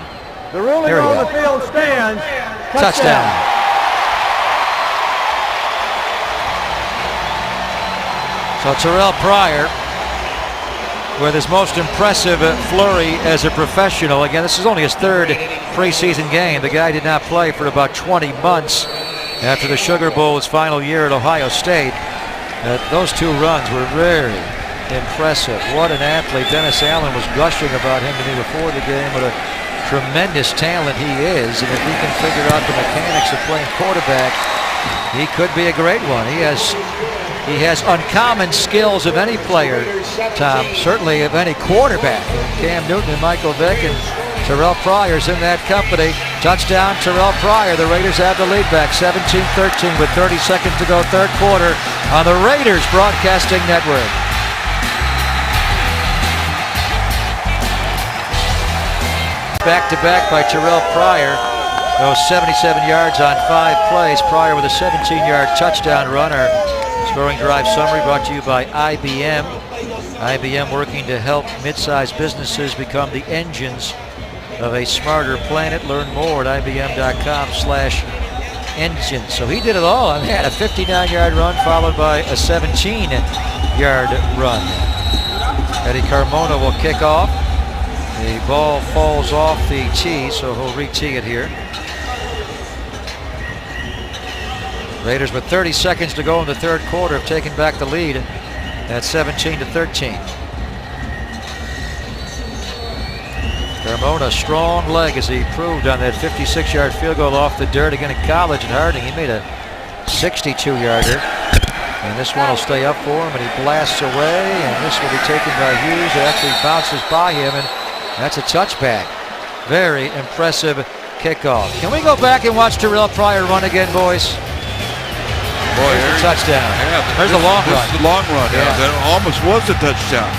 [SPEAKER 4] The ruling on the field stands.
[SPEAKER 1] Touchdown. So Terrell Pryor with his most impressive flurry as a professional. Again, this is only his third preseason game. The guy did not play for about 20 months after the Sugar Bowl, his final year at Ohio State. Those two runs were very impressive. What an athlete. Dennis Allen was gushing about him to me before the game. What a tremendous talent he is. And if he can figure out the mechanics of playing quarterback, he could be a great one. He has uncommon skills of any player, Tom, certainly of any quarterback. Cam Newton and Michael Vick and Terrell Pryor's in that company. Touchdown, Terrell Pryor. The Raiders have the lead back, 17-13 with 30 seconds to go, third quarter on the Raiders Broadcasting Network. Back-to-back by Terrell Pryor. Those 77 yards on 5 plays. Pryor with a 17-yard touchdown run. Our scoring drive summary brought to you by IBM. IBM working to help mid-sized businesses become the engines of a smarter planet. Learn more at IBM.com/engine. So he did it all. I mean, he had a 59-yard run followed by a 17-yard run. Eddie Carmona will kick off. The ball falls off the tee, so he'll re-tee it here. Raiders with 30 seconds to go in the third quarter have taken back the lead at 17-13. Carmona, strong leg as he proved on that 56-yard field goal off the dirt again in college at Harding. He made a 62-yarder. And this one will stay up for him, and he blasts away, and this will be taken by Hughes. It actually bounces by him, and that's a touchback. Very impressive kickoff. Can we go back and watch Terrell Pryor run again, boys?
[SPEAKER 2] Boy,
[SPEAKER 1] there's a touchdown.
[SPEAKER 2] Yeah,
[SPEAKER 1] there's the long run.
[SPEAKER 2] The long run. Yeah. That almost was a touchdown.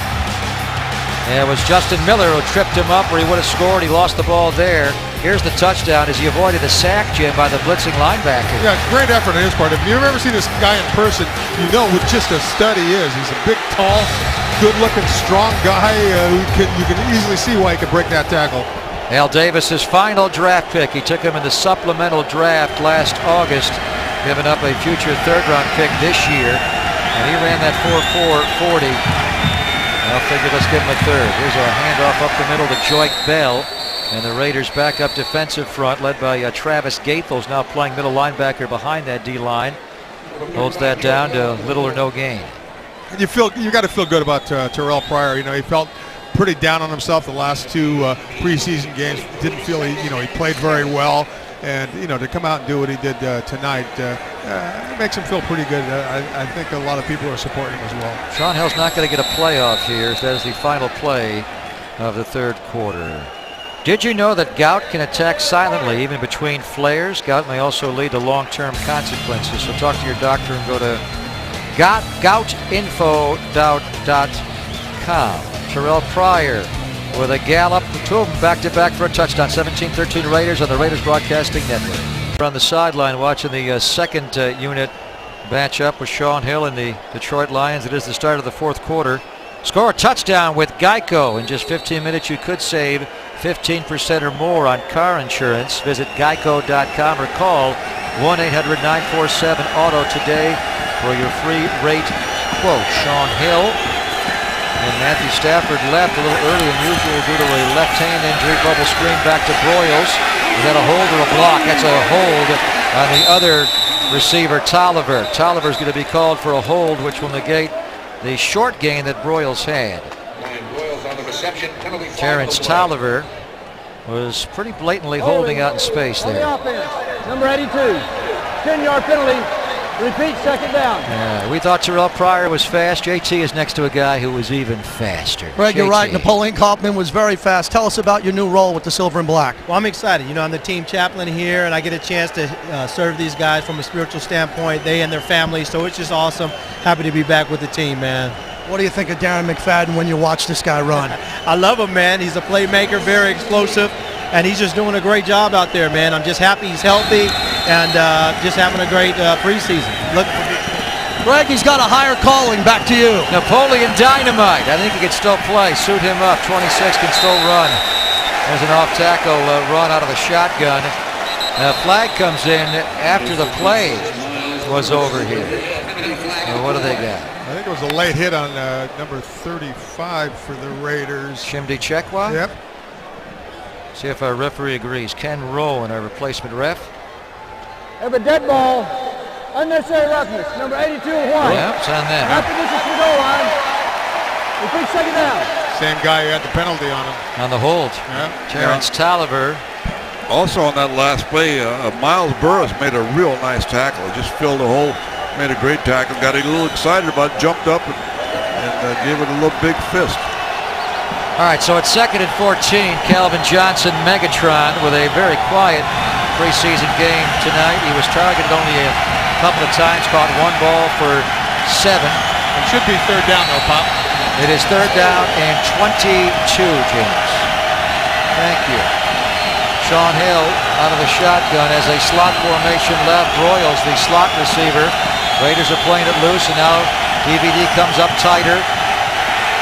[SPEAKER 1] Yeah, it was Justin Miller who tripped him up where he would have scored. He lost the ball there. Here's the touchdown as he avoided a sack, Jim, by the blitzing linebacker.
[SPEAKER 3] Yeah, great effort on his part. If you've ever seen this guy in person, you know what just a stud he is. He's a big, tall, good-looking, strong guy. You can easily see why he could break that tackle.
[SPEAKER 1] Al Davis's final draft pick. He took him in the supplemental draft last August, giving up a future third-round pick this year, and he ran that 4.4 40. I'll figure let's give him a third. Here's a handoff up the middle to Joik Bell, and the Raiders back up defensive front, led by Travis Gaethels, now playing middle linebacker behind that D-line. Holds that down to little or no gain.
[SPEAKER 3] And you got to feel good about Terrell Pryor. You know, he felt pretty down on himself the last two preseason games. Didn't feel he played very well. And, to come out and do what he did tonight, it makes him feel pretty good. I think a lot of people are supporting him as well.
[SPEAKER 1] Sean Hill's not going to get a playoff here, as that is the final play of the third quarter. Did you know that gout can attack silently, even between flares? Gout may also lead to long-term consequences. So talk to your doctor and go to goutinfo.com. PreseasonFootball.com. Terrell Pryor with a gallop. Two of them back-to-back for a touchdown. 17-13 Raiders on the Raiders Broadcasting Network. We're on the sideline watching the second unit match up with Sean Hill and the Detroit Lions. It is the start of the fourth quarter. Score a touchdown with Geico. In just 15 minutes, you could save 15% or more on car insurance. Visit geico.com or call 1-800-947-AUTO today for your free rate quote. Sean Hill and Matthew Stafford left a little earlier than usual due to a left hand injury. Bubble screen back to Broyles. Is that a hold or a block? That's a hold on the other receiver, Tolliver. Tolliver's going to be called for a hold, which will negate the short gain that Broyles had. Terrence Tolliver was pretty blatantly holding out in space there.
[SPEAKER 4] On the offense, number 82, 10-yard penalty. Repeat, second down.
[SPEAKER 1] Yeah, we thought Terrell Pryor was fast. JT is next to a guy who was even faster.
[SPEAKER 5] Greg, you're right.
[SPEAKER 1] JT.
[SPEAKER 5] Napoleon Kaufman was very fast. Tell us about your new role with the Silver and Black.
[SPEAKER 9] Well, I'm excited. You know, I'm the team chaplain here, and I get a chance to serve these guys from a spiritual standpoint, they and their families, so it's just awesome. Happy to be back with the team, man.
[SPEAKER 5] What do you think of Darren McFadden when you watch this guy run?
[SPEAKER 9] I love him, man. He's a playmaker, very explosive, and he's just doing a great job out there, man. I'm just happy he's healthy and just having a great preseason.
[SPEAKER 5] Greg, he's got a higher calling. Back to you.
[SPEAKER 1] Napoleon Dynamite. I think he can still play. Suit him up. 26 can still run. There's an off-tackle run out of the shotgun. Flag comes in after the play was over here. What do they got?
[SPEAKER 3] I think it was a late hit on number 35 for the Raiders.
[SPEAKER 1] Shimdi Chekwa?
[SPEAKER 3] Yep.
[SPEAKER 1] See if our referee agrees. Ken Rowan, our replacement ref.
[SPEAKER 4] Have a dead ball. Unnecessary roughness. Number 82 and 1.
[SPEAKER 1] Yep, it's on them.
[SPEAKER 4] After this is the goal line. Repeat, second down.
[SPEAKER 3] Same guy who had the penalty on him.
[SPEAKER 1] On the hold.
[SPEAKER 3] Yeah.
[SPEAKER 1] Terrence Tolliver.
[SPEAKER 2] Also on that last play, Miles Burris made a real nice tackle. He just filled the hole, made a great tackle, got a little excited about it, jumped up and gave it a little big fist.
[SPEAKER 1] All right, so it's 2nd and 14. Calvin Johnson, Megatron, with a very quiet preseason game tonight. He was targeted only a couple of times, caught one ball for 7.
[SPEAKER 3] It should be third down though, Pop.
[SPEAKER 1] It is third down and 22, James. Thank you. Sean Hill out of the shotgun as a slot formation left. Broyles, the slot receiver. Raiders are playing it loose, and now DVD comes up tighter.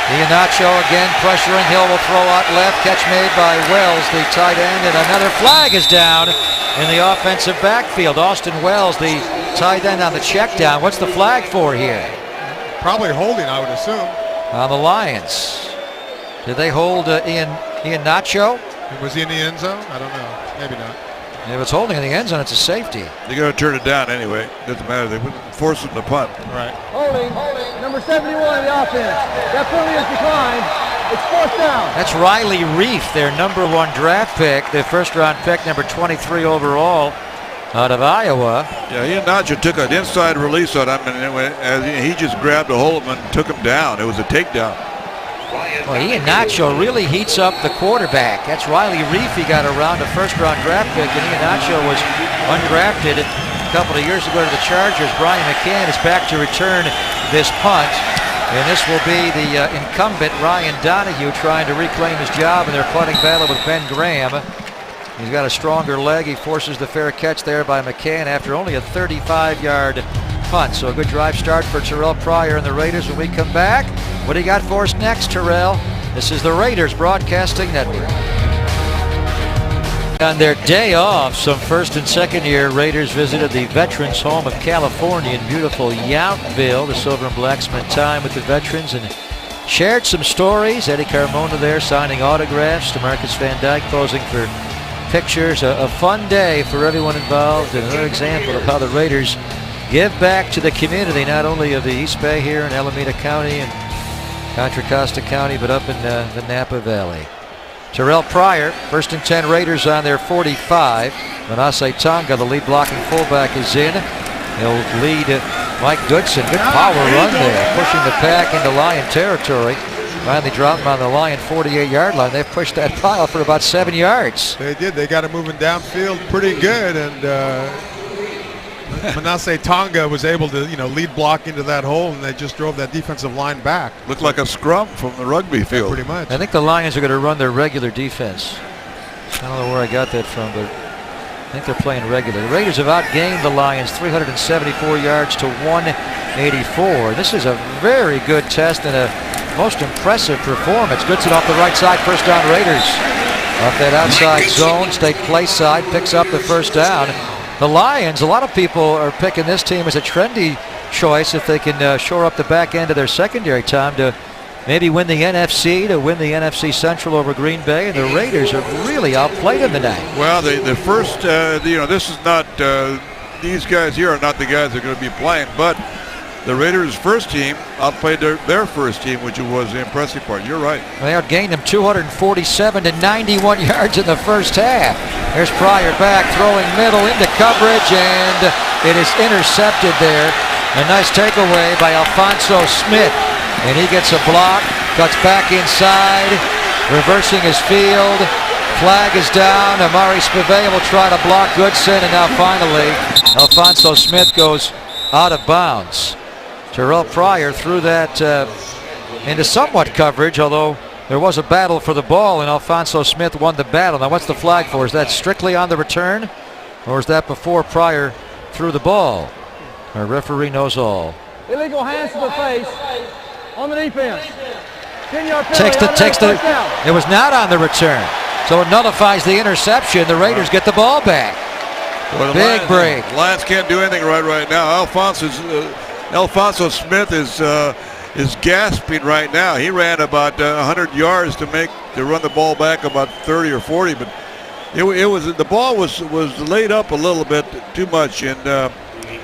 [SPEAKER 1] Iheanacho again pressuring. Hill will throw out left. Catch made by Wells, the tight end, and another flag is down in the offensive backfield. Austin Wells, the tight end on the check down. What's the flag for here?
[SPEAKER 3] Probably holding, I would assume.
[SPEAKER 1] On the Lions. Did they hold Iheanacho?
[SPEAKER 3] Was he in the end zone? I don't know. Maybe not.
[SPEAKER 1] If it's holding in the end zone, it's a safety.
[SPEAKER 2] They got to turn it down anyway. Doesn't matter. They wouldn't force it to punt.
[SPEAKER 3] Right.
[SPEAKER 4] Holding. Number 71 in the offense. That penalty is declined. It's fourth down.
[SPEAKER 1] That's Riley Reif, their number 1 draft pick, their first-round pick, number 23 overall, out of Iowa.
[SPEAKER 2] Yeah, Iheanacho took an inside release on him, and he just grabbed a hold of him and took him down. It was a takedown.
[SPEAKER 1] Well, Iheanacho really heats up the quarterback. That's Riley Reif. He got around a first-round draft pick, and Iheanacho was undrafted a couple of years ago to the Chargers. Brian McCann is back to return this punt, and this will be the incumbent Ryan Donahue trying to reclaim his job in their punting battle with Ben Graham. He's got a stronger leg. He forces the fair catch there by McCann after only a 35-yard punt. So a good drive start for Terrell Pryor and the Raiders. When we come back, what do you got for us next, Terrell? This is the Raiders Broadcasting Network. On their day off, some first and second year Raiders visited the Veterans Home of California in beautiful Yountville. The Silver and Black spent time with the veterans and shared some stories. Eddie Carmona there signing autographs. DeMarcus Van Dyke posing for pictures. A fun day for everyone involved, and another example of how the Raiders give back to the community, not only of the East Bay here in Alameda County and Contra Costa County, but up in the Napa Valley. Terrell Pryor, 1st and 10 Raiders on their 45. Manasseh Tonga, the lead blocking fullback, is in. He'll lead Mike Goodson. Good power run there, pushing the pack into Lion territory. Finally dropped him on the Lion 48-yard line. They've pushed that pile for about 7 yards.
[SPEAKER 3] They did. They got him moving downfield pretty good, and Manasseh Tonga was able to, lead block into that hole, and they just drove that defensive line back.
[SPEAKER 2] Looked like a scrum from the rugby field.
[SPEAKER 3] Pretty much.
[SPEAKER 1] I think the Lions are going to run their regular defense. I don't know where I got that from, but I think they're playing regular. The Raiders have outgained the Lions 374 yards to 184. This is a very good test and a most impressive performance. Goodson off the right side, first down Raiders. Off that outside zone, state play side, picks up the first down. The Lions, a lot of people are picking this team as a trendy choice if they can shore up the back end of their secondary time to maybe win the NFC, to win the NFC Central over Green Bay. And the Raiders have really outplayed them tonight.
[SPEAKER 2] Well, the first, this is not, these guys here are not the guys that are going to be playing, but the Raiders' first team outplayed their first team, which was the impressive part. You're right.
[SPEAKER 1] They outgained them 247 to 91 yards in the first half. There's Pryor back, throwing middle into coverage, and it is intercepted there. A nice takeaway by Alfonso Smith. And he gets a block, cuts back inside, reversing his field. Flag is down. Amari Spivey will try to block Goodson, and now finally Alfonso Smith goes out of bounds. Terrell Pryor threw that into somewhat coverage, although there was a battle for the ball, and Alfonso Smith won the battle. Now what's the flag for? Is that strictly on the return, or is that before Pryor threw the ball? Our referee knows all.
[SPEAKER 4] Illegal hands to the face on the defense. 10-yard penalty.
[SPEAKER 1] Takes the. It was not on the return, so it nullifies the interception. The Raiders get the ball back.
[SPEAKER 2] Well,
[SPEAKER 1] Big break.
[SPEAKER 2] Lions can't do anything right now. Alfonso Smith is gasping right now. He ran about 100 yards to run the ball back about 30 or 40, but the ball was laid up a little bit too much, and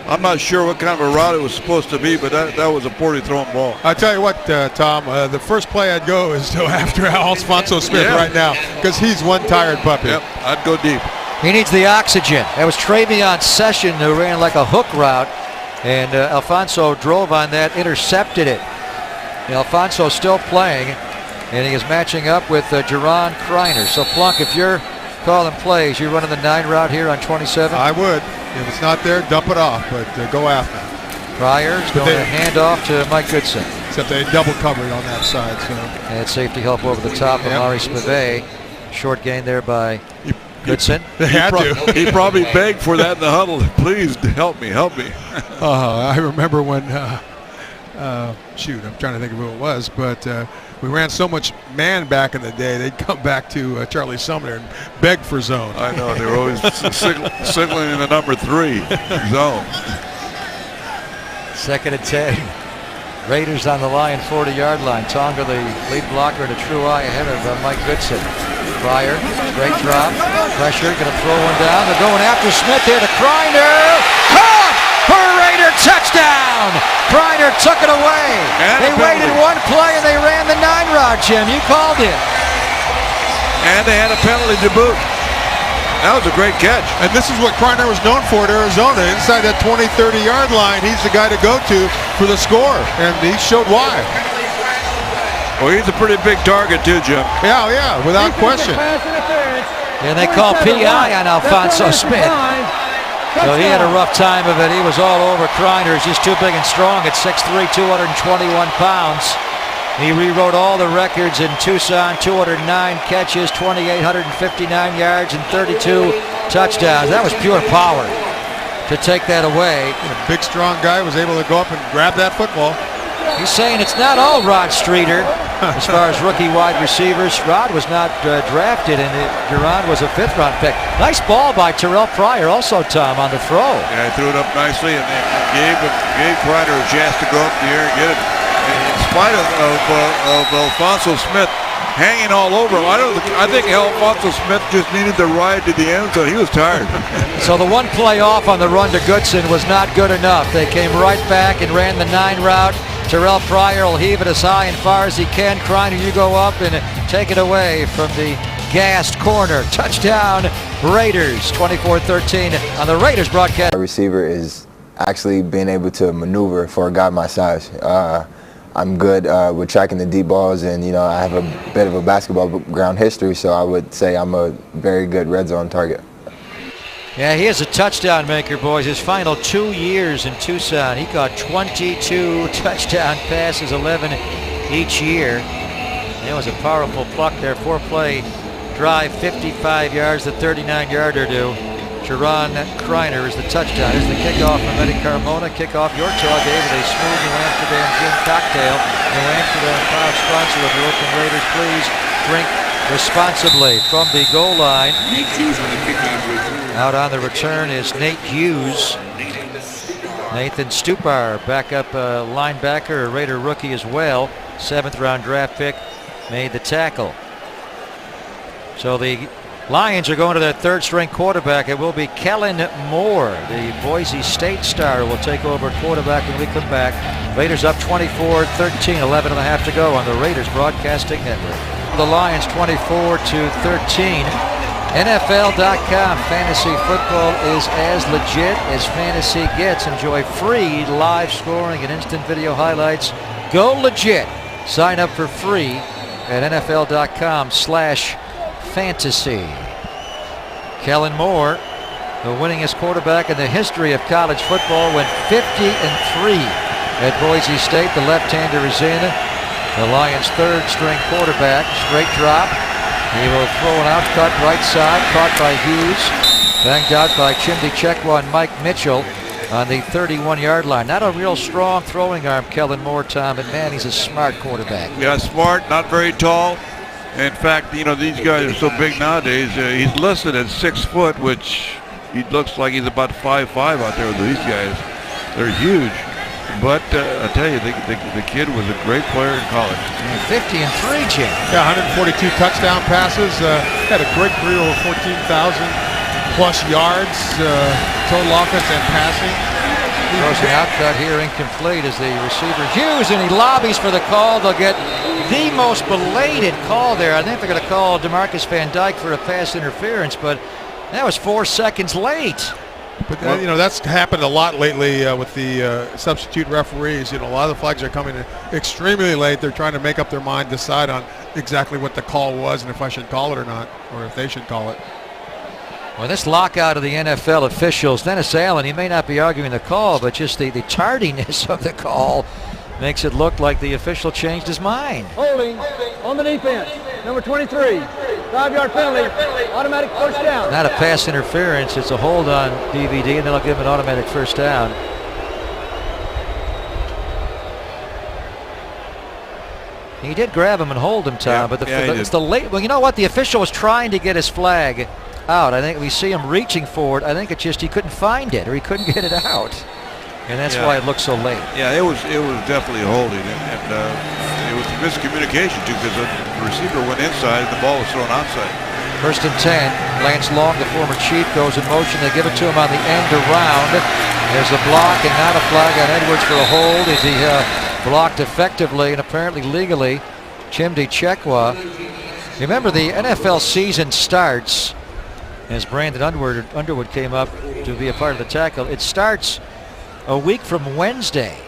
[SPEAKER 2] I'm not sure what kind of a route it was supposed to be, but that was a poorly thrown ball.
[SPEAKER 3] I tell you what, Tom, the first play I'd go is to after Alfonso Smith right now, because he's one tired puppy.
[SPEAKER 2] Yep, I'd go deep.
[SPEAKER 1] He needs the oxygen. That was Travion Session who ran like a hook route, and Alfonso drove on that, intercepted it. Alfonso still playing, and he is matching up with Jerron Kreiner. So Plunk, if you're calling plays, you're running the 9 route here on 27?
[SPEAKER 3] I would. If it's not there, dump it off, but go after it.
[SPEAKER 1] Pryor's going to hand off to Mike Goodson.
[SPEAKER 3] Except they double covered on that side. So.
[SPEAKER 1] And it's safety help over the top of Amari Spivey. Short gain there by Goodson.
[SPEAKER 2] He probably begged for that in the huddle. Please help me.
[SPEAKER 3] I remember when, I'm trying to think of who it was, but we ran so much man back in the day, they'd come back to Charlie Sumner and beg for zone.
[SPEAKER 2] I know, they were always signaling in the number 3 zone.
[SPEAKER 1] 2nd and 10. Raiders on the Lion 40-yard line. Tonga, the lead blocker, and a true eye ahead of Mike Goodson. Pryor, straight drop, pressure, going to throw one down. They're going after Smith here to Kreiner. Caught for a Raider touchdown. Kreiner took it away. They waited one play and they ran the 9 route, Jim. You called it.
[SPEAKER 2] And they had a penalty to boot. That was a great catch.
[SPEAKER 3] And this is what Kreiner was known for at Arizona. Inside that 20, 30-yard line, he's the guy to go to for the score. And he showed why.
[SPEAKER 2] Well, he's a pretty big target too, Jim.
[SPEAKER 3] Yeah, without question.
[SPEAKER 1] And they call PI on Alfonso Smith. So he had a rough time of it. He was all over Kreiner. He's just too big and strong at 6'3", 221 pounds. He rewrote all the records in Tucson, 209 catches, 2,859 yards, and 32 touchdowns. That was pure power to take that away.
[SPEAKER 3] A big, strong guy was able to go up and grab that football.
[SPEAKER 1] He's saying it's not all Rod Streeter as far as rookie wide receivers. Rod was not drafted, and Duran was a 5th-round pick. Nice ball by Terrell Pryor also, Tom, on the throw.
[SPEAKER 2] Yeah, he threw it up nicely and gave Kreiner a chance to go up in the air and get it. In spite of Alfonso Smith hanging all over him. I think Alfonso Smith just needed the ride to the end, so he was tired.
[SPEAKER 1] So the one play off on the run to Goodson was not good enough. They came right back and ran the 9 route. Terrell Pryor will heave it as high and far as he can. Kreiner, you go up and take it away from the gassed corner. Touchdown, Raiders, 24-13 on the Raiders broadcast.
[SPEAKER 10] A receiver is actually being able to maneuver for a guy my size. I'm good with tracking the deep balls, and I have a bit of a basketball ground history, so I would say I'm a very good red zone target.
[SPEAKER 1] Yeah, he is a touchdown maker, boys. His final 2 years in Tucson, he caught 22 touchdown passes, 11 each year. It was a powerful pluck there. 4-play drive, 55 yards, the 39-yarder to Sharon Kreiner is the touchdown. Here's the kickoff from Eddie Carmona. Kickoff, Yorktaw gave it a smooth New Amsterdam gin cocktail. New Amsterdam, proud sponsor of the Oakland Raiders. Please drink responsibly. From the goal line, out on the return is Nate Hughes. Nathan Stupar, backup linebacker, a Raider rookie as well. 7th-round draft pick, made the tackle. So the Lions are going to their 3rd-string quarterback. It will be Kellen Moore, the Boise State star, will take over at quarterback when we come back. Raiders up 24-13, 11 and a half to go on the Raiders Broadcasting Network. The Lions 24-13. NFL.com. Fantasy football is as legit as fantasy gets. Enjoy free live scoring and instant video highlights. Go legit. Sign up for free at NFL.com/fantasy. Kellen Moore, the winningest quarterback in the history of college football, went 50-3 at Boise State. The left-hander is in. The Lions' 3rd-string quarterback. Straight drop. He will throw an out cut right side, caught by Hughes, banged out by Chimdi Chekwa and Mike Mitchell on the 31-yard line. Not a real strong throwing arm, Kellen Moore, Tom, but man, he's a smart quarterback.
[SPEAKER 2] Yeah, smart, not very tall. In fact, you know, these guys are so big nowadays. He's listed at 6 foot, which he looks like he's about 5'5" out there with these guys. They're huge. But I tell you, the kid was a great player in college.
[SPEAKER 1] 50-3, Jim.
[SPEAKER 3] Yeah, 142 touchdown passes. Had a great career, over 14,000 plus yards, total offense and passing.
[SPEAKER 1] Throws an outcut here, incomplete as the receiver Hughes, and he lobbies for the call. They'll get the most belated call there. I think they're going to call DeMarcus Van Dyke for a pass interference, but that was 4 seconds late.
[SPEAKER 3] But you know, that's happened a lot lately with the substitute referees. You know, a lot of the flags are coming in extremely late. They're trying to make up their mind, decide on exactly what the call was and if I should call it or not, or if they should call it.
[SPEAKER 1] Well, this lockout of the NFL officials, Dennis Allen, he may not be arguing the call, but just the tardiness of the call makes it look like the official changed his mind.
[SPEAKER 4] Holding on the defense. Number 23. 5-yard penalty. Automatic first down.
[SPEAKER 1] Not a pass interference. It's a hold on DVD, and then I'll give him an automatic first down. He did grab him and hold him, Tom, but it's the late. Well, you know what? The official was trying to get his flag out. I think we see him reaching for it. I think it's just he couldn't find it, or he couldn't get it out, and that's why it looked so late.
[SPEAKER 2] Yeah, it was definitely holding, and it was miscommunication too, because the receiver went inside and the ball was thrown outside.
[SPEAKER 1] 1st and 10. Lance Long, the former Chief, goes in motion. They give it to him on the end around. There's a block and not a flag on Edwards for a hold as he blocked effectively and apparently legally. Chimdi Chekwa. Remember, the NFL season starts, as Brandon Underwood came up to be a part of the tackle. It starts a week from Wednesday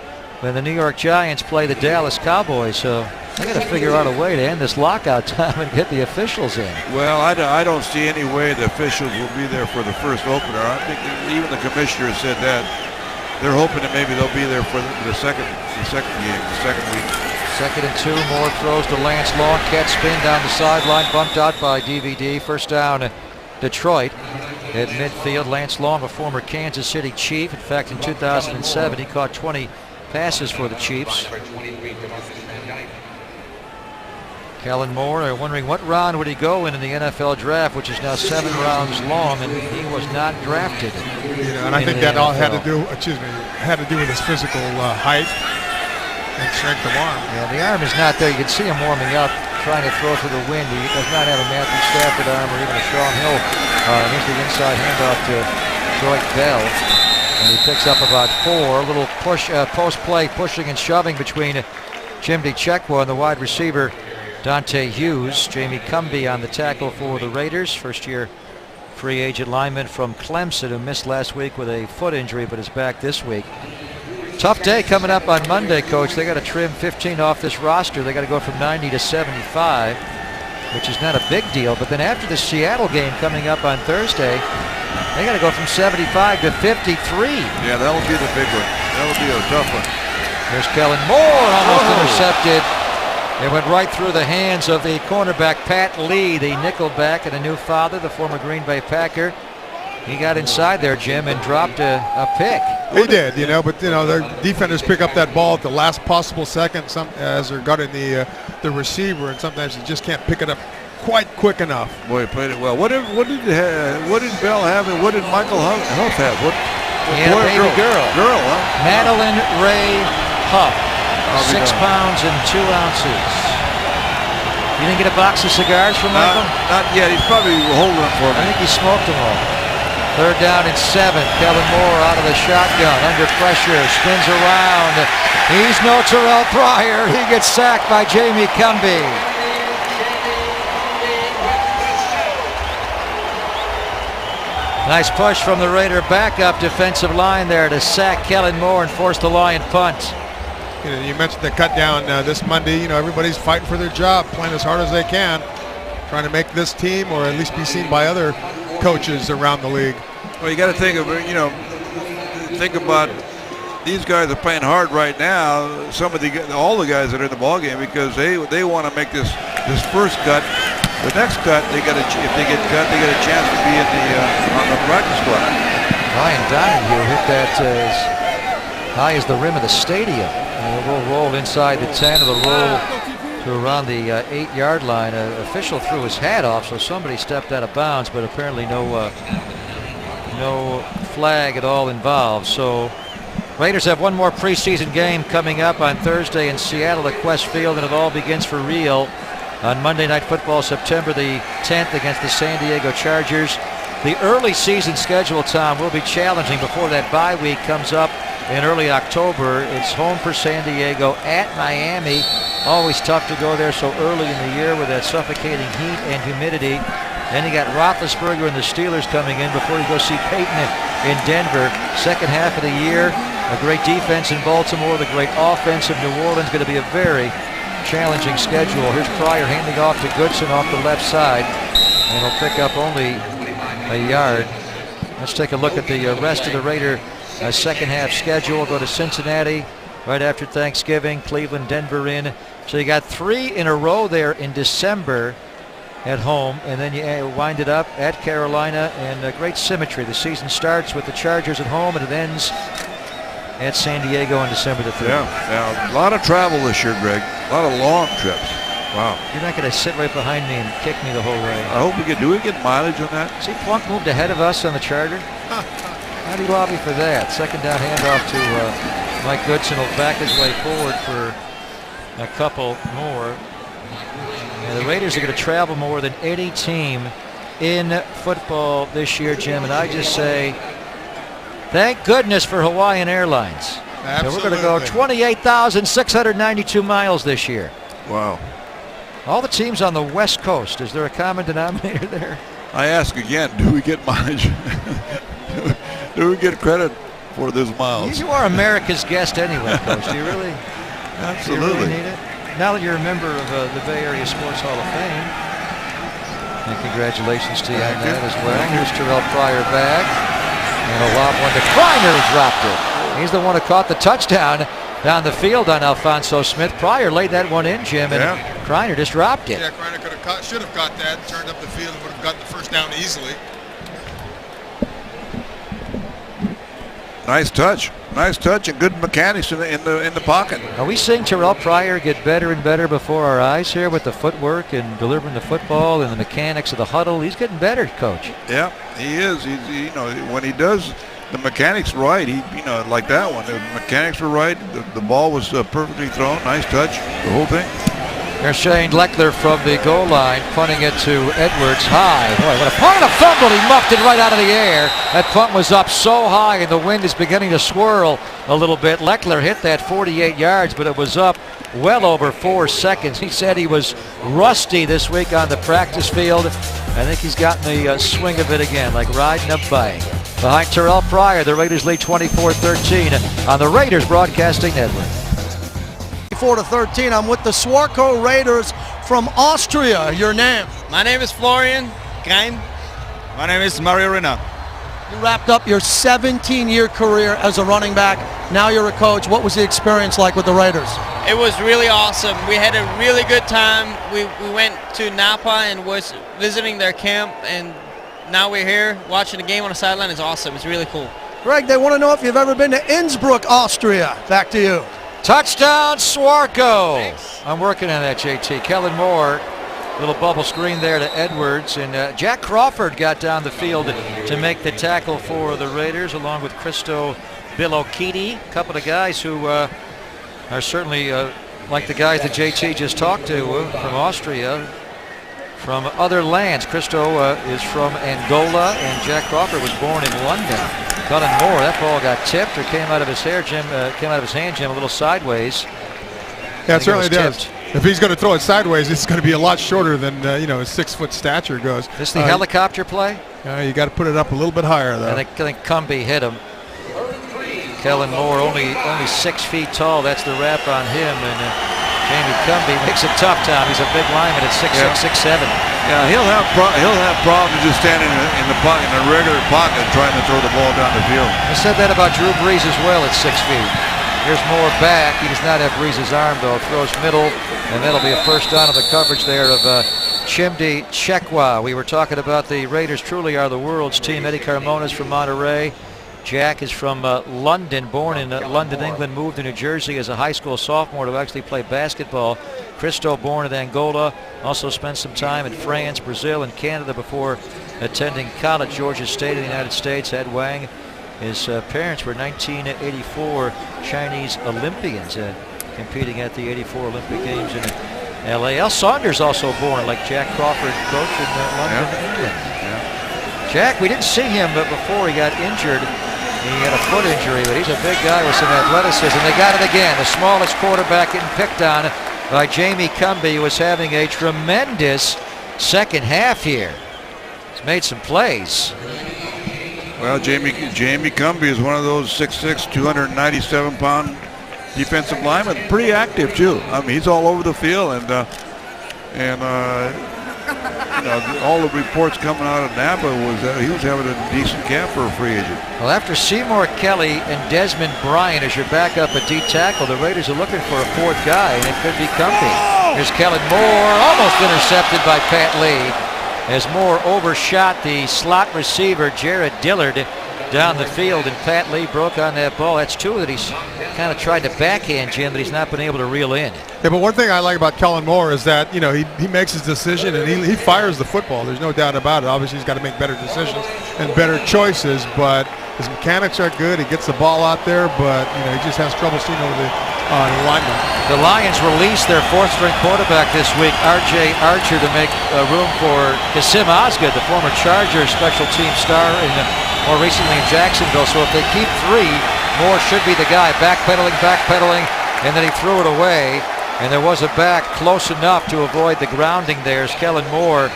[SPEAKER 1] when the New York Giants play the Dallas Cowboys. So they got to figure out a way to end this lockout time and get the officials in.
[SPEAKER 2] Well, I don't see any way the officials will be there for the first opener. I think even the commissioner said that. They're hoping that maybe they'll be there for the second game, the second week.
[SPEAKER 1] 2nd and 2. Moore throws to Lance Long. Catch spin down the sideline, bumped out by DVD. First down, Detroit at midfield. Lance Long, a former Kansas City Chief. In fact, in 2007, he caught 20 passes for the Chiefs. Kellen Moore, wondering what round would he go in the NFL draft, which is now 7 rounds long, and he was not drafted.
[SPEAKER 3] You know, and I think that all had to do with his physical height and strength of arm.
[SPEAKER 1] Yeah, the arm is not there. You can see him warming up, trying to throw through the wind. He does not have a Matthew Stafford arm or even a Sean Hill. Here's the inside handoff to Joyce Bell. And he picks up about 4. A little push, post-play pushing and shoving between Chimdi Chekwa and the wide receiver Dante Hughes. Jamie Cumbie on the tackle for the Raiders. First-year free agent lineman from Clemson who missed last week with a foot injury but is back this week. Tough day coming up on Monday, Coach. They got to trim 15 off this roster. They got to go from 90 to 75, which is not a big deal. But then after the Seattle game coming up on Thursday, They got to go from 75 to 53.
[SPEAKER 2] Yeah, that'll be the big one. That'll be a tough one.
[SPEAKER 1] There's Kellen Moore, almost intercepted. It went right through the hands of the cornerback, Pat Lee, the nickelback and a new father, the former Green Bay Packer. He got inside there, Jim, and dropped a pick.
[SPEAKER 3] He did, but their defenders pick up that ball at the last possible second, as they're guarding the receiver, and sometimes you just can't pick it up quite quick enough.
[SPEAKER 2] Boy, he played it well. What did Bell have, and what did Michael Huff have?
[SPEAKER 1] He had a baby girl.
[SPEAKER 2] Girl, huh?
[SPEAKER 1] Madeline Ray Huff, 6 pounds and 2 ounces. You didn't get a box of cigars from Michael?
[SPEAKER 2] Not yet. He's probably holding them for me.
[SPEAKER 1] I think he smoked them all. 3rd down and 7. Kellen Moore out of the shotgun, under pressure, spins around. He's no Terrell Pryor. He gets sacked by Jamie Cumbie. Nice push from the Raider backup defensive line there to sack Kellen Moore and force the Lion punt.
[SPEAKER 3] You mentioned the cut down this Monday. Everybody's fighting for their job, playing as hard as they can, trying to make this team or at least be seen by other coaches around the league.
[SPEAKER 2] Well, you got to think about these guys are playing hard right now. All the guys that are in the ball game, because they want to make this first cut. The next cut, if they get cut, they get a chance to be on the practice squad.
[SPEAKER 1] Ryan Donahue hit that as high as the rim of the stadium. And we'll roll inside the 10. It'll roll to around the 8-yard line. An official threw his hat off, so somebody stepped out of bounds, but apparently no flag at all involved. So Raiders have one more preseason game coming up on Thursday in Seattle at Quest Field, and it all begins for real on Monday Night Football, September the 10th against the San Diego Chargers. The early season schedule, Tom, will be challenging before that bye week comes up in early October. It's home for San Diego, at Miami. Always tough to go there so early in the year with that suffocating heat and humidity. Then you got Roethlisberger and the Steelers coming in before you go see Peyton in Denver. Second half of the year, a great defense in Baltimore, the great offense of New Orleans. Going to be a very challenging schedule. Here's Pryor handing off to Goodson off the left side, and he'll pick up only a yard. Let's take a look at the rest of the Raider second half schedule. We'll go to Cincinnati right after Thanksgiving, Cleveland, Denver in. So you got 3 in a row there in December at home, and then you wind it up at Carolina, and great symmetry. The season starts with the Chargers at home, and it ends at San Diego on December the 3rd.
[SPEAKER 2] Yeah, a lot of travel this year, Greg. A lot of long trips. Wow.
[SPEAKER 1] You're not going to sit right behind me and kick me the whole way.
[SPEAKER 2] I hope we do we get mileage on that?
[SPEAKER 1] See, Plunk moved ahead of us on the Charger. How do you lobby for that? Second down handoff to Mike Goodson. Will back his way forward for a couple more. And the Raiders are going to travel more than any team in football this year, Jim. And I just say, thank goodness for Hawaiian Airlines.
[SPEAKER 3] Absolutely.
[SPEAKER 1] So we're going to go 28,692 miles this year.
[SPEAKER 2] Wow.
[SPEAKER 1] All the teams on the West Coast. Is there a common denominator there?
[SPEAKER 2] I ask again, do we get mileage? Do we get credit for those miles?
[SPEAKER 1] You are America's guest anyway, Coach. Do you really?
[SPEAKER 2] Absolutely.
[SPEAKER 1] Do you really need it? Now that you're a member of the Bay Area Sports Hall of Fame. And congratulations to you on that as well. Here's Terrell Pryor back. And a lob one to Kreiner, who dropped it. He's the one who caught the touchdown down the field on Alphonso Smith. Pryor laid that one in, Jim, and Kreiner just dropped it.
[SPEAKER 3] Yeah, Kreiner should have caught that, turned up the field, and would have gotten the first down easily.
[SPEAKER 2] Nice touch, and good mechanics in the pocket.
[SPEAKER 1] Are we seeing Terrell Pryor get better and better before our eyes here with the footwork and delivering the football and the mechanics of the huddle? He's getting better, Coach.
[SPEAKER 2] Yeah, he is. When he does the mechanics right, like that one. The mechanics were right. The ball was perfectly thrown. Nice touch. The whole thing.
[SPEAKER 1] There's Shane Leckler from the goal line, punting it to Edwards high. Boy, what a punt and a fumble. He muffed it right out of the air. That punt was up so high, and the wind is beginning to swirl a little bit. Leckler hit that 48 yards, but it was up well over 4 seconds. He said he was rusty this week on the practice field. I think he's gotten the swing of it again, like riding a bike. Behind Terrell Pryor, the Raiders lead 24-13 on the Raiders Broadcasting Network.
[SPEAKER 5] 4-13. I'm with the Swarco Raiders from Austria. Your name?
[SPEAKER 11] My name is Florian Grein.
[SPEAKER 12] My name is Mario Rina.
[SPEAKER 5] You wrapped up your 17-year career as a running back. Now you're a coach. What was the experience like with the Raiders?
[SPEAKER 11] It was really awesome. We had a really good time. We went to Napa and was visiting their camp, and now we're here watching the game on the sideline. It's awesome. It's really cool.
[SPEAKER 5] Greg, they want to know if you've ever been to Innsbruck, Austria. Back to you.
[SPEAKER 1] Touchdown, Swarco. Thanks. I'm working on that, JT. Kellen Moore, little bubble screen there to Edwards. And Jack Crawford got down the field to make the tackle for the Raiders, along with Christo Bilokiti. A couple of guys who are certainly like the guys that JT just talked to from Austria, from other lands. Christo is from Angola, and Jack Crawford was born in London. Cullen Moore, that ball got tipped or came out of his hand, Jim, a little sideways.
[SPEAKER 3] Yeah, it certainly does. If he's going to throw it sideways, it's going to be a lot shorter than his 6-foot stature goes.
[SPEAKER 1] Is this the helicopter play?
[SPEAKER 3] You got to put it up a little bit higher, though.
[SPEAKER 1] I think Cumbie hit him. Kellen Moore, only 6 feet tall. That's the wrap on him. And Jamie Cumbie makes it tough, Tom. He's a big lineman at 6'6", 6'7".
[SPEAKER 2] Yeah, he'll have problems just standing in a regular pocket trying to throw the ball down the field.
[SPEAKER 1] I said that about Drew Brees as well at 6 feet. Here's Moore back. He does not have Brees' arm, though. Throws middle, and that'll be a first down on the coverage there of Chimdi Chekwa. We were talking about the Raiders truly are the world's team. Eddie Carmona's from Monterey. Jack is from London, born in London, England, moved to New Jersey as a high school sophomore to actually play basketball. Christo, born in Angola, also spent some time in France, Brazil, and Canada before attending college. Georgia State in the United States. Ed Wang, his parents were 1984 Chinese Olympians competing at the 84 Olympic Games in L.A. Al Saunders also born, like Jack Crawford, coach in London, England. Yeah. Jack, we didn't see him before he got injured. He had a foot injury, but he's a big guy with some athleticism. They got it again. The smallest quarterback getting picked on by Jamie Cumbie, who was having a tremendous second half here. He's made some plays.
[SPEAKER 2] Well, Jamie Cumbie is one of those 6'6", 297-pound defensive linemen. Pretty active too. I mean, he's all over the field, and all the reports coming out of Napa was that he was having a decent camp for a free agent.
[SPEAKER 1] Well, after Seymour Kelly and Desmond Bryant as your backup at D tackle, the Raiders are looking for a fourth guy, and it could be Cumbie. Here's Kellen Moore, almost intercepted by Pat Lee, as Moore overshot the slot receiver Jared Dillard down the field, and Pat Lee broke on that ball. That's two that he's kind of tried to backhand, Jim, that he's not been able to reel in.
[SPEAKER 3] Yeah, but one thing I like about Kellen Moore is that, he makes his decision and he fires the football. There's no doubt about it. Obviously, he's got to make better decisions and better choices, but his mechanics are good. He gets the ball out there, but, he just has trouble seeing over the lineman.
[SPEAKER 1] The Lions released their fourth-string quarterback this week, R.J. Archer, to make room for Kasim Osgood, the former Chargers special team star, more recently in Jacksonville. So if they keep three, Moore should be the guy. Backpedaling, and then he threw it away. And there was a back close enough to avoid the grounding there as Kellen Moore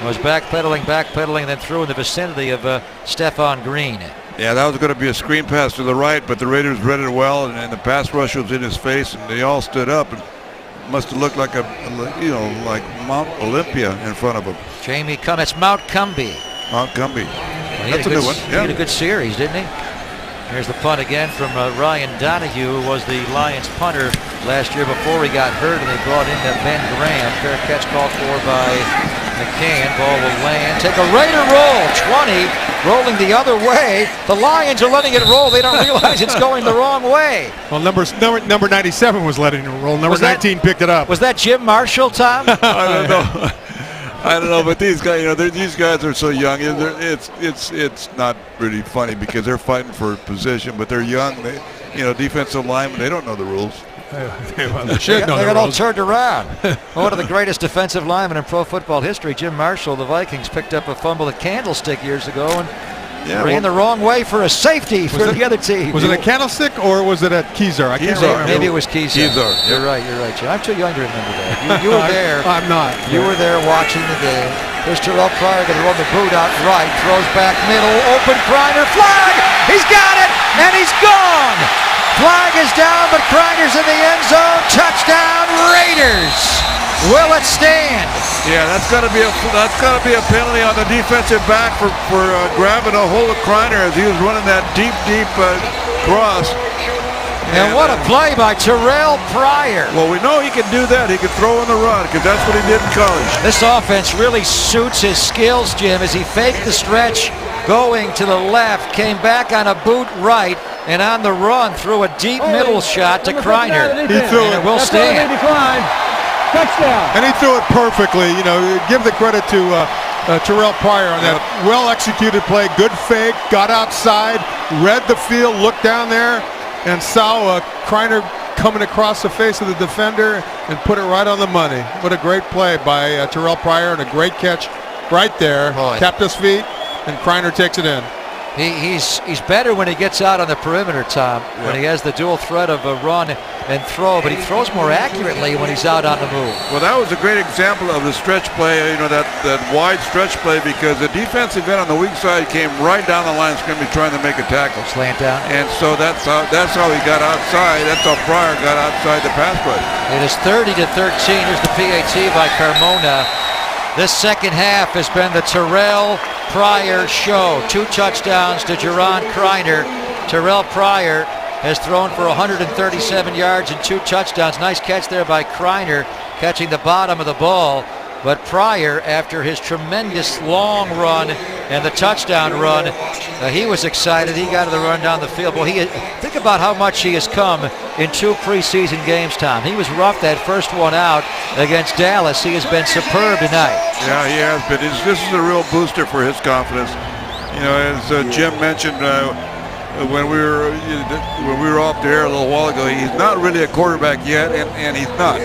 [SPEAKER 1] was backpedaling, and then threw in the vicinity of Stephon Green.
[SPEAKER 2] Yeah, that was going to be a screen pass to the right, but the Raiders read it well, and the pass rush was in his face, and they all stood up. And must have looked like like Mount Olympia in front of him.
[SPEAKER 1] Jamie Cumbie, it's Mount Cumbie.
[SPEAKER 2] Mount Cumbie.
[SPEAKER 1] Well,
[SPEAKER 2] that's a new one.
[SPEAKER 1] He had a good series, didn't he? Here's the punt again from Ryan Donahue, who was the Lions punter last year before he got hurt, and they brought in Ben Graham. Fair catch called for by McCann. Ball will land. Take a Raider roll. 20 rolling the other way. The Lions are letting it roll. They don't realize it's going the wrong way.
[SPEAKER 3] Well, number 97 was letting it roll. Number 19 picked it up.
[SPEAKER 1] Was that Jim Marshall, Tom?
[SPEAKER 2] I don't know, but these guys, these guys are so young. It's not really funny because they're fighting for position, but they're young. They, defensive linemen, they don't know the rules.
[SPEAKER 3] They should know the rules.
[SPEAKER 1] They got all turned around. One of the greatest defensive linemen in pro football history, Jim Marshall, the Vikings, picked up a fumble at Candlestick years ago and ran the wrong way for a safety for the other team.
[SPEAKER 3] Was it a Candlestick or was it at Kezar? I can't remember.
[SPEAKER 1] Maybe it was Kezar. You're right, Jim. I'm too young to remember that. You were there.
[SPEAKER 3] I'm not.
[SPEAKER 1] You were there watching the game. Here's Terrell Pryor going to run the boot out right. Throws back middle. Open Kreiner. Flag! He's got it! And he's gone! Flag is down, but Kreiner's in the end zone. Touchdown, Raiders! Will it stand?
[SPEAKER 2] Yeah, that's got to be a penalty on the defensive back for grabbing a hold of Kreiner as he was running that deep cross.
[SPEAKER 1] And what a play by Terrell Pryor.
[SPEAKER 2] Well, we know he can do that. He can throw on the run because that's what he did in college.
[SPEAKER 1] This offense really suits his skills, Jim, as he faked the stretch going to the left, came back on a boot right, and on the run threw a deep middle shot to Kreiner.
[SPEAKER 3] He threw it.
[SPEAKER 1] It will stand.
[SPEAKER 4] Touchdown.
[SPEAKER 3] And he threw it perfectly. You know, give the credit to Terrell Pryor on that well-executed play. Good fake, got outside, read the field, looked down there, and saw Kreiner coming across the face of the defender and put it right on the money. What a great play by Terrell Pryor, and a great catch right there. Tapped his feet, and Kreiner takes it in.
[SPEAKER 1] He's better when he gets out on the perimeter, Tom, when he has the dual threat of a run and throw, but he throws more accurately when he's out on the move.
[SPEAKER 2] Well, that was a great example of the stretch play, you know, that wide stretch play, because the defensive end on the weak side came right down the line of scrimmage trying to make a tackle.
[SPEAKER 1] Slant down.
[SPEAKER 2] And so that's how he got outside. That's how Pryor got outside the pass rush.
[SPEAKER 1] It is 30-13. Here's the PAT by Carmona. This second half has been the Terrell Pryor show. 2 touchdowns to Jerron Kreiner. Terrell Pryor has thrown for 137 yards and 2 touchdowns. Nice catch there by Kreiner, catching the bottom of the ball. But Pryor, after his tremendous long run and the touchdown run, he was excited. He got to the run down the field. Well, think about how much he has come in 2 preseason games, Tom. He was rough that first one out against Dallas. He has been superb tonight.
[SPEAKER 2] Yeah, he has been. This is a real booster for his confidence. You know, as Jim mentioned when we were off the air a little while ago, he's not really a quarterback yet, and he's not.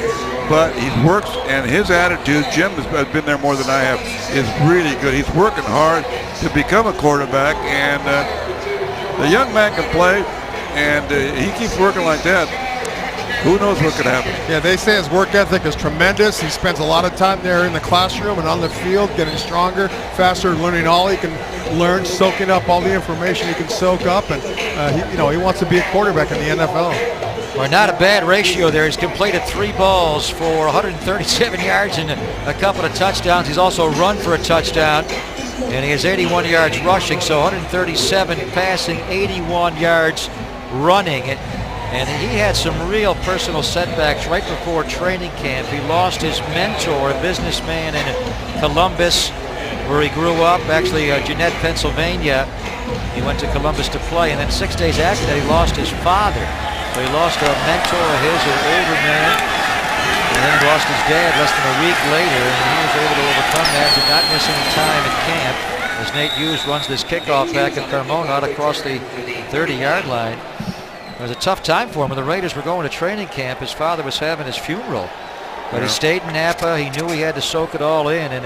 [SPEAKER 2] But he works, and his attitude, Jim has been there more than I have, is really good. He's working hard to become a quarterback, and the young man can play, and he keeps working like that. Who knows what could happen?
[SPEAKER 3] Yeah, they say his work ethic is tremendous. He spends a lot of time there in the classroom and on the field, getting stronger, faster, learning all he can learn, soaking up all the information he can soak up, and he wants to be a quarterback in the NFL.
[SPEAKER 1] Well, not a bad ratio there. He's completed 3 balls for 137 yards and a couple of touchdowns. He's also run for a touchdown, and he has 81 yards rushing, so 137 passing, 81 yards running. And he had some real personal setbacks right before training camp. He lost his mentor, a businessman in Columbus, where he grew up, actually Jeanette, Pennsylvania. He went to Columbus to play, and then 6 days after that, he lost his father. So he lost a mentor of his, an older man, and then he lost his dad less than a week later, and he was able to overcome that, did not miss any time in camp, as Nate Hughes runs this kickoff back at Carmona out across the 30-yard line. It was a tough time for him when the Raiders were going to training camp. His father was having his funeral. But he stayed in Napa. He knew he had to soak it all in, and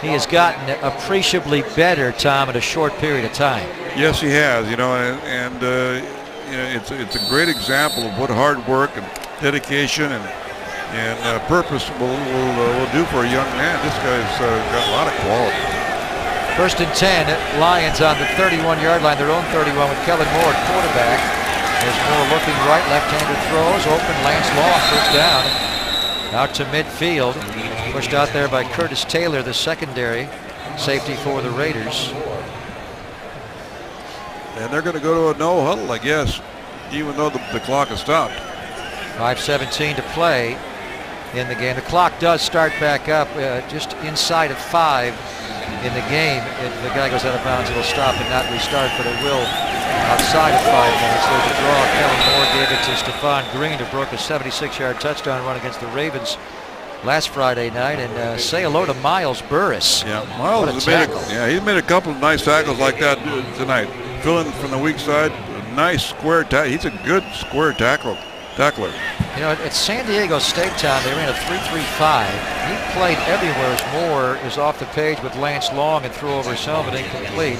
[SPEAKER 1] he has gotten appreciably better, Tom, in a short period of time.
[SPEAKER 2] Yes, he has. You know, and it's a great example of what hard work and dedication and purpose will do for a young man. This guy's got a lot of quality.
[SPEAKER 1] 1st and 10, Lions on the 31-yard line, their own 31 with Kellen Moore at quarterback. There's Moore looking right, left-handed throws, open, Lance Long, first down. Out to midfield, pushed out there by Curtis Taylor, the secondary safety for the Raiders.
[SPEAKER 2] And they're going to go to a no huddle, I guess, even though the clock has stopped.
[SPEAKER 1] 5:17 to play in the game. The clock does start back up just inside of 5 in the game. If the guy goes out of bounds, it'll stop and not restart, but it will outside of 5 minutes. There's a draw. Kellen Moore gave it to Stephon Green, who broke a 76-yard touchdown run against the Ravens last Friday night. And say hello to Miles Burris.
[SPEAKER 2] Yeah, Miles he's made a couple of nice tackles like that tonight. Filling from the weak side, nice square tackle. He's a good square tackler.
[SPEAKER 1] You know, at San Diego State, Tom, they ran a 3-3-5. He played everywhere as Moore is off the page with Lance Long and threw over his helmet incomplete.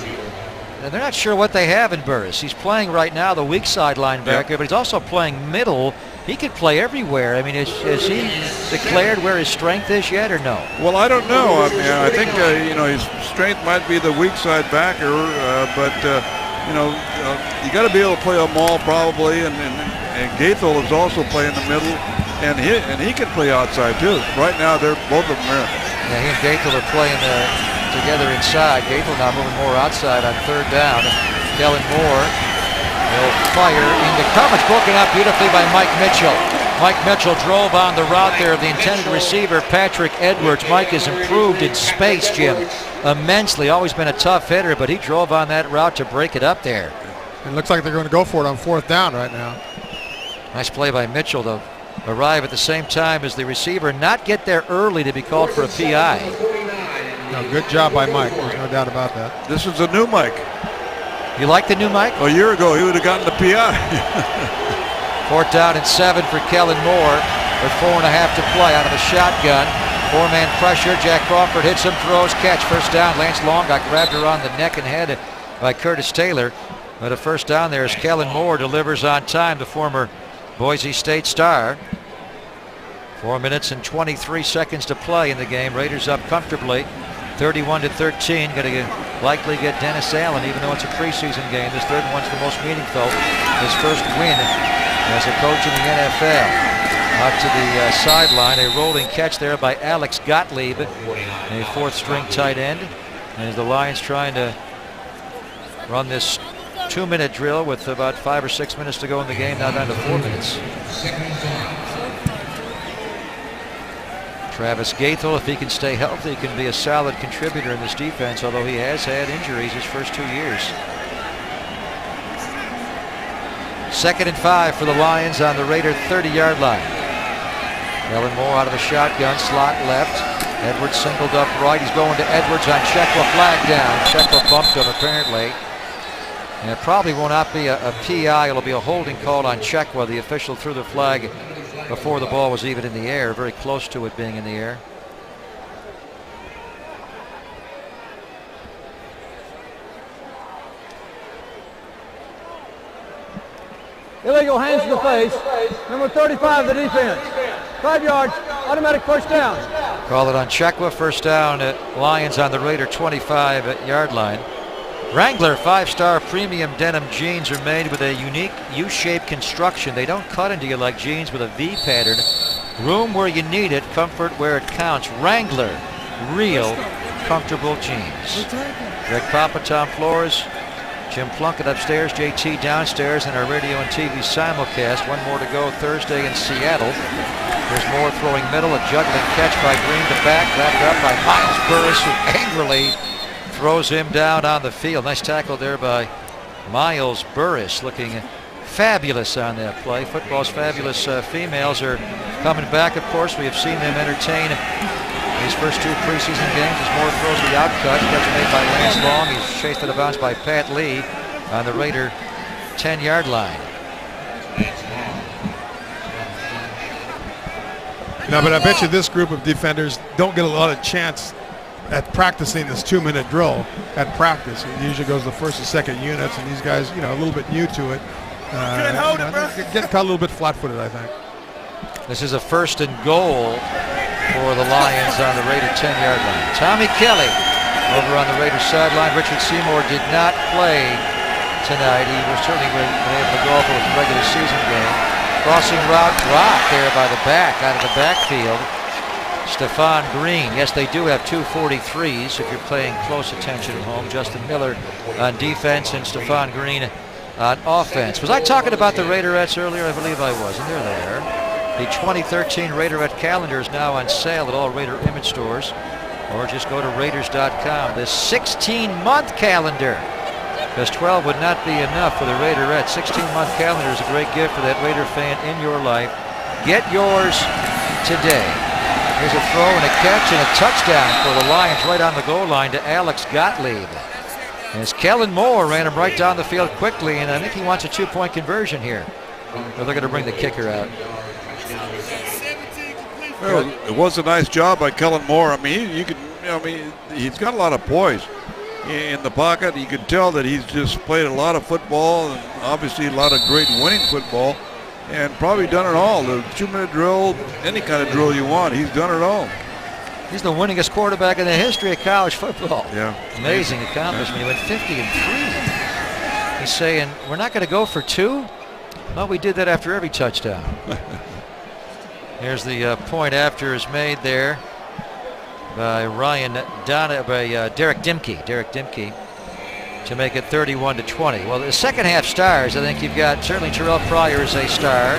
[SPEAKER 1] And they're not sure what they have in Burris. He's playing right now the weak side linebacker, but he's also playing middle. He could play everywhere. I mean, has he declared where his strength is yet, or no?
[SPEAKER 2] Well, I don't know. I mean, I think his strength might be the weak side backer, but you got to be able to play a maul probably, and Gaethel is also playing the middle. and he can play outside too. Right now, they're both of them are.
[SPEAKER 1] Yeah, he and Gaethel are playing together inside. Gaethel now moving more outside on third down. Kellen Moore will fire into coverage, broken up beautifully by Mike Mitchell. Mike Mitchell drove on the route there of the intended receiver, Patrick Edwards. Mike has improved in space, Jim, immensely. Always been a tough hitter, but he drove on that route to break it up there.
[SPEAKER 3] It looks like they're going to go for it on fourth down right now.
[SPEAKER 1] Nice play by Mitchell to arrive at the same time as the receiver, not get there early to be called for a PI.
[SPEAKER 3] No, good job by Mike. There's no doubt about that.
[SPEAKER 2] This is a new Mike.
[SPEAKER 1] You like the new Mike?
[SPEAKER 2] A year ago, he would have gotten the PI.
[SPEAKER 1] 4th down and 7 for Kellen Moore with 4.5 to play out of the shotgun. 4-man pressure. Jack Crawford hits him, throws, catch, first down. Lance Long got grabbed around the neck and head by Curtis Taylor. But a first down there as Kellen Moore delivers on time, the former Boise State star. 4 minutes and 23 seconds to play in the game. Raiders up comfortably, 31-13. Going to likely get Dennis Allen, even though it's a preseason game. This third one's the most meaningful. His first win as a coach in the NFL. Out to the sideline, a rolling catch there by Alex Gottlieb, a 4th-string tight end. And as the Lions trying to run this 2-minute drill with about 5 or 6 minutes to go in the game, now down to 4 minutes. Travis Gaethel, if he can stay healthy, can be a solid contributor in this defense, although he has had injuries his first 2 years. 2nd and 5 for the Lions on the Raider 30-yard line. Kellen Moore out of the shotgun, slot left. Edwards singled up right. He's going to Edwards on Chekwa, flag down. Chekwa bumped him apparently. And it probably will not be a PI. It'll be a holding call on Chekwa. The official threw the flag before the ball was even in the air, very close to it being in the air.
[SPEAKER 4] Illegal hands to the face. Number 35 of the defense. 5 yards, automatic first down.
[SPEAKER 1] Call it on Chekwa, first down at Lions on the Raider 25-yard line. Wrangler 5-star premium denim jeans are made with a unique U-shaped construction. They don't cut into you like jeans with a V pattern. Room where you need it, comfort where it counts. Wrangler, real comfortable jeans. Greg Papa, Tom Flores, Jim Plunkett upstairs, JT downstairs, and our radio and TV simulcast. One more to go Thursday in Seattle. There's Moore throwing middle, a juggling catch by Green to back, wrapped up by Miles Burris, who angrily throws him down on the field. Nice tackle there by Miles Burris, looking fabulous on that play. Football's fabulous females are coming back, of course. We have seen them entertain these first 2 preseason games as Moore throws the outcut. Catch made by Lance Long. He's chased to the bounce by Pat Lee on the Raider 10-yard line.
[SPEAKER 3] No, but I bet you this group of defenders don't get a lot of chance at practicing this 2-minute drill at practice. It usually goes the first and second units, and these guys, a little bit new to it. Getting caught a little bit flat-footed, I think.
[SPEAKER 1] This is a 1st and goal for the Lions on the Raider 10-yard line. Tommy Kelly over on the Raiders sideline. Richard Seymour did not play tonight. He was certainly been able to go over with the regular season game. Crossing route dropped there by the back, out of the backfield. Stephon Green. Yes, they do have 2 43s if you're paying close attention at home. Justin Miller on defense and Stephon Green on offense. Was I talking about the Raiderettes earlier? I believe I was, and they're there. The 2013 Raiderette calendar is now on sale at all Raider image stores, or just go to Raiders.com. This 16-month calendar, because 12 would not be enough for the Raiderette. 16-month calendar is a great gift for that Raider fan in your life. Get yours today. Here's a throw and a catch and a touchdown for the Lions right on the goal line to Alex Gottlieb. As Kellen Moore ran him right down the field quickly, and I think he wants a 2-point conversion here. Or they're going to bring the kicker out.
[SPEAKER 2] Well, it was a nice job by Kellen Moore. I mean, he's got a lot of poise in the pocket. You can tell that he's just played a lot of football and obviously a lot of great winning football, and probably done it all. The 2-minute drill, any kind of drill you want, he's done it all.
[SPEAKER 1] He's the winningest quarterback in the history of college football.
[SPEAKER 2] Yeah.
[SPEAKER 1] Amazing accomplishment. He went 50-3. He's saying, we're not going to go for 2? Well, we did that after every touchdown. Here's the point after is made there by Derek Dimke to make it 31-20. Well, the second half stars, I think you've got certainly Terrell Pryor is a star,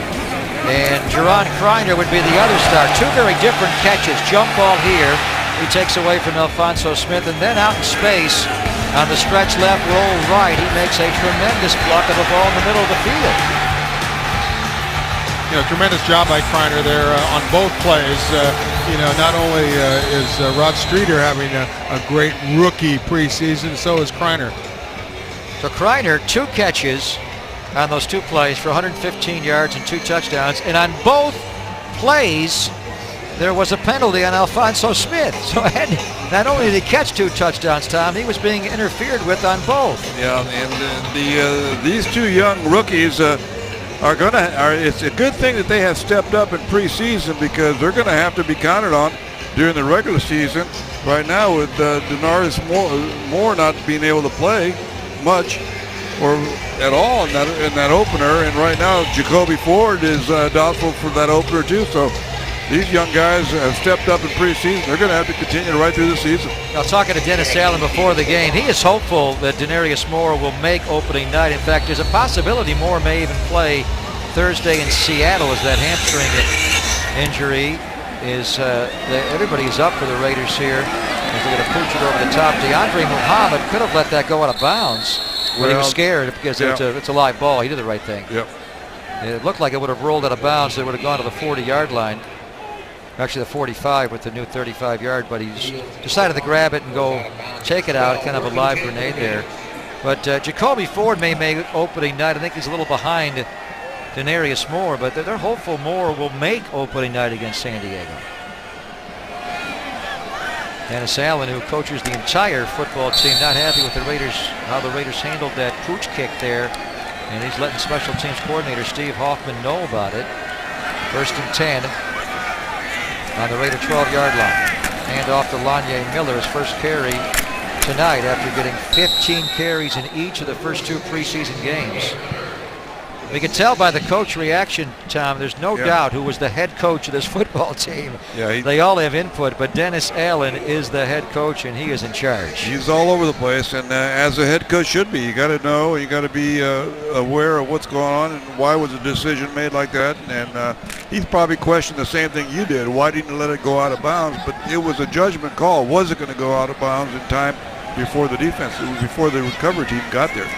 [SPEAKER 1] and Jerron Kreiner would be the other star. Two very different catches. Jump ball here, he takes away from Alphonso Smith, and then out in space on the stretch left, roll right, he makes a tremendous block of a ball in the middle of the field.
[SPEAKER 3] Tremendous job by Kreiner there on both plays. Not only is Rod Streeter having a great rookie preseason, so is Kreiner.
[SPEAKER 1] So Kreiner, 2 catches on those 2 plays for 115 yards and 2 touchdowns, and on both plays there was a penalty on Alphonso Smith. So not only did he catch 2 touchdowns, Tom, he was being interfered with on both.
[SPEAKER 2] Yeah, and these 2 young rookies it's a good thing that they have stepped up in preseason, because they're going to have to be counted on during the regular season. Right now with Denarius Moore not being able to play much or at all in that opener, and right now Jacoby Ford is doubtful for that opener too. So these young guys have stepped up in preseason. They're going to have to continue right through the season.
[SPEAKER 1] Now, talking to Dennis Allen before the game, he is hopeful that Denarius Moore will make opening night. In fact, there's a possibility Moore may even play Thursday in Seattle, as that hamstring injury is. Everybody is up for the Raiders here as they're going to pooch it over the top. DeAndre Muhammad could have let that go out of bounds when he was scared, because it's a live ball. He did the right thing.
[SPEAKER 2] Yep.
[SPEAKER 1] It looked like it would have rolled out of bounds. It would have gone to the 40-yard line. Actually the 45 with the new 35-yard, but he's decided to grab it and go take it out, kind of a live grenade there. But Jacoby Ford may make opening night. I think he's a little behind Denarius Moore, but they're hopeful Moore will make opening night against San Diego. Dennis Allen, who coaches the entire football team, not happy with the Raiders, how the Raiders handled that pooch kick there, and he's letting special teams coordinator Steve Hoffman know about it. 1st and 10. On the Raider 12-yard line. Hand off to Lanye Miller, his first carry tonight after getting 15 carries in each of the first 2 preseason games. We can tell by the coach reaction, Tom, there's no doubt who was the head coach of this football team.
[SPEAKER 2] Yeah,
[SPEAKER 1] they all have input, but Dennis Allen is the head coach, and he is in charge.
[SPEAKER 2] He's all over the place, and as a head coach should be. You got to know, you got to be aware of what's going on and why was a decision made like that. And he's probably questioned the same thing you did. Why didn't you let it go out of bounds? But it was a judgment call. Was it going to go out of bounds in time before the defense? It was before the recovery team got there.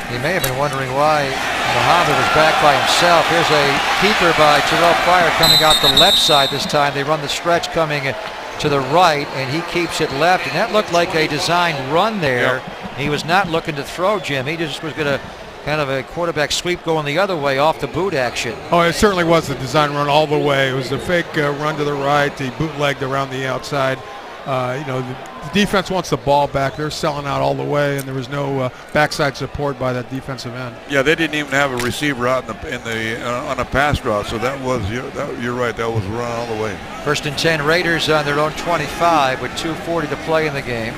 [SPEAKER 1] He may have been wondering why Muhammad was back by himself. Here's a keeper by Terrell Pryor coming out the left side this time. They run the stretch coming to the right, and he keeps it left. And that looked like a designed run there. Yep. He was not looking to throw, Jim. He just was going to kind of a quarterback sweep going the other way off the boot action.
[SPEAKER 3] Oh, it certainly was the design run all the way. It was a fake run to the right. He bootlegged around the outside. The defense wants the ball back. They're selling out all the way, and there was no backside support by that defensive end.
[SPEAKER 2] Yeah, they didn't even have a receiver out on a pass route, so that was you're right. That was run all the way.
[SPEAKER 1] 1st and 10, Raiders on their own 25 with 2:40 to play in the game.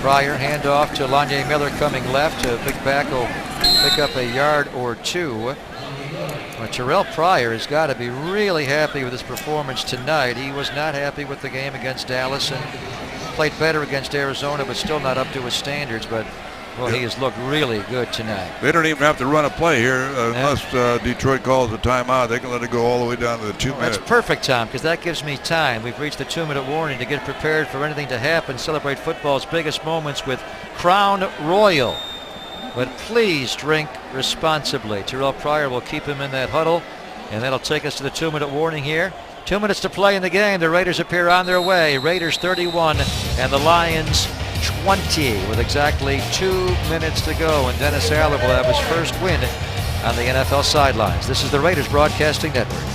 [SPEAKER 1] Pryor handoff to Lanye Miller coming left. Big back will pick up a yard or 2. But Terrell Pryor has got to be really happy with his performance tonight. He was not happy with the game against Dallas and played better against Arizona, but still not up to his standards. But well, he has looked really good tonight.
[SPEAKER 2] They don't even have to run a play here unless Detroit calls a timeout. They can let it go all the way down to the 2 minutes.
[SPEAKER 1] That's perfect, Tom, because that gives me time. We've reached the 2-minute warning to get prepared for anything to happen. Celebrate football's biggest moments with Crown Royal. But please drink responsibly. Terrell Pryor will keep him in that huddle, and that'll take us to the 2-minute warning here. 2 minutes to play in the game. The Raiders appear on their way. Raiders 31 and the Lions 20 with exactly 2 minutes to go. And Dennis Allen will have his first win on the NFL sidelines. This is the Raiders Broadcasting Network.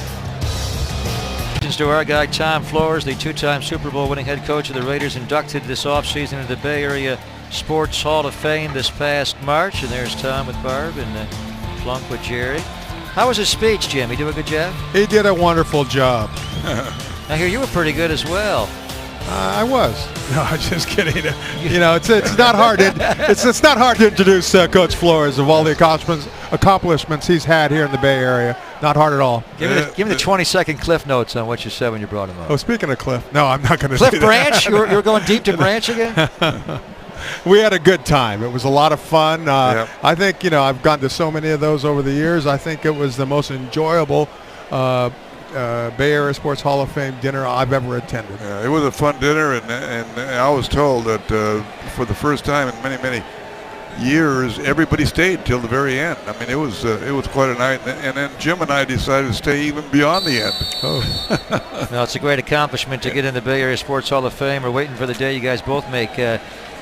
[SPEAKER 1] To our guy Tom Flores, the 2-time Super Bowl winning head coach of the Raiders, inducted this offseason into the Bay Area Sports Hall of Fame this past March. And there's Tom with Barb and Plunk with Jerry. How was his speech, Jim? He do a good job?
[SPEAKER 3] He did a wonderful job.
[SPEAKER 1] I hear you were pretty good as well.
[SPEAKER 3] I was. No, I'm just kidding. It's not hard. It's not hard to introduce Coach Flores of all the accomplishments he's had here in the Bay Area. Not hard at all.
[SPEAKER 1] Give me the 20-second Cliff notes on what you said when you brought him up.
[SPEAKER 3] Oh, speaking of Cliff, no, I'm not going to
[SPEAKER 1] Cliff
[SPEAKER 3] say
[SPEAKER 1] Branch?
[SPEAKER 3] that.
[SPEAKER 1] You're going deep to Branch again?
[SPEAKER 3] We had a good time. It was a lot of fun. I think, I've gone to so many of those over the years. I think it was the most enjoyable Bay Area Sports Hall of Fame dinner I've ever attended.
[SPEAKER 2] Yeah, it was a fun dinner, and I was told that for the first time in many, many years, everybody stayed till the very end. I mean, it was quite a night, and then Jim and I decided to stay even beyond the end.
[SPEAKER 1] Oh. Well, it's a great accomplishment to get in the Bay Area Sports Hall of Fame. We're waiting for the day you guys both make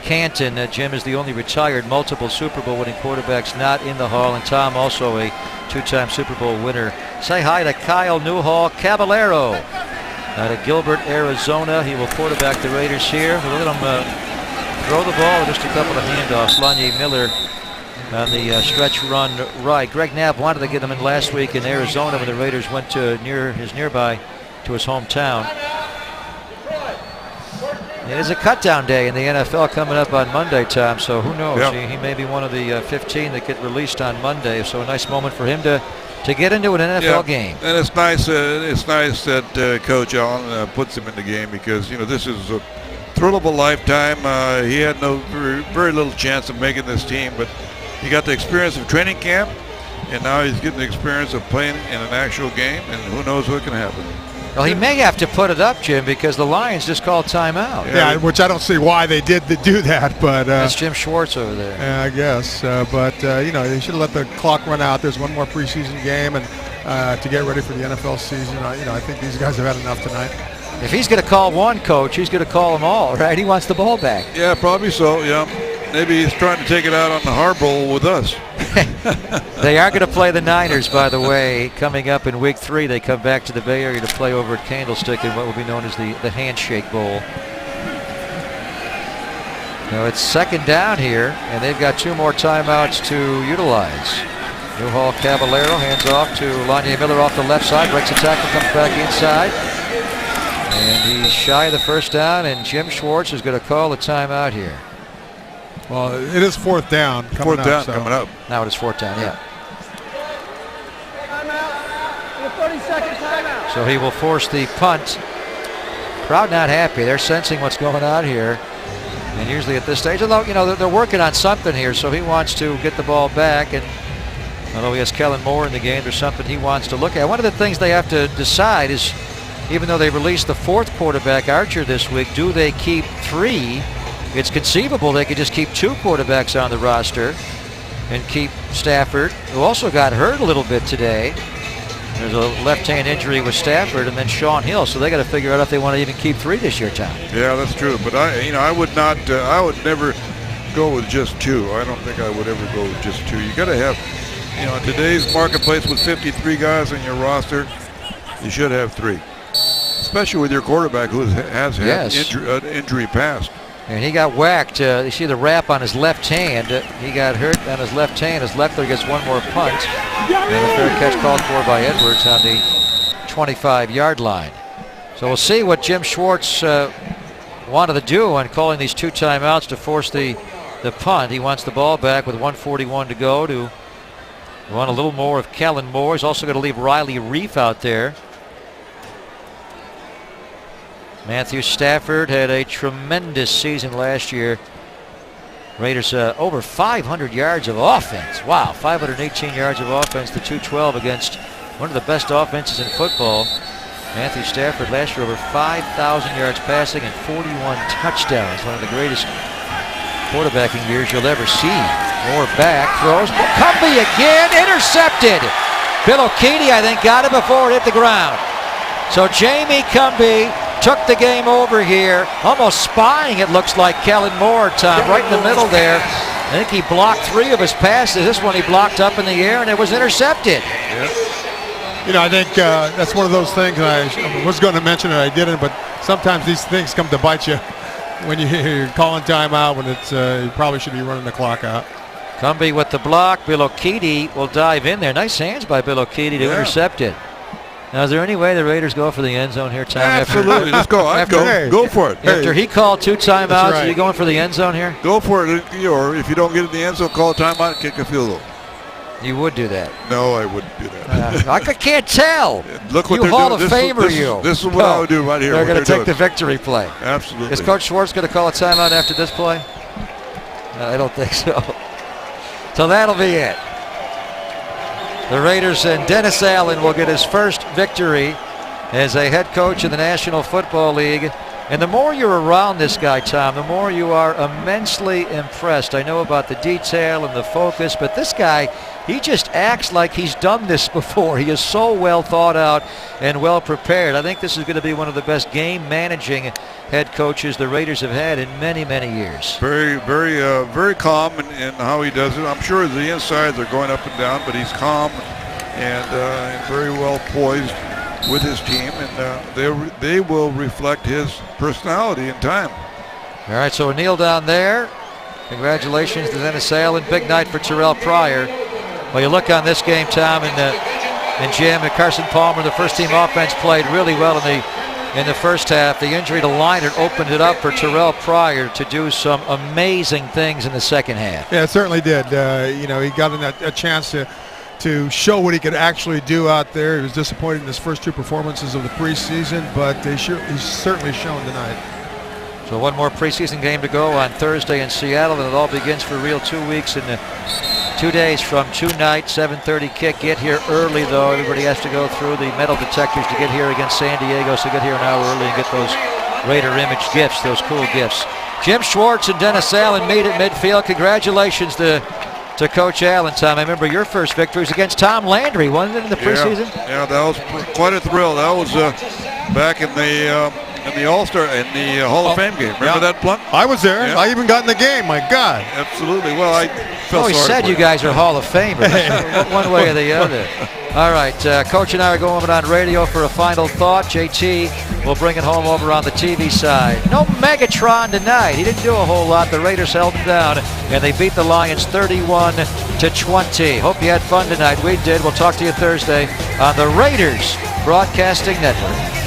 [SPEAKER 1] Canton. Jim is the only retired multiple Super Bowl winning quarterbacks not in the Hall, and Tom also a two-time Super Bowl winner. Say hi to Kyle Newhall Caballero out of Gilbert, Arizona. He will quarterback the Raiders here. We'll let him throw the ball with just a couple of handoffs. Lonnie Miller on the stretch run right. Greg Knapp wanted to get him in last week in Arizona when the Raiders went to nearby to his hometown. It is a cut-down day in the NFL coming up on Monday, Tom, so who knows?
[SPEAKER 2] Yep.
[SPEAKER 1] He may be one of the 15 that get released on Monday, so a nice moment for him to get into an NFL game.
[SPEAKER 2] And it's nice that Coach Allen puts him in the game because, this is a thrill of a lifetime. He had very little chance of making this team, but he got the experience of training camp, and now he's getting the experience of playing in an actual game, and who knows what can happen.
[SPEAKER 1] Well, he may have to put it up, Jim, because the Lions just called timeout.
[SPEAKER 3] Yeah, which I don't see why they did do that, but
[SPEAKER 1] that's Jim Schwartz over there.
[SPEAKER 3] Yeah, I guess, but they should have let the clock run out. There's one more preseason game, and to get ready for the NFL season, I think these guys have had enough tonight.
[SPEAKER 1] If he's going to call one coach, he's going to call them all, right? He wants the ball back.
[SPEAKER 2] Yeah, probably so. Yeah, maybe he's trying to take it out on the Hard Bowl with us.
[SPEAKER 1] They are going to play the Niners, by the way, coming up in Week 3. They come back to the Bay Area to play over at Candlestick in what will be known as the Handshake Bowl. Now it's second down here, and they've got 2 more timeouts to utilize. Newhall Caballero hands off to Lonnie Miller off the left side, breaks the tackle, comes back inside. And he's shy of the first down, and Jim Schwartz is going to call the timeout here.
[SPEAKER 3] Well, it is fourth down coming up.
[SPEAKER 1] Now it is fourth down, yeah.
[SPEAKER 4] Timeout. 30-second timeout.
[SPEAKER 1] So he will force the punt. Crowd not happy. They're sensing what's going on here. And usually at this stage, although they're working on something here, so he wants to get the ball back. And although he has Kellen Moore in the game, there's something he wants to look at. One of the things they have to decide is, even though they released the 4th quarterback, Archer, this week, do they keep 3? It's conceivable they could just keep 2 quarterbacks on the roster and keep Stafford, who also got hurt a little bit today. There's a left-hand injury with Stafford, and then Sean Hill. So they got to figure out if they want to even keep 3 this year, Tom.
[SPEAKER 2] Yeah, that's true. But I would not. I would never go with just 2. I don't think I would ever go with just 2. You got to have, in today's marketplace with 53 guys on your roster, you should have 3. Especially with your quarterback who has had injury past.
[SPEAKER 1] And he got whacked. You see the wrap on his left hand. He got hurt on his left hand. His left leg gets one more punt. And a fair catch called for by Edwards on the 25-yard line. So we'll see what Jim Schwartz wanted to do on calling these 2 timeouts to force the punt. He wants the ball back with 1:41 to go to want a little more of Kellen Moore. He's also going to leave Riley Reif out there. Matthew Stafford had a tremendous season last year. Raiders over 500 yards of offense. Wow, 518 yards of offense to 212 against one of the best offenses in football. Matthew Stafford last year over 5,000 yards passing and 41 touchdowns. One of the greatest quarterbacking years you'll ever see. Moore back, throws. Cumbie again, intercepted. Bill O'Keefe, I think, got it before it hit the ground. So Jamie Cumbie took the game over here, almost spying, it looks like, Kellen Moore, Tom, right in the middle there. I think he blocked 3 of his passes. This one he blocked up in the air, and it was intercepted.
[SPEAKER 3] I think that's one of those things, and I was going to mention it, I didn't, but sometimes these things come to bite you when you're calling timeout when it's you probably should be running the clock out.
[SPEAKER 1] Cumbie with the block. Bill O'Keefe will dive in there. Nice hands by Bill O'Keefe to intercept it. Now, is there any way the Raiders go for the end zone here, Tom?
[SPEAKER 2] Absolutely. Let's go. Go for it.
[SPEAKER 1] After he called 2 timeouts, are you going for the end zone here?
[SPEAKER 2] Go for it. Or if you don't get in the end zone, call a timeout and kick a field goal.
[SPEAKER 1] You would do that.
[SPEAKER 2] No, I wouldn't do that.
[SPEAKER 1] I can't tell.
[SPEAKER 2] Look what
[SPEAKER 1] you
[SPEAKER 2] they're
[SPEAKER 1] Hall
[SPEAKER 2] doing.
[SPEAKER 1] of Famer, you.
[SPEAKER 2] This is what I would do right here.
[SPEAKER 1] They're going to take the victory play.
[SPEAKER 2] Absolutely.
[SPEAKER 1] Is Coach Schwartz going to call a timeout after this play? No, I don't think so. So that'll be it. The Raiders and Dennis Allen will get his first victory as a head coach in the National Football League. And the more you're around this guy, Tom, the more you are immensely impressed. I know about the detail and the focus, but this guy, he just acts like he's done this before. He is so well thought out and well prepared. I think this is going to be one of the best game managing head coaches the Raiders have had in many, many years.
[SPEAKER 2] Very calm in how he does it. I'm sure the insides are going up and down, but he's calm and very well poised with his team, and they will reflect his personality in time.
[SPEAKER 1] All right, so a kneel down there. Congratulations to Dennis Allen. Big night for Terrell Pryor. Well, you look on this game, Tom, and Jim, and Carson Palmer, the first-team offense played really well in the first half. The injury to Leinart opened it up for Terrell Pryor to do some amazing things in the second half.
[SPEAKER 3] Yeah, it certainly did. He got a chance to show what he could actually do out there. He was disappointed in his first two performances of the preseason, but he's certainly shown tonight.
[SPEAKER 1] So one more preseason game to go on Thursday in Seattle, and it all begins for real 2 weeks and 2 days from tonight. 7:30 kick. Get here early, though. Everybody has to go through the metal detectors to get here against San Diego, so get here an hour early and get those Raider image gifts, those cool gifts. Jim Schwartz and Dennis Allen meet at midfield. Congratulations to Coach Allen, Tom. I remember your first victory was against Tom Landry, wasn't it, in the preseason?
[SPEAKER 2] Yeah, that was quite a thrill. That was back in the All-Star, in the Hall of Fame game. Remember that, Blunt?
[SPEAKER 3] I was there.
[SPEAKER 2] Yeah.
[SPEAKER 3] I even got in the game. My God.
[SPEAKER 2] Absolutely. Well, I felt
[SPEAKER 1] he
[SPEAKER 2] sorry
[SPEAKER 1] said
[SPEAKER 2] for
[SPEAKER 1] you guys are Hall of Famers, one way or the other. All right, Coach and I are going on radio for a final thought. JT will bring it home over on the TV side. No Megatron tonight. He didn't do a whole lot. The Raiders held him down, and they beat the Lions 31-20. Hope you had fun tonight. We did. We'll talk to you Thursday on the Raiders Broadcasting Network.